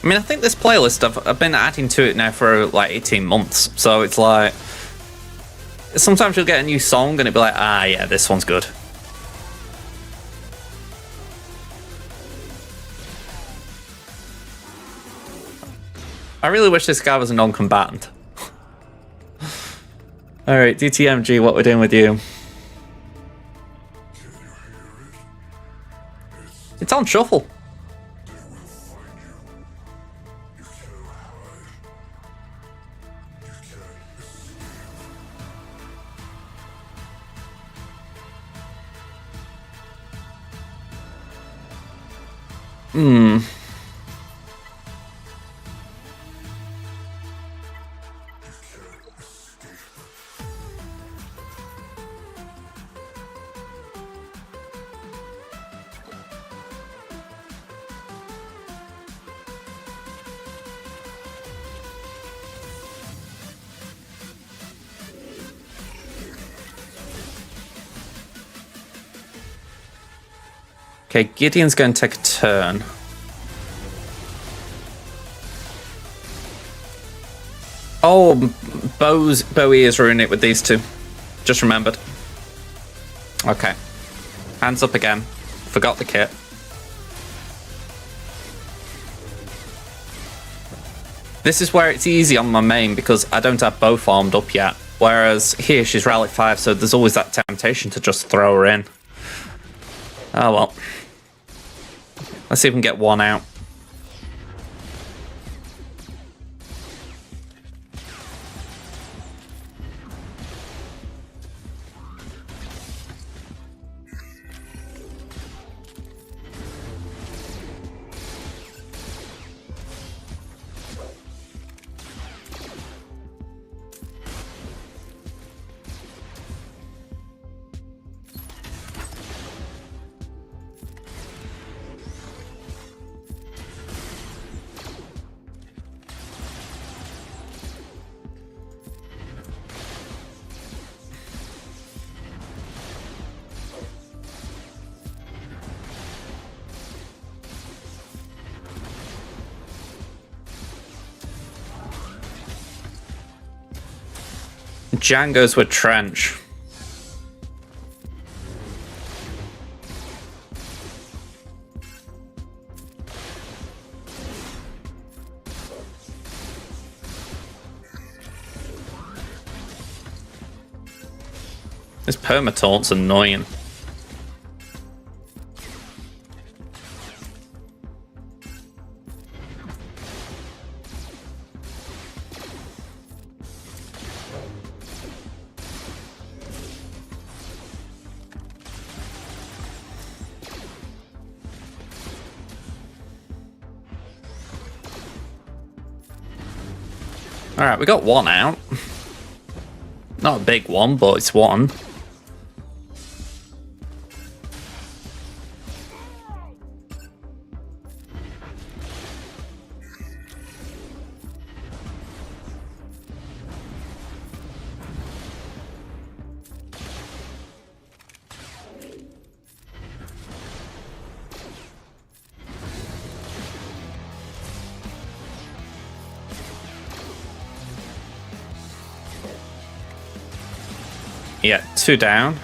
I mean, I think this playlist, I've been adding to it now for like 18 months, so it's like... sometimes you'll get a new song and it'll be like, ah, yeah, this one's good. I really wish this guy was a non-combatant. Alright, DTMG, what we're doing with you? It's on shuffle. Okay, Gideon's going to take a turn. Oh, Bowie is ruining it with these two. Just remembered. Okay. Hands up again. Forgot the kit. This is where it's easy on my main because I don't have both armed up yet. Whereas here she's rally 5, so there's always that temptation to just throw her in. Oh well. Let's see if we can get one out. Jan goes with Trench. This permataunt's annoying. Alright, we got one out. Not a big one, but it's one. Yeah, 2 down.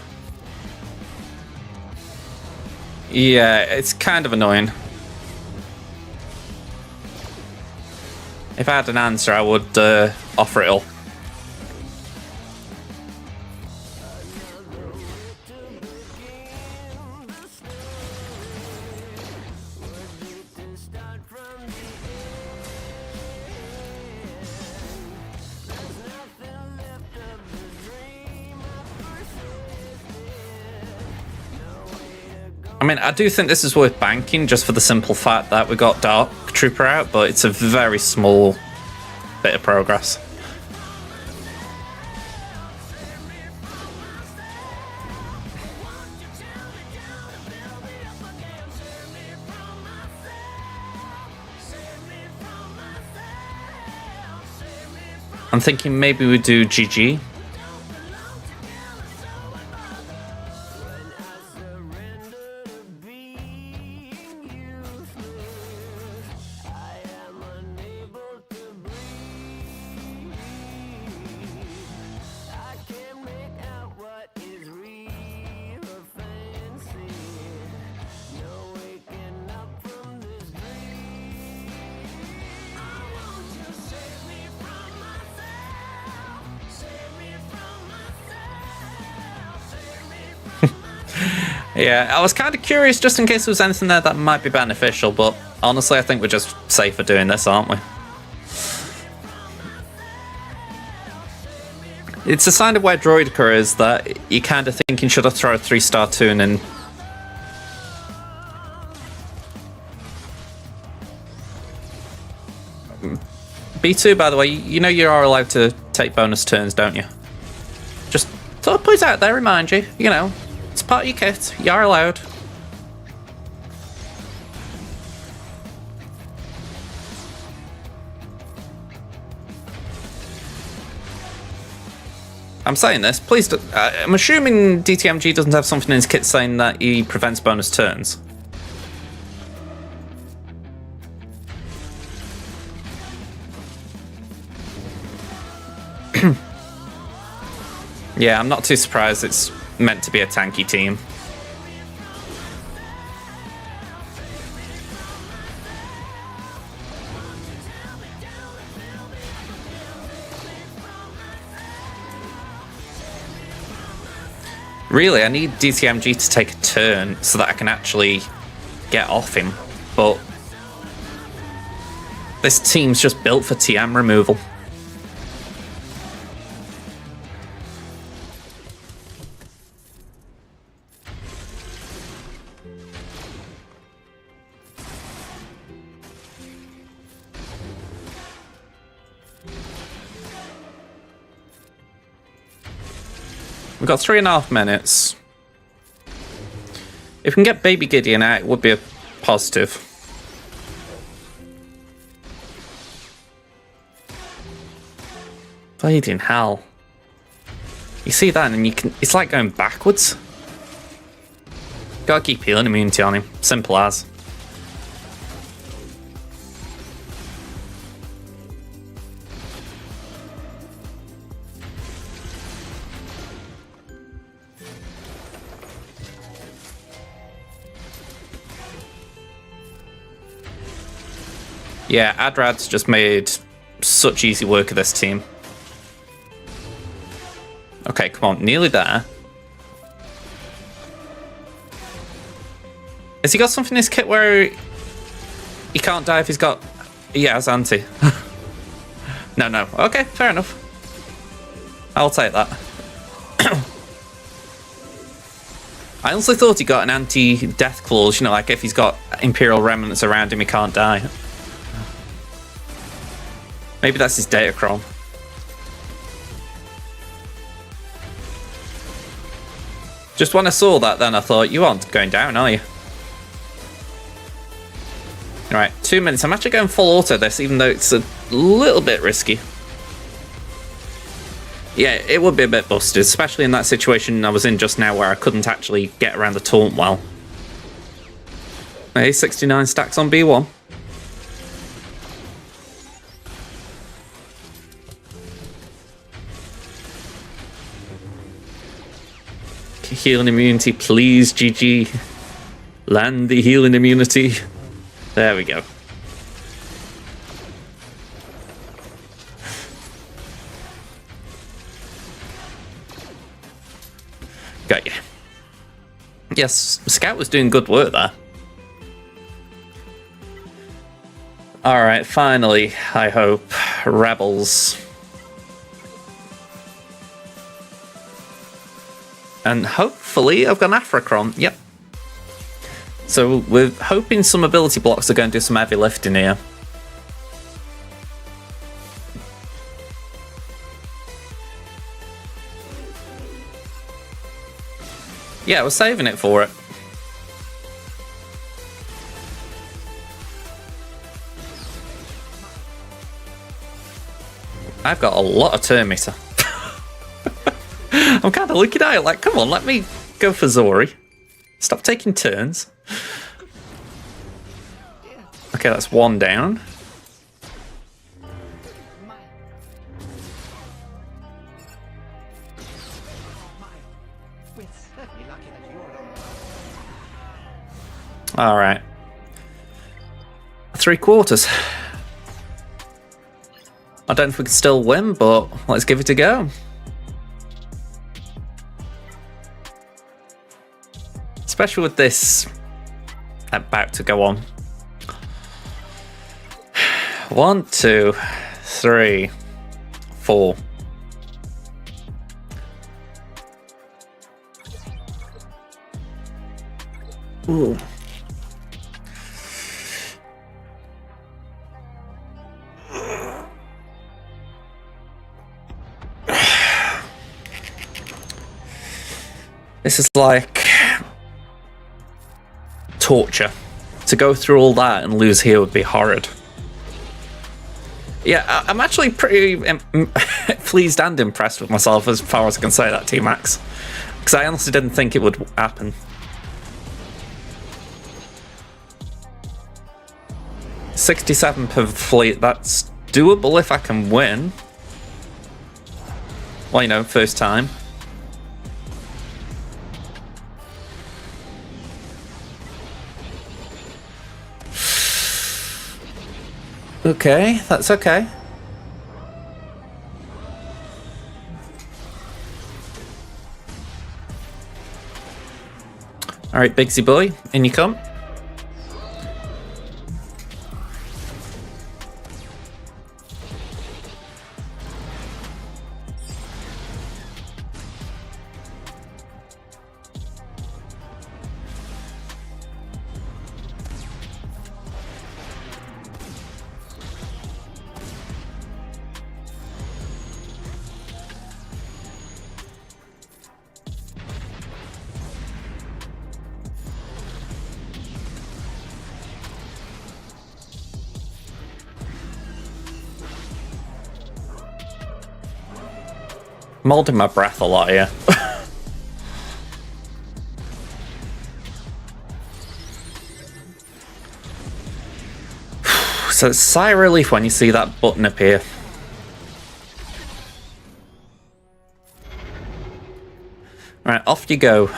Yeah, it's kind of annoying. If I had an answer, I would offer it all. I mean, I do think this is worth banking just for the simple fact that we got Dark Trooper out, but it's a very small bit of progress. I'm thinking maybe we do GG. Yeah, I was kind of curious just in case there was anything there that might be beneficial, but honestly I think we're just safer doing this, aren't we? It's a sign of where Droidica is that you're kind of thinking, should I throw a 3-star tune in? B2, by the way, you know you are allowed to take bonus turns, don't you? Just thought I'd put it out there, remind you, you know. It's part of your kit. You are allowed. I'm saying this. Please do, I'm assuming DTMG doesn't have something in his kit saying that he prevents bonus turns. Yeah, I'm not too surprised it's meant to be a tanky team. Really, I need DTMG to take a turn so that I can actually get off him, but this team's just built for TM removal. We've got 3.5 minutes. If we can get Baby Gideon out, it would be a positive. Bleeding hell. You see that and you can... It's like going backwards. Gotta keep healing immunity on him. Simple as. Yeah, Adrad's just made such easy work of this team. Okay, come on, nearly there. Has he got something in his kit where he can't die if he's got... He has anti. No. Okay, fair enough. I'll take that. I honestly thought he got an anti-death clause, you know, like if he's got Imperial Remnants around him, he can't die. Maybe that's his Datacron. Just when I saw that, then I thought, you aren't going down, are you? Alright, 2 minutes. I'm actually going full auto this, even though it's a little bit risky. Yeah, it would be a bit busted, especially in that situation I was in just now where I couldn't actually get around the taunt well. Hey, 69 stacks on B1. Healing immunity, please, GG. Land the healing immunity. There we go. Got you. Yes, Scout was doing good work there. Alright, finally, I hope. Rebels. And hopefully I've got an Afrocron. Yep. So we're hoping some ability blocks are going to do some heavy lifting here. Yeah, we're saving it for it. I've got a lot of turn meter. I'm kind of looking at it like, come on, let me go for Zori. Stop taking turns. Okay, that's one down. All right. 3/4. I don't know if we can still win, but let's give it a go. Especially with this about to go on. 1, 2, 3, 4. Ooh. This is like torture. To go through all that and lose here would be horrid. Yeah, I'm actually pretty pleased and impressed with myself as far as I can say that, T-Max. Because I honestly didn't think it would happen. 67 per fleet, that's doable if I can win. Well, you know, first time. Okay, that's okay. Alright, Bigsy boy, in you come. I'm holding my breath a lot here. So it's sigh of relief when you see that button appear. Right, off you go.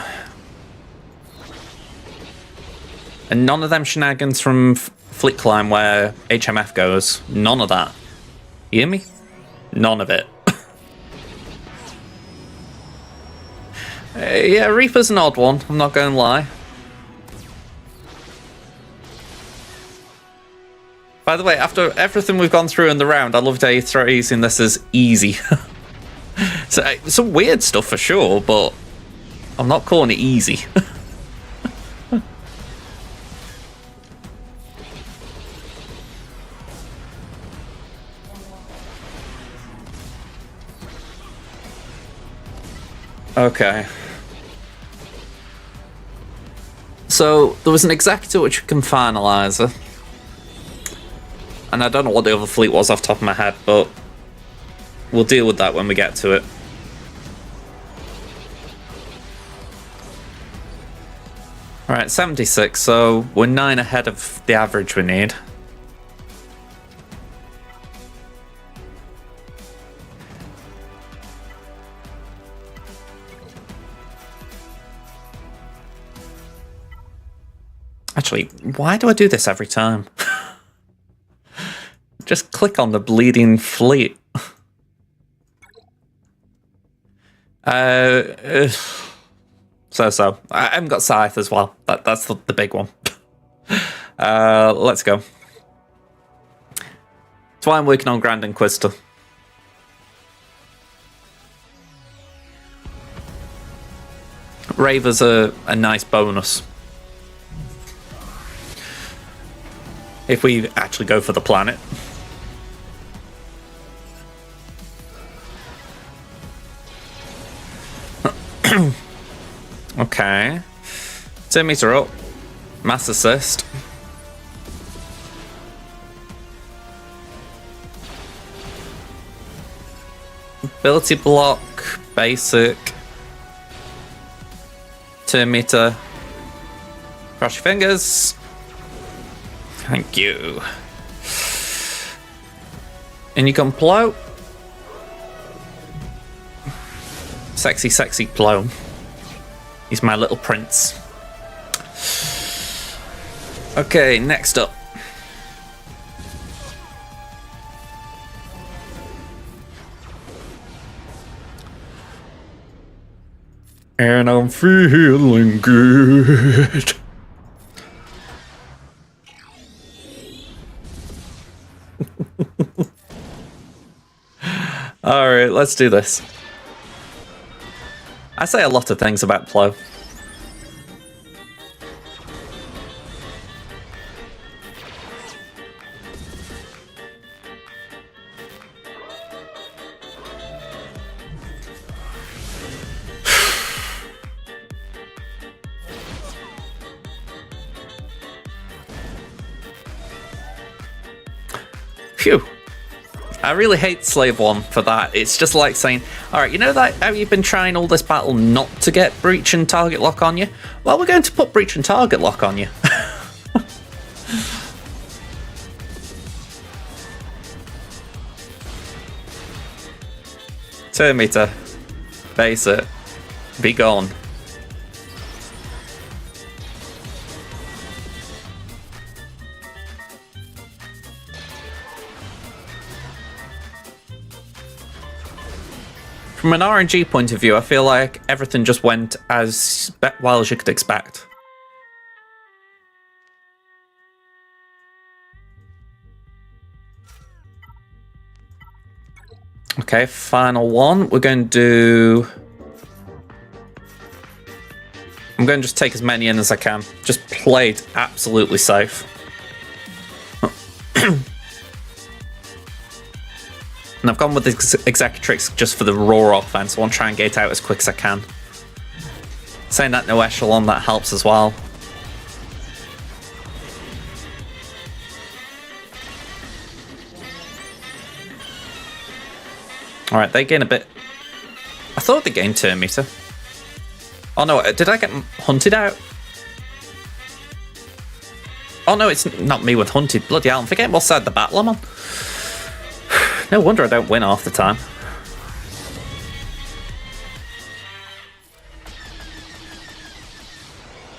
And none of them shenanigans from Fleet Climb where HMF goes. None of that. You hear me? None of it. Yeah, Reaper's an odd one, I'm not going to lie. By the way, after everything we've gone through in the round, I loved how you're using this as easy. So, some weird stuff for sure, but I'm not calling it easy. Okay. So, there was an Executor which we can finaliser. And I don't know what the other fleet was off the top of my head, but we'll deal with that when we get to it. Alright, 76, so we're 9 ahead of the average we need. Actually, why do I do this every time? Just click on the bleeding fleet. So. I haven't got Scythe as well. That's the big one. Let's go. That's why I'm working on Grand Inquisitor. Raver's a nice bonus. If we actually go for the planet. Okay. 2 meter up. Mass assist. Ability block. Basic. 2 meter. Cross your fingers. Thank you. And you can plow. Sexy, sexy plow. He's my little prince. Okay, next up. And I'm feeling good. Alright, let's do this. I say a lot of things about Plow. Phew. I really hate Slave 1 for that. It's just like saying, alright, you know that how you've been trying all this battle not to get Breach and Target Lock on you? Well, we're going to put Breach and Target Lock on you. Turn meter. Face it. Be gone. From an RNG point of view, I feel like everything just went as well as you could expect. Okay, final one. We're going to do... I'm going to just take as many in as I can. Just play it absolutely safe. And I've gone with the Executrix just for the raw offense. I want to try and get out as quick as I can. Saying that no echelon, that helps as well. Alright, they gain a bit... I thought they gained turn meter. Oh no, did I get hunted out? Oh no, it's not me with hunted. Bloody hell, I'm forgetting what side of the battle I'm on. No wonder I don't win half the time.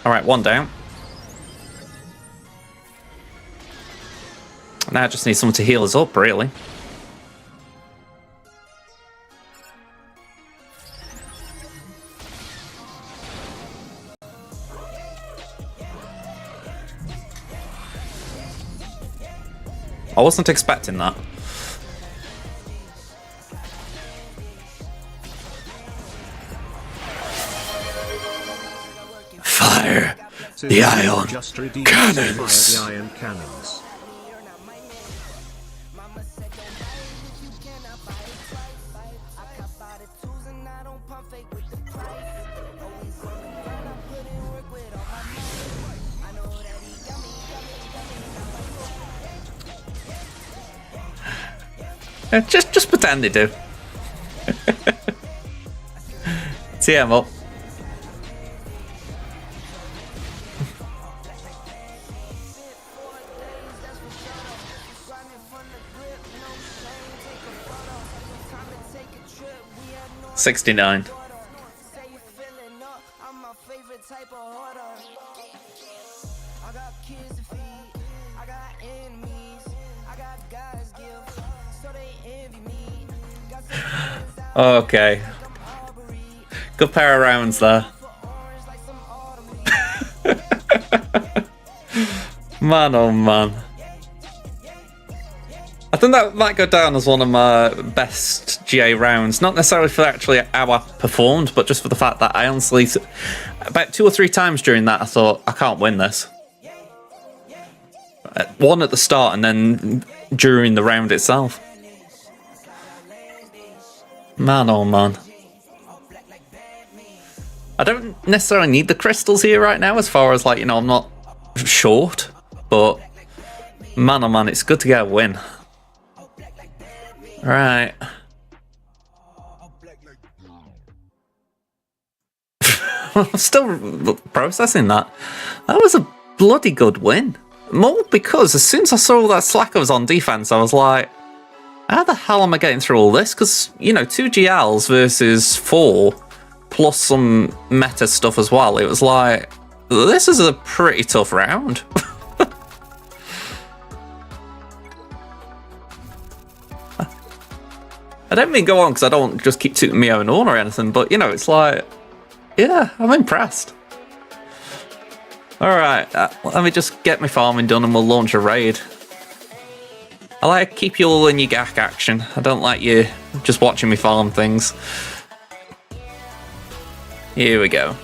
Alright, one down. Now I just need someone to heal us up, really. I wasn't expecting that. Fire the ion cannons.
The iron cannons.
Just pretend they do. TM up. $69. Okay. Good pair of rounds there. Man, oh man. I think that might go down as one of my best GA rounds. Not necessarily for actually how I performed, but just for the fact that I honestly... About 2 or 3 times during that, I thought, I can't win this. One at the start and then during the round itself. Man, oh man. I don't necessarily need the crystals here right now as far as, like, you know, I'm not short. But, man, oh man, it's good to get a win. Right. I'm still processing that. That was a bloody good win. More because as soon as I saw that Slacker was on defense, I was like, how the hell am I getting through all this? Because, you know, 2 GLs versus 4, plus some meta stuff as well. It was like, this is a pretty tough round. I don't mean go on because I don't just keep tooting my own horn or anything, but, you know, it's like, yeah, I'm impressed. Alright, let me just get my farming done and we'll launch a raid. I like to keep you all in your gack action. I don't like you just watching me farm things. Here we go.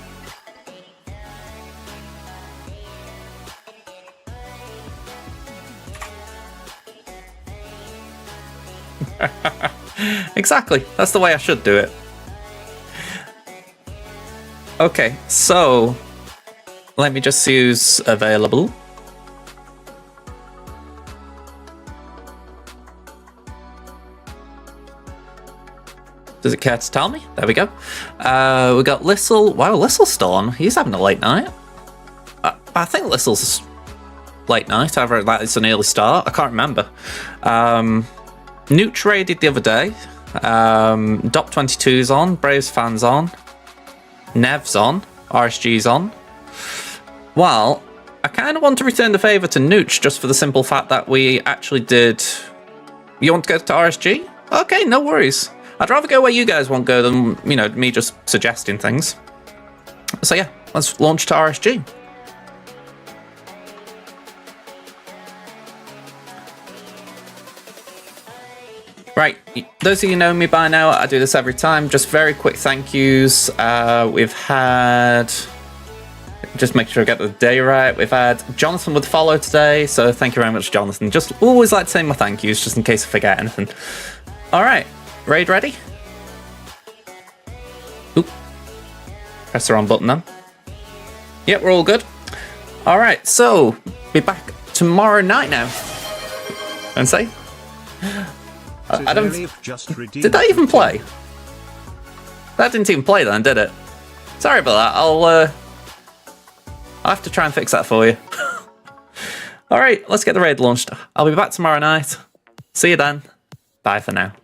Exactly, that's the way I should do it. Okay, so let me just use available. Does it care to tell me? There we go. We got Lissel. Wow, Lissel's still on. He's having a late night. I think Lissel's late night. Either that is an early start. I can't remember. Nooch raided the other day. Dop22's on, Braves fans on, Nev's on, RSG's on. Well, I kind of want to return the favour to Nooch just for the simple fact that we actually did... You want to go to RSG? Okay, no worries. I'd rather go where you guys want to go than, you know, me just suggesting things. So yeah, let's launch to RSG. Right, those of you who know me by now, I do this every time. Just very quick thank yous. We've had... Just make sure I get the day right. We've had Jonathan with the follow today, so thank you very much, Jonathan. Just always like to say my thank yous, just in case I forget anything. Alright, raid ready? Oop. Press the wrong button then. Yep, we're all good. Alright, so, be back tomorrow night now. And say? I don't... Did that even play? That didn't even play then, did it? Sorry about that. I'll have to try and fix that for you. Alright, let's get the raid launched. I'll be back tomorrow night. See you then. Bye for now.